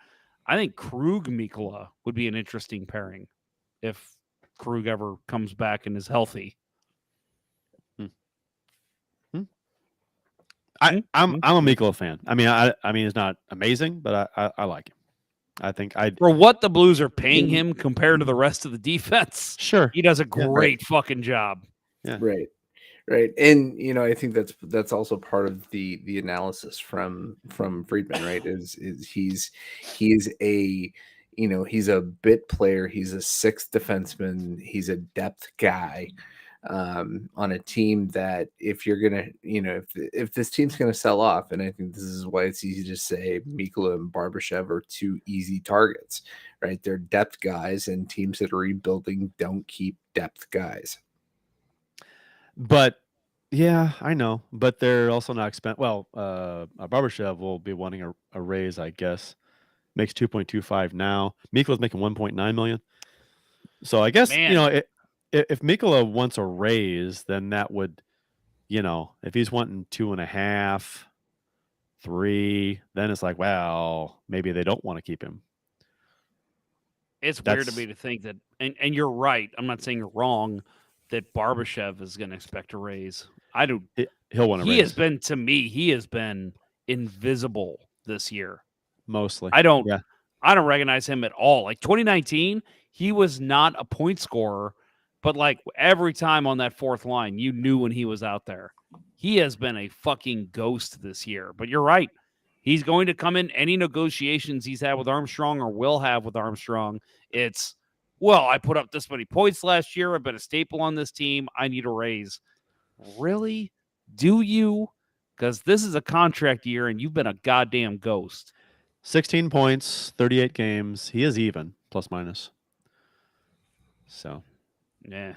I think Krug Mikkola would be an interesting pairing if Krug ever comes back and is healthy. I'm a Mikkola fan. I mean, it's not amazing, but I like him. I think for what the Blues are paying him compared to the rest of the defense. Sure, he does a great fucking job. Yeah. Right. And I think that's also part of the analysis from Friedman, right? Is he is a he's a bit player, he's a sixth defenseman, he's a depth guy on a team that if you're gonna if this team's gonna sell off, and I think this is why it's easy to say Mikkola and Barbashev are two easy targets, right? They're depth guys, and teams that are rebuilding don't keep depth guys. But yeah, I know. But they're also not expensive. Well, Barbashev will be wanting a raise, I guess. Makes 2.25 now. Mikkola's making 1.9 million. So I guess if Mikkola wants a raise, then that would, if he's wanting 2.5, 3, then it's like, well, maybe they don't want to keep him. It's weird to me to think that, and you're right. I'm not saying you're wrong that Barbashev is going to expect a raise. I do. He'll want a raise. He has been invisible this year. Mostly. I don't recognize him at all. Like 2019, he was not a point scorer, but like every time on that fourth line, you knew when he was out there. He has been a fucking ghost this year. But you're right. He's going to come in any negotiations he's had with Armstrong or will have with Armstrong. It's, well, I put up this many points last year. I've been a staple on this team. I need a raise. Really? Do you? Because this is a contract year and you've been a goddamn ghost. 16 points, 38 games. He is even, plus minus. So, yeah.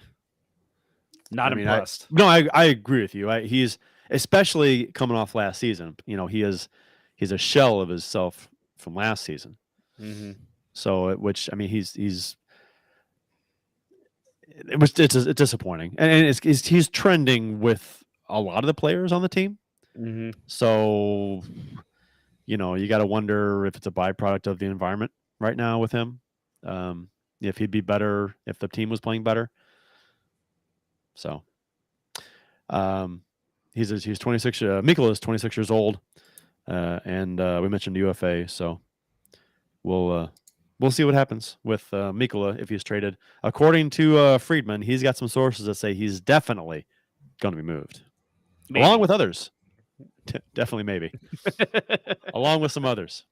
Not impressed. I agree with you. He's especially coming off last season. He's a shell of himself from last season. Mm-hmm. So, it's disappointing, and he's trending with a lot of the players on the team. Mm-hmm. So, you got to wonder if it's a byproduct of the environment right now with him. If he'd be better if the team was playing better. So, he's 26. Mikkola is 26 years old, and we mentioned UFA. So, we'll see what happens with Mikkola if he's traded. According to Friedman, he's got some sources that say he's definitely going to be moved, along with others. Definitely, maybe, along with some others.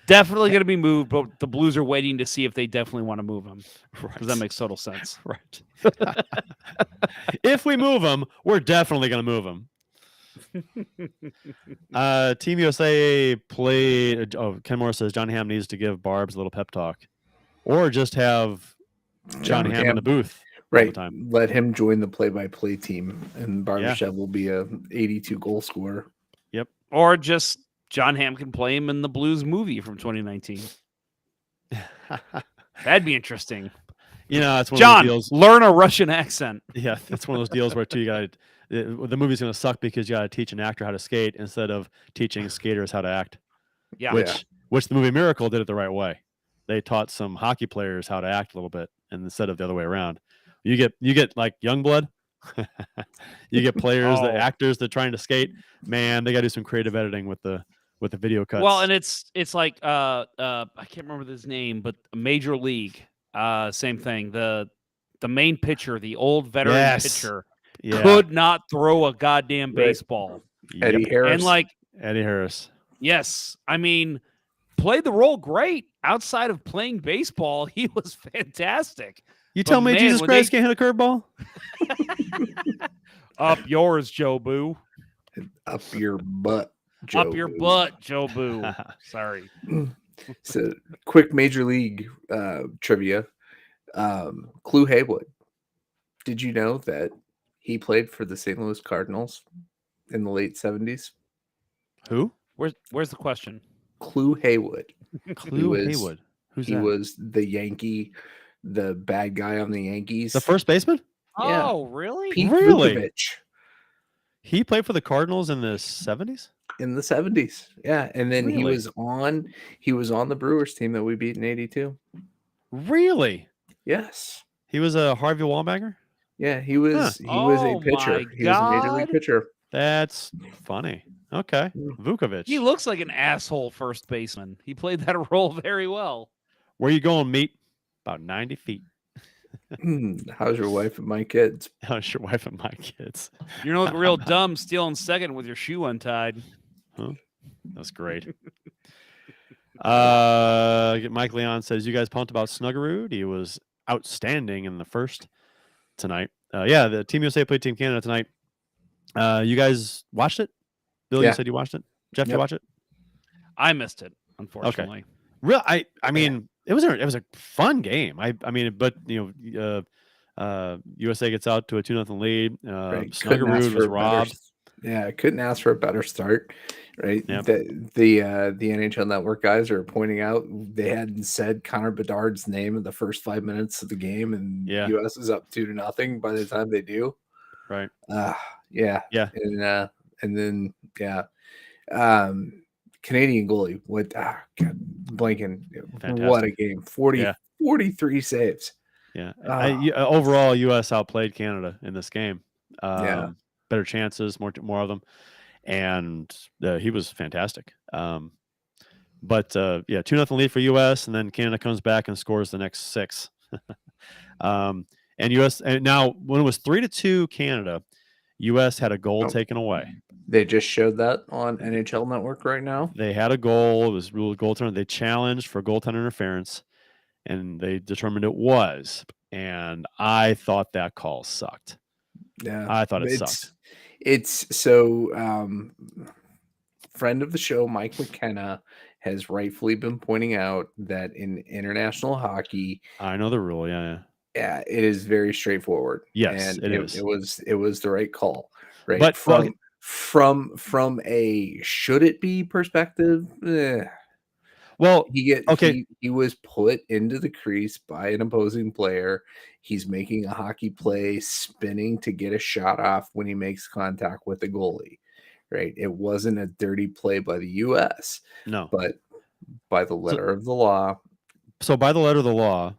Definitely going to be moved, but the Blues are waiting to see if they definitely want to move him. Right. Because that makes total sense. Right. If we move him, we're definitely going to move him. Team USA played. Ken Moore says Johnny Ham needs to give Barbs a little pep talk, or just have Johnny Ham in the booth. Right. Let him join the play-by-play team, and Barbashev will be a 82 goal scorer. Yep. Or just John Hamm can play him in the Blues movie from 2019. That'd be interesting. It's one John, of those deals. learn a Russian accent. Yeah, it's one of those deals where you got the movie's going to suck because you got to teach an actor how to skate instead of teaching skaters how to act. Yeah. Which the movie Miracle did it the right way. They taught some hockey players how to act a little bit, and instead of the other way around. You get like Youngblood. You get players, the actors that are trying to skate. Man, they got to do some creative editing with the video cuts. Well, and it's like I can't remember his name, but Major League, same thing. The main pitcher, the old veteran pitcher, could not throw a goddamn baseball. Eddie Harris. And like Eddie Harris. Yes, I mean, played the role great. Outside of playing baseball, he was fantastic. You tell me Jesus Christ can't hit a curveball? Up yours, Joe Boo. Up your butt, Joe Up your Boo. butt, Joe Boo. Sorry. So, quick Major League trivia. Clue Haywood. Did you know that he played for the St. Louis Cardinals in the late 70s? Who? Where's the question? Clue Haywood. Haywood. Who's he that? was the Yankee, the bad guy on the Yankees. The first baseman? Yeah. Oh, really? Pete Really? Vukovich He played for the Cardinals in the 70s? in the 70s. Yeah, and then he Really? was on the Brewers team that we beat in 82. Really? Yes. He was a Harvey Wallbanger? Yeah, he was a pitcher. my He was a major league God. pitcher. That's funny. Okay. Vukovich. He looks like an asshole first baseman. He played that role very well. Where you going, meet? About 90 feet. How's your wife and my kids? How's your wife and my kids? You're looking real dumb stealing second with your shoe untied. Huh? That's great. Mike Leon says, you guys pumped about Snuggerud? He was outstanding in the first tonight. Yeah, the Team USA played Team Canada tonight. You guys watched it? Bill, you said you watched it? Jeff, you watch it? I missed it, unfortunately. Okay. Real, I mean, it was a fun game. I mean, but USA gets out to a 2-0 lead. Snuggerud was robbed. Yeah, I couldn't ask for a better start. Right. Yep. The NHL Network guys are pointing out they hadn't said Connor Bedard's name in the first 5 minutes of the game, and US is up 2-0 by the time they do. Right. Yeah. And then Canadian goalie. What? God, blanking. Fantastic. What a game! 43 saves. Yeah. Overall, U.S. outplayed Canada in this game. Better chances, more of them, and he was fantastic. But 2-0 lead for U.S. and then Canada comes back and scores the next 6. And U.S. and now when it was 3-2 Canada, U.S. had a goal taken away. They just showed that on NHL Network right now. They had a goal. It was ruled goaltender. They challenged for goaltender interference, and they determined it was. And I thought that call sucked. Yeah, I thought it sucked. It's so. Friend of the show, Mike McKenna, has rightfully been pointing out that in international hockey, I know the rule. Yeah, it is very straightforward. Yes, and it is. It was the right call, right? But from a should it be perspective, well, he was put into the crease by an opposing player. He's making a hockey play, spinning to get a shot off when he makes contact with the goalie. Right? It wasn't a dirty play by the U.S. No, but by the letter of the law. So by the letter of the law,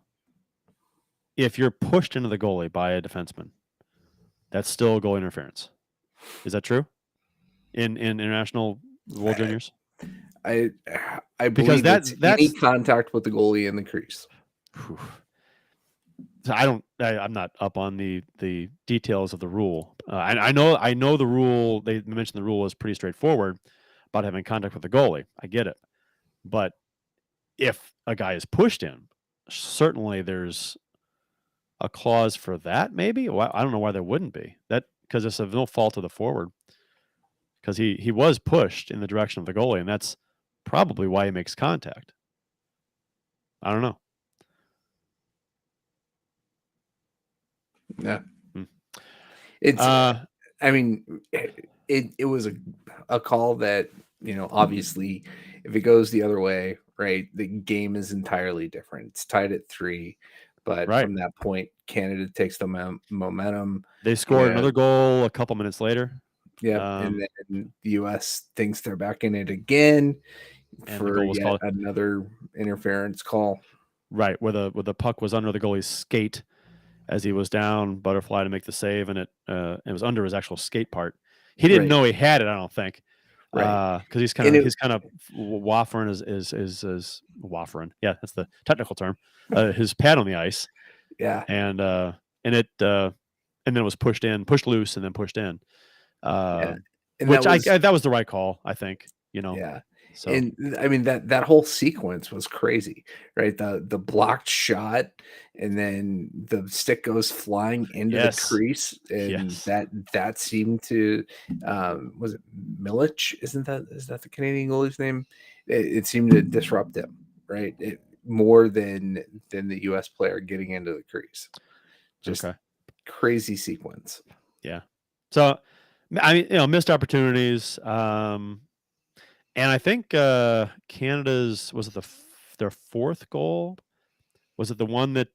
if you're pushed into the goalie by a defenseman, that's still goal interference. Is that true? In international World Juniors? I because believe that's any contact with the goalie in the crease. I'm not up on the details of the rule. I know the rule. They mentioned the rule is pretty straightforward about having contact with the goalie. I get it, but if a guy is pushed in, certainly there's a clause for that. Maybe I don't know why there wouldn't be that because it's of no fault of the forward because he was pushed in the direction of the goalie, and that's probably why he makes contact. I don't know. Yeah. It's I mean it was a call that obviously, if it goes the other way, right, the game is entirely different. It's tied at 3, but Right. from that point, Canada takes the momentum. They scored Yeah. another goal a couple minutes later. Yeah, and then the U.S. thinks they're back in it again And the for goal was yet called. another interference call. Right, where the puck was under the goalie's skate as he was down, butterfly to make the save, and it was under his actual skate part. He didn't Right. know he had it, I don't think. Right. Because he's kind of waffering is waffering. Yeah, that's the technical term. His pad on the ice. Yeah. And then it was pushed loose, and then pushed in. And Which that was the right call, I think. Yeah. So And I mean that whole sequence was crazy, right? The blocked shot, and then the stick goes flying into the crease, and that seemed to was it Milich? Is that the Canadian goalie's name? It seemed to disrupt him, right? More than the US player getting into the crease. Just crazy sequence. Yeah. So I mean, missed opportunities. And I think Canada's, was it their fourth goal? Was it the one that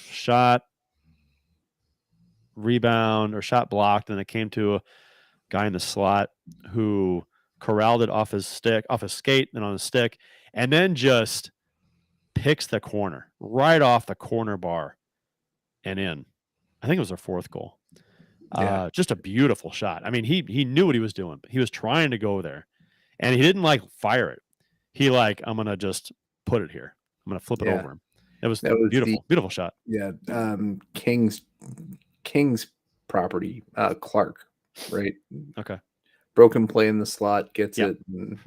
shot, rebound, or shot blocked, and it came to a guy in the slot who corralled it off his skate, and on his stick, and then just picks the corner right off the corner bar and in. I think it was their fourth goal. Just a beautiful shot. I mean, he knew what he was doing. He was trying to go there, and he didn't fire it. He I'm gonna just put it here. I'm gonna flip it over him. That was beautiful, beautiful shot. Yeah, King's property, Clark, right? Okay. Broken play in the slot, gets it. And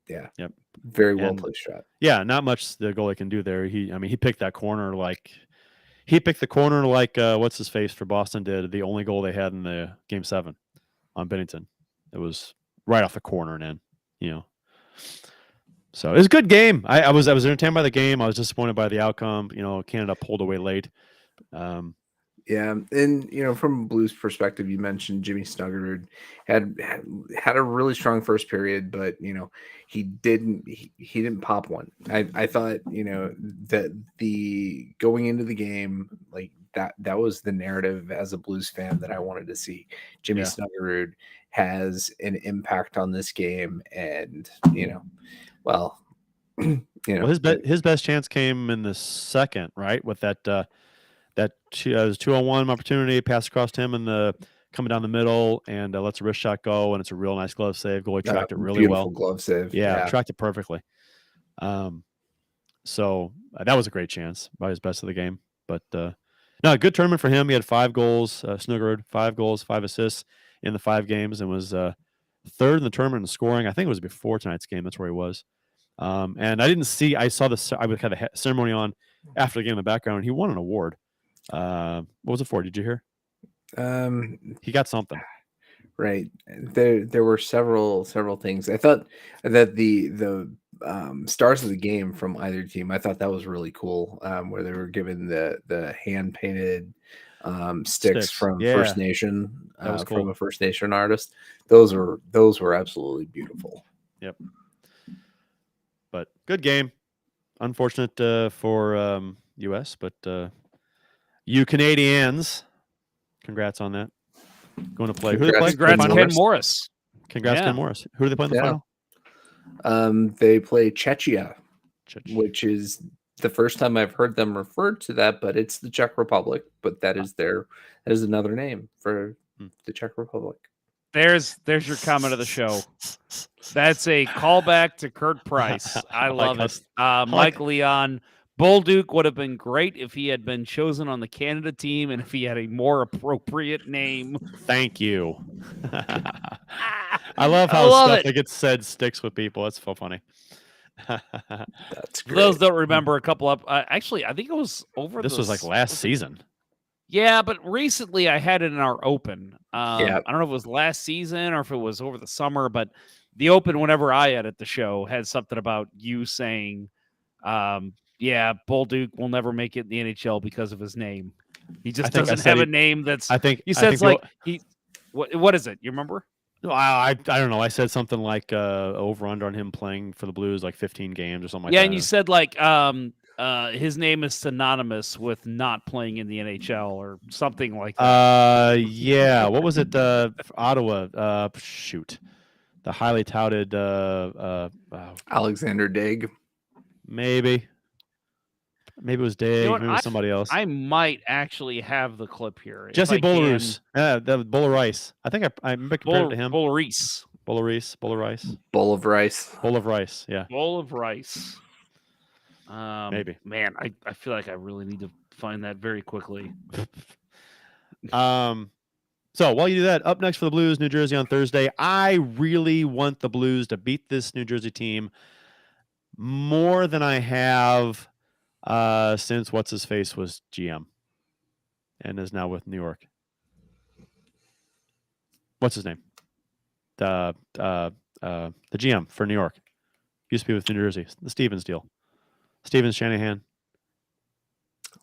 Yep. Very well placed shot. Yeah, not much the goalie can do there. He picked that corner he picked the corner what's his face for Boston did, the only goal they had in the Game 7 on Bennington. It was right off the corner and in, So it was a good game. I was entertained by the game. I was disappointed by the outcome. Canada pulled away late. Yeah, and from a Blues perspective, you mentioned Jimmy Snuggerud had a really strong first period, but he didn't pop one. I thought that the going into the game, that was the narrative as a Blues fan that I wanted to see. Jimmy Snuggerud has an impact on this game, and well, his best chance came in the second, right, with that 2-on-1 opportunity, pass across to him and coming down the middle, and lets a wrist shot go, and it's a real nice glove save. Goalie tracked it really well. Glove save. Yeah, tracked it perfectly. So that was a great chance, by his best of the game. But no, a good tournament for him. He had 5 goals, Snuggerud, 5 goals, 5 assists in the 5 games, and was third in the tournament in scoring. I think it was before tonight's game. That's where he was. And I saw I had a ceremony on after the game in the background, and he won an award. What was it for? Did you hear? He got something. Right. There were several things. I thought that the stars of the game from either team, I thought that was really cool. Where they were given the hand painted sticks from First Nation, that was cool. from a First Nation artist. Those were absolutely beautiful. Yep. But good game. Unfortunate for US, but you Canadians, congrats on that. Going to play. Who do they play? Congrats, Ken Morris. Congrats, Ken Morris. Who do they play in the final? They play Czechia, which is the first time I've heard them referred to that, but it's the Czech Republic. But that is another name for the Czech Republic. There's your comment of the show. That's a callback to Kurt Price. I love it. Mike Leon. Bolduc would have been great if he had been chosen on the Canada team and if he had a more appropriate name. Thank you. I love how stuff that gets said sticks with people. That's so funny. That's great. For those don't remember, a couple up. Actually, I think it was over. This was last season. Yeah, but recently I had it in our open. Yeah. I don't know if it was last season or if it was over the summer, but the open, whenever I edit the show, had something about you saying, yeah, Bolduc will never make it in the NHL because of his name. He just doesn't have a name that's. I think you said it's like he. What is it? You remember? No, I don't know. I said something like over under on him playing for the Blues like 15 games or something like Yeah, that. and you said his name is synonymous with not playing in the NHL or something like that. Yeah. What was it? Ottawa. Shoot. The highly touted. Alexander Digg. Maybe it was Dave. You know what? Maybe it was somebody else. I might actually have the clip here. Jesse Bolarus. Yeah, that Bowler Rice. I think I remember compared it to him. Bolarese. Bowl of rice. Bowl of rice. Bowl of rice. Yeah. Bowl of rice. Maybe. Man, I feel like I really need to find that very quickly. So while you do that, up next for the Blues, New Jersey on Thursday. I really want the Blues to beat this New Jersey team more than I have since what's his face was GM and is now with New York. What's his name? The GM for New York. Used to be with New Jersey. The Stevens deal. Stevens Shanahan.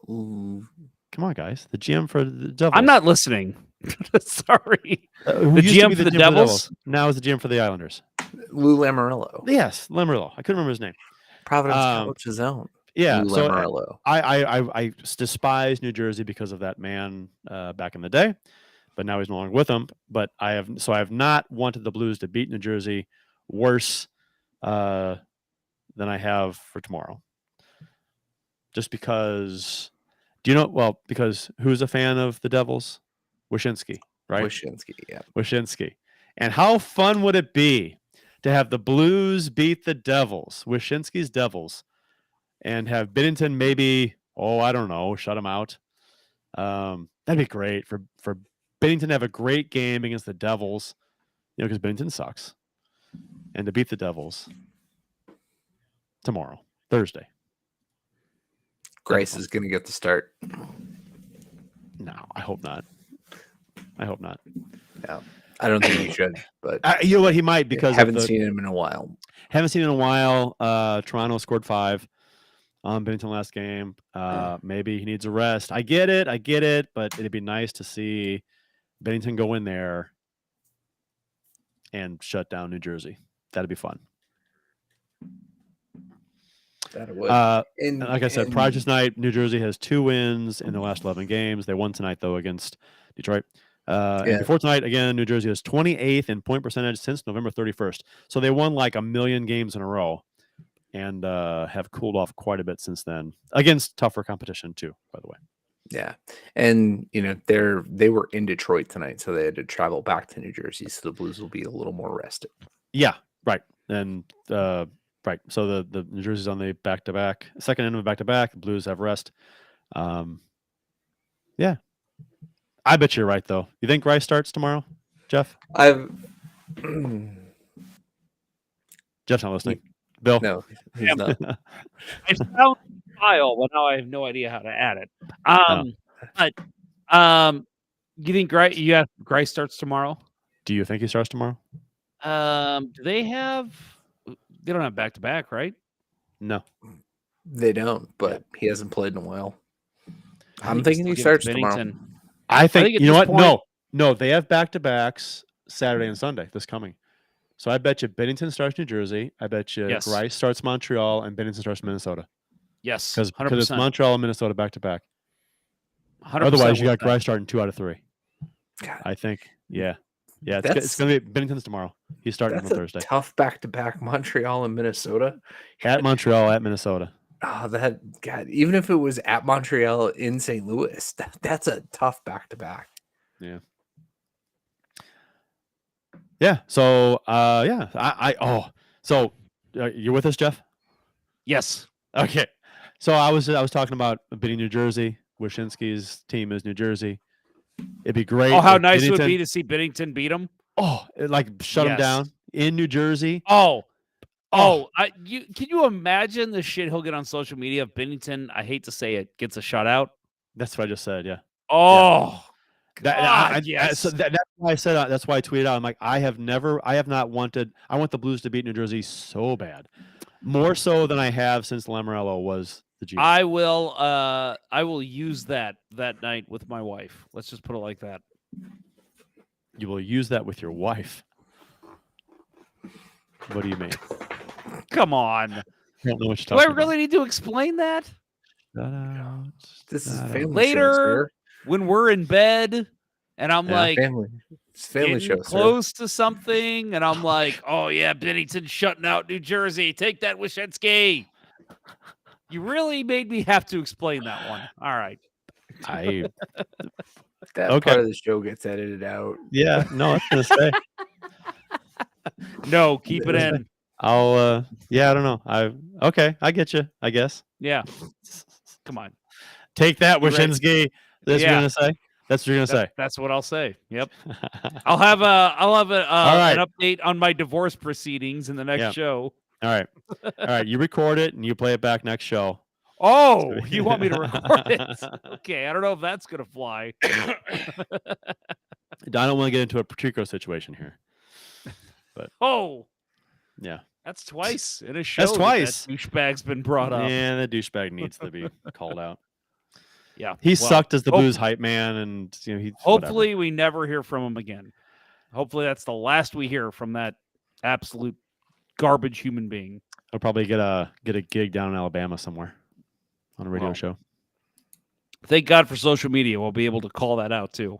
Ooh. Come on, guys. The GM for the Devils. I'm not listening. Sorry. Who The used to GM be for the GM Devils? Now is the GM for the Islanders. Lou Lamoriello. Yes, Lamoriello. I couldn't remember his name. Providence Coach's own. Yeah, Lou so Lamoriello. I despise New Jersey because of that man back in the day, but now he's no longer with them. But I have not wanted the Blues to beat New Jersey worse than I have for tomorrow. Just because, because who's a fan of the Devils? Wyshynski, right? Wyshynski, yeah. Wyshynski. And how fun would it be to have the Blues beat the Devils, Wyshynski's Devils, and have Binnington maybe, I don't know, shut him out. That'd be great for Binnington to have a great game against the Devils, because Binnington sucks, and to beat the Devils tomorrow, Thursday. Grace is going to get the start. No, I hope not. No, I don't think he should. But you know what? He might because haven't seen him in a while. Toronto scored 5 on Binnington last game. Maybe he needs a rest. I get it, but it'd be nice to see Binnington go in there and shut down New Jersey. That'd be fun. That would. And like I said, prior to tonight, New Jersey has 2 wins in the last 11 games. They won tonight, though, against Detroit. And before tonight, again, New Jersey is 28th in point percentage since November 31st. So they won like 1 million games in a row and have cooled off quite a bit since then against tougher competition, too, by the way. Yeah. And, they were in Detroit tonight, so they had to travel back to New Jersey. So the Blues will be a little more rested. Yeah, right. And right. So the New Jersey's on the back-to-back, second end of a back-to-back. The Blues have rest. Yeah. I bet you're right, though. You think Rice starts tomorrow, Jeff? Jeff's not listening. Bill? No, he's not. I found the file, but now I have no idea how to add it. But you think Grice starts tomorrow? Do you think he starts tomorrow? They don't have back-to-back, right? No. They don't, but he hasn't played in a while. I'm thinking he starts tomorrow. I think you know what? No, they have back-to-backs Saturday and Sunday this coming. So I bet you Binnington starts New Jersey. I bet you Grice starts Montreal and Binnington starts Minnesota. Yes, because it's Montreal and Minnesota back-to-back. 100% Otherwise, you got Grice starting 2 out of 3. God. I think, yeah. Yeah, it's going to be Binnington's tomorrow. He's starting on Thursday. Tough back-to-back Montreal and Minnesota. At Montreal, at Minnesota. Oh, God! Even if it was at Montreal in St. Louis, that's a tough back-to-back. Yeah. Yeah. So, So, you're with us, Jeff? Yes. Okay. So I was talking about beating New Jersey. Wyshynski's team is New Jerszy. It'd be great. Oh, how nice it would be to see Binnington beat him. Oh, shut him down in New Jersey. Can you imagine the shit he'll get on social media if Binnington, I hate to say it, gets a shutout? That's what I just said. Yeah. Oh, yeah. yes. So that's why I said. That's why I tweeted out. I'm like, I have not wanted. I want the Blues to beat New Jersey so bad, more so than I have since Lamoriello was the GM. I will use that night with my wife. Let's just put it like that. You will use that with your wife. What do you mean? Come on. I don't know what Do you're I talking really need to explain that? about. This is Shout out. family show, Later, sir. when we're in bed and I'm Yeah. like It's family getting show, sir. close to something, and I'm like, oh yeah, Bennington's shutting out New Jersey. Take that, Wyshensky. You really made me have to explain that one. All right. I That Okay. part of the show gets edited out. yeah, no, I was gonna say. No, keep it Yeah. in. I'll yeah, I don't know. I get you, I guess. Yeah. Come on. Take that, You ready? Wyshensky. That's what Yeah. you're gonna say? That's what you're gonna That's what I'll say. Yep. I'll have right. an update on my divorce proceedings in the next Yeah. show. All right. You record it and you play it back next show. Oh, you want me to record it? Okay, I don't know if that's gonna fly. I don't want to get into a particular situation here. Oh, Yeah. that's twice in a show. That's twice. That douchebag's been brought up. Yeah, the douchebag needs to be called out. Yeah. He well, sucked as the hope- blues hype man, and he Hopefully, we never hear from him again. Hopefully, that's the last we hear from that absolute garbage human being. He'll probably get a gig down in Alabama somewhere on a radio Well, show. Thank God for social media. We'll be able to call that out too.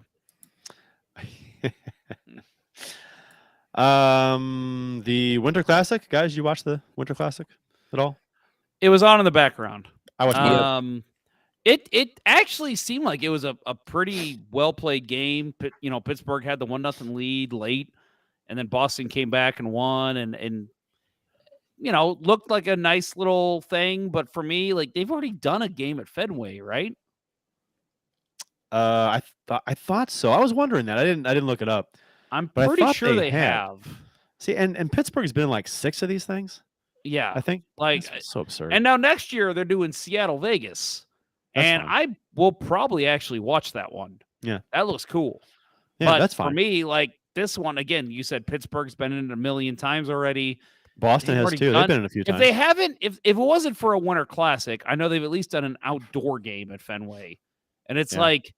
The Winter Classic, guys. You watch the Winter Classic at all? It was on in the background. I watched it. It actually seemed like it was a pretty well played game. Pittsburgh had the 1-0 lead late, and then Boston came back and won, and looked like a nice little thing. But for me, like, they've already done a game at Fenway, right? I thought so. I was wondering that. I didn't look it up. I'm But I pretty thought sure they they had. have. See, and Pittsburgh's been in like 6 of these things. Yeah, I think. like, That's so absurd. and now next year they're doing Seattle, Vegas, That's and fine. I will probably actually watch that one. Yeah. That looks cool. Yeah, but that's for fine. me, like this one again, you said Pittsburgh's been in it a million times already. Boston they've has already too. They've done- been in a few If times. they haven't, if it wasn't for a Winter Classic, I know they've at least done an outdoor game at Fenway, and it's Yeah. like,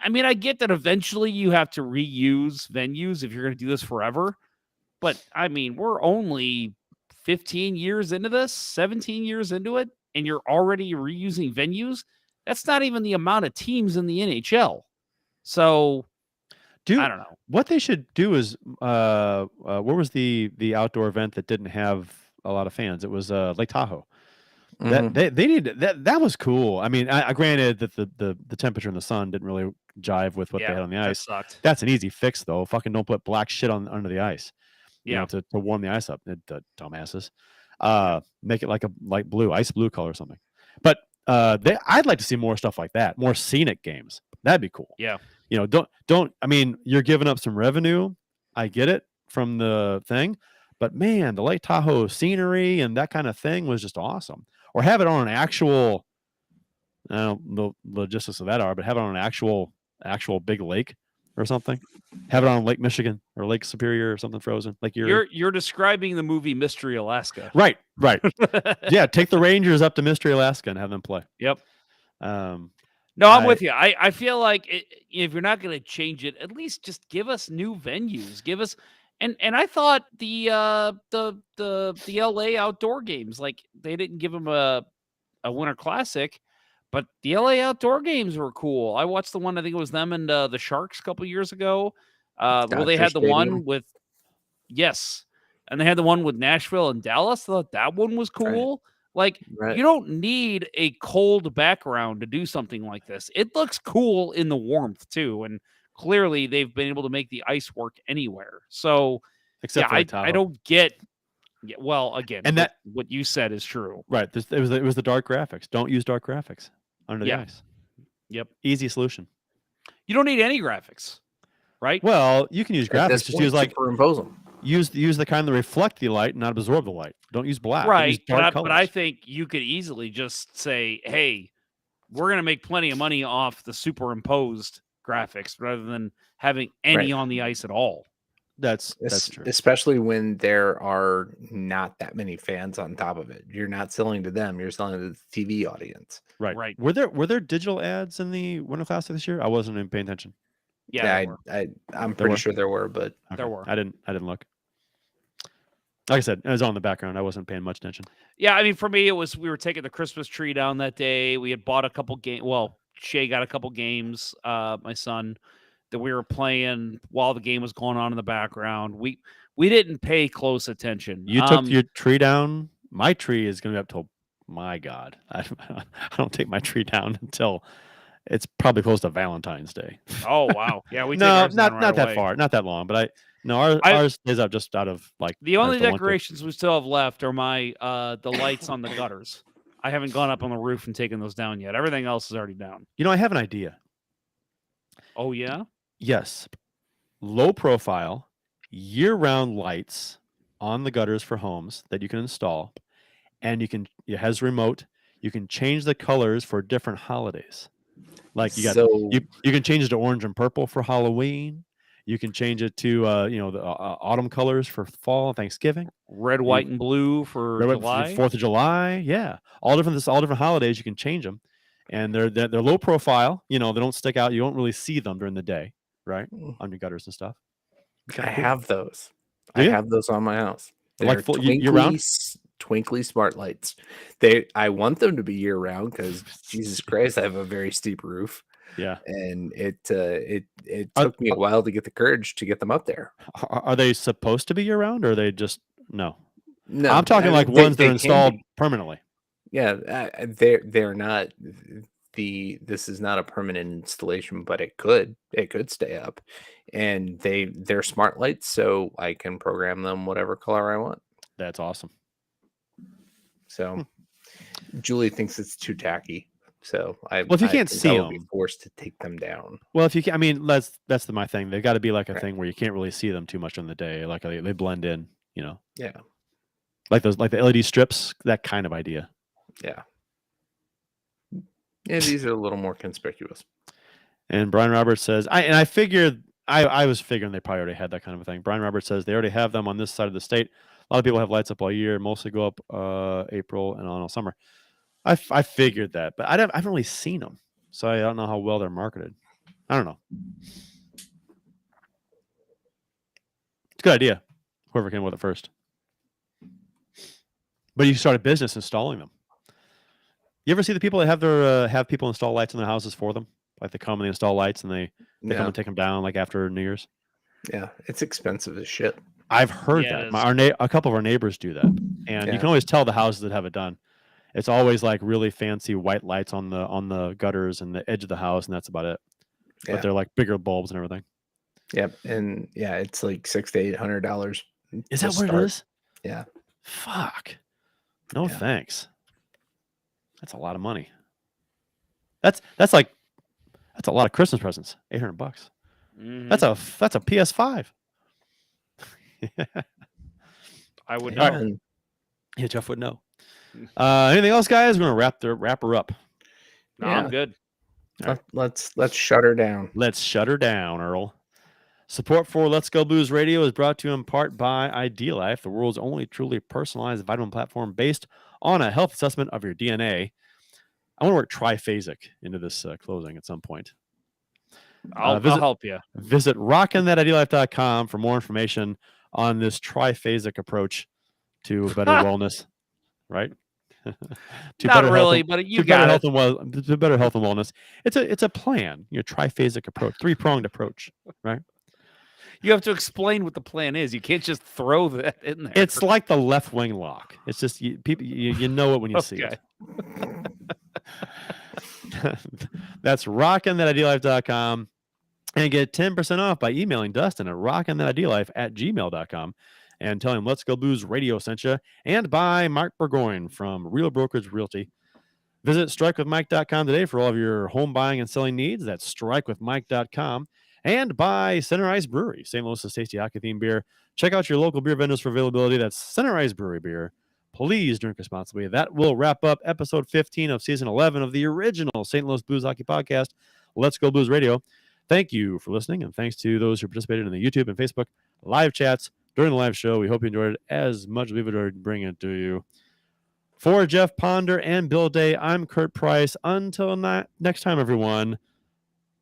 I mean, I get that eventually you have to reuse venues if you're going to do this forever, but I mean, we're only 15 years into this, 17 years into it, and you're already reusing venues. That's not even the amount of teams in the NHL. So Dude, I don't know. what they should do is, where was the outdoor event that didn't have a lot of fans? It was Lake Tahoe. Mhm. That they needed that was cool. I mean, I granted that the temperature in the sun didn't really jive with what they had on the that ice. sucked. That's an easy fix, though. Fucking don't put black shit under the ice. Yeah. To warm the ice up. The dumbasses. Make it like a light blue, ice blue color or something. But I'd like to see more stuff like that. More scenic games. That'd be cool. Yeah. Don't. I mean, you're giving up some revenue. I get it from the thing, but man, the Lake Tahoe scenery and that kind of thing was just awesome. Or have it on an actual. I don't know the logistics of that but have it on an actual big lake or something. Have it on Lake Michigan or Lake Superior or something frozen. Like You're describing the movie Mystery Alaska. right. Yeah, take the Rangers up to Mystery Alaska and have them play. Yep. No, I'm with you. I feel like if you're not going to change it, at least just give us new venues. Give us, and I thought the LA outdoor games, like they didn't give them a Winter Classic, but the LA outdoor games were cool. I watched the one, I think it was them and the Sharks a couple years ago. Well, they Dodger had the one Stadium. with and they had the one with Nashville and Dallas. I thought that one was cool. Like, Right. you don't need a cold background to do something like this. It looks cool in the warmth, too. And clearly, they've been able to make the ice work anywhere. So, except for Lake Tahoe. I don't get... Yeah, well, again, And what you said is true. Right. It was the dark graphics. Don't use dark graphics under the ice. Yep. Easy solution. You don't need any graphics, right? Well, you can use At graphics. this Just point, use like superimpose them. use the kind that reflect the light and not absorb the light. Don't use black. Use Right. dark But I colors. think you could easily just say, hey, we're going to make plenty of money off the superimposed graphics rather than having any Right. on the ice at all. That's true. Especially when there are not that many fans on top of it. You're not selling to them. You're selling to the TV audience. Right. Right. Were there digital ads in the Winter Classic this year? I wasn't even paying attention. Yeah, I'm There pretty were? sure there were, but There were. I didn't look. Like I said, it was on in the background. I wasn't paying much attention. Yeah, I mean, for me, it was we were taking the Christmas tree down that day. We had bought a couple games. Well, Shay got a couple games. My son, that we were playing while the game was going on in the background. We didn't pay close attention. You took your tree down. My tree is going to be up till, my God, I don't take my tree down until it's probably close to Valentine's Day. Oh wow, yeah, we take No, ours down not right that away. far, not that long. But ours is up just out of like The only I just don't want to. decorations we still have left are my the lights on the gutters. I haven't gone up on the roof and taken those down yet. Everything else is already down. You know, I have an idea. Oh yeah, Yes, low profile, year-round lights on the gutters for homes that you can install, and it has remote. You can change the colors for different holidays. Like you can change it to orange and purple for Halloween. You can change it to the autumn colors for fall and Thanksgiving. red, white, and blue for July. 4th of July, yeah, all different holidays. You can change them, and they're low profile. You know, they don't stick out. You don't really see them during the day, right, on your gutters and stuff. I have those. Do I you? have those on my house. They're Like full year-round? twinkly smart lights. I want them to be year round because Jesus Christ, I have a very steep roof. Yeah, And it took me a while to get the courage to get them up there. Are they supposed to be year-round, or are they just no? No, I'm talking like ones that are installed permanently. Yeah, they're not. This is not a permanent installation, but it could stay up, and they're smart lights, so I can program them whatever color I want. That's awesome. So Julie thinks it's too tacky. So if you can't see them, be forced to take them down. Well, if you can, I mean, that's my thing. They've got to be like a thing where you can't really see them too much in the day. Like they blend in, you know. Yeah. Like the LED strips, that kind of idea. Yeah. Yeah, these are a little more conspicuous. And Brian Roberts says, I figured I was figuring they probably already had that kind of a thing. Brian Roberts says they already have them on this side of the state. A lot of people have lights up all year, mostly go up April and on all summer. I figured that, but I haven't really seen them, so I don't know how well they're marketed. I don't know. It's a good idea. Whoever came with it first. But you start a business installing them. You ever see the people that have people install lights in their houses for them? Like they come and they install lights and they come and take them down like after New Year's. Yeah, it's expensive as shit. I've heard that. A couple of our neighbors do that, and you can always tell the houses that have it done. It's always like really fancy white lights on the gutters and the edge of the house, and that's about it. But they're like bigger bulbs and everything. Yep, and it's like $600 to $800. Is that what it is? Yeah. Fuck. No thanks. That's a lot of money. That's a lot of Christmas presents. $800. Mm-hmm. That's a PS5. I would know. Right. Yeah, Jeff would know. Anything else, guys? We're gonna wrap her up. No, I'm good. Right. Let's shut her down. Let's shut her down, Earl. Support for Let's Go Blues Radio is brought to you in part by Idealife, the world's only truly personalized vitamin platform based on a health assessment of your DNA. I want to work triphasic into this closing at some point. I'll help you. Visit rockinthatIdealife.com for more information on this triphasic approach to better wellness. Right? Not really, but you got it. To better health and wellness. It's a plan. Your triphasic approach, 3-pronged approach. Right? You have to explain what the plan is. You can't just throw that in there. It's like the left wing lock. It's just you know it when you see it. That's rockinthatIdealife.com and get 10% off by emailing Dustin at rockinthatIdealife@gmail.com and tell him Let's Go Blues Radio sent you, and by Mark Burgoyne from Real Brokerage Realty. Visit strikewithmike.com today for all of your home buying and selling needs. That's strikewithmike.com. And by Center Ice Brewery, St. Louis's tasty hockey-themed beer. Check out your local beer vendors for availability. That's Center Ice Brewery beer. Please drink responsibly. That will wrap up episode 15 of season 11 of the original St. Louis Blues Hockey Podcast, Let's Go Blues Radio. Thank you for listening, and thanks to those who participated in the YouTube and Facebook live chats during the live show. We hope you enjoyed it as much as we've enjoyed bringing it to you. For Jeff Ponder and Bill Day, I'm Kurt Price. Until next time, everyone,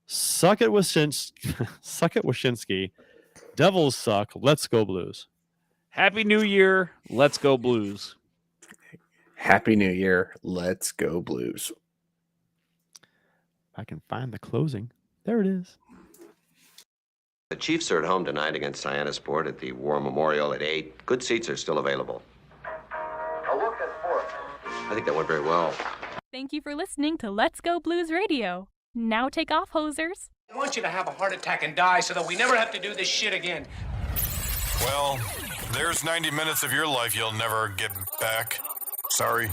suck it, Wyshynski. Devils suck. Let's go Blues. Happy New Year. Let's go Blues. Happy New Year. Let's go Blues. I can find the closing. There it is. The Chiefs are at home tonight against Sport at the War Memorial at 8. Good seats are still available. A look at sports. I think that went very well. Thank you for listening to Let's Go Blues Radio. Now take off, hosers. I want you to have a heart attack and die so that we never have to do this shit again. Well, there's 90 minutes of your life you'll never get back. Sorry.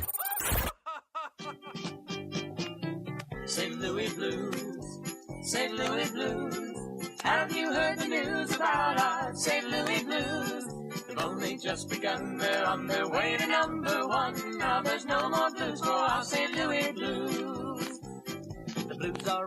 St. Louis Blues, St. Louis Blues. Have you heard the news about our St. Louis Blues? They've only just begun, they're on their way to #1. Now there's no more blues for our St. Louis Blues. The Blues are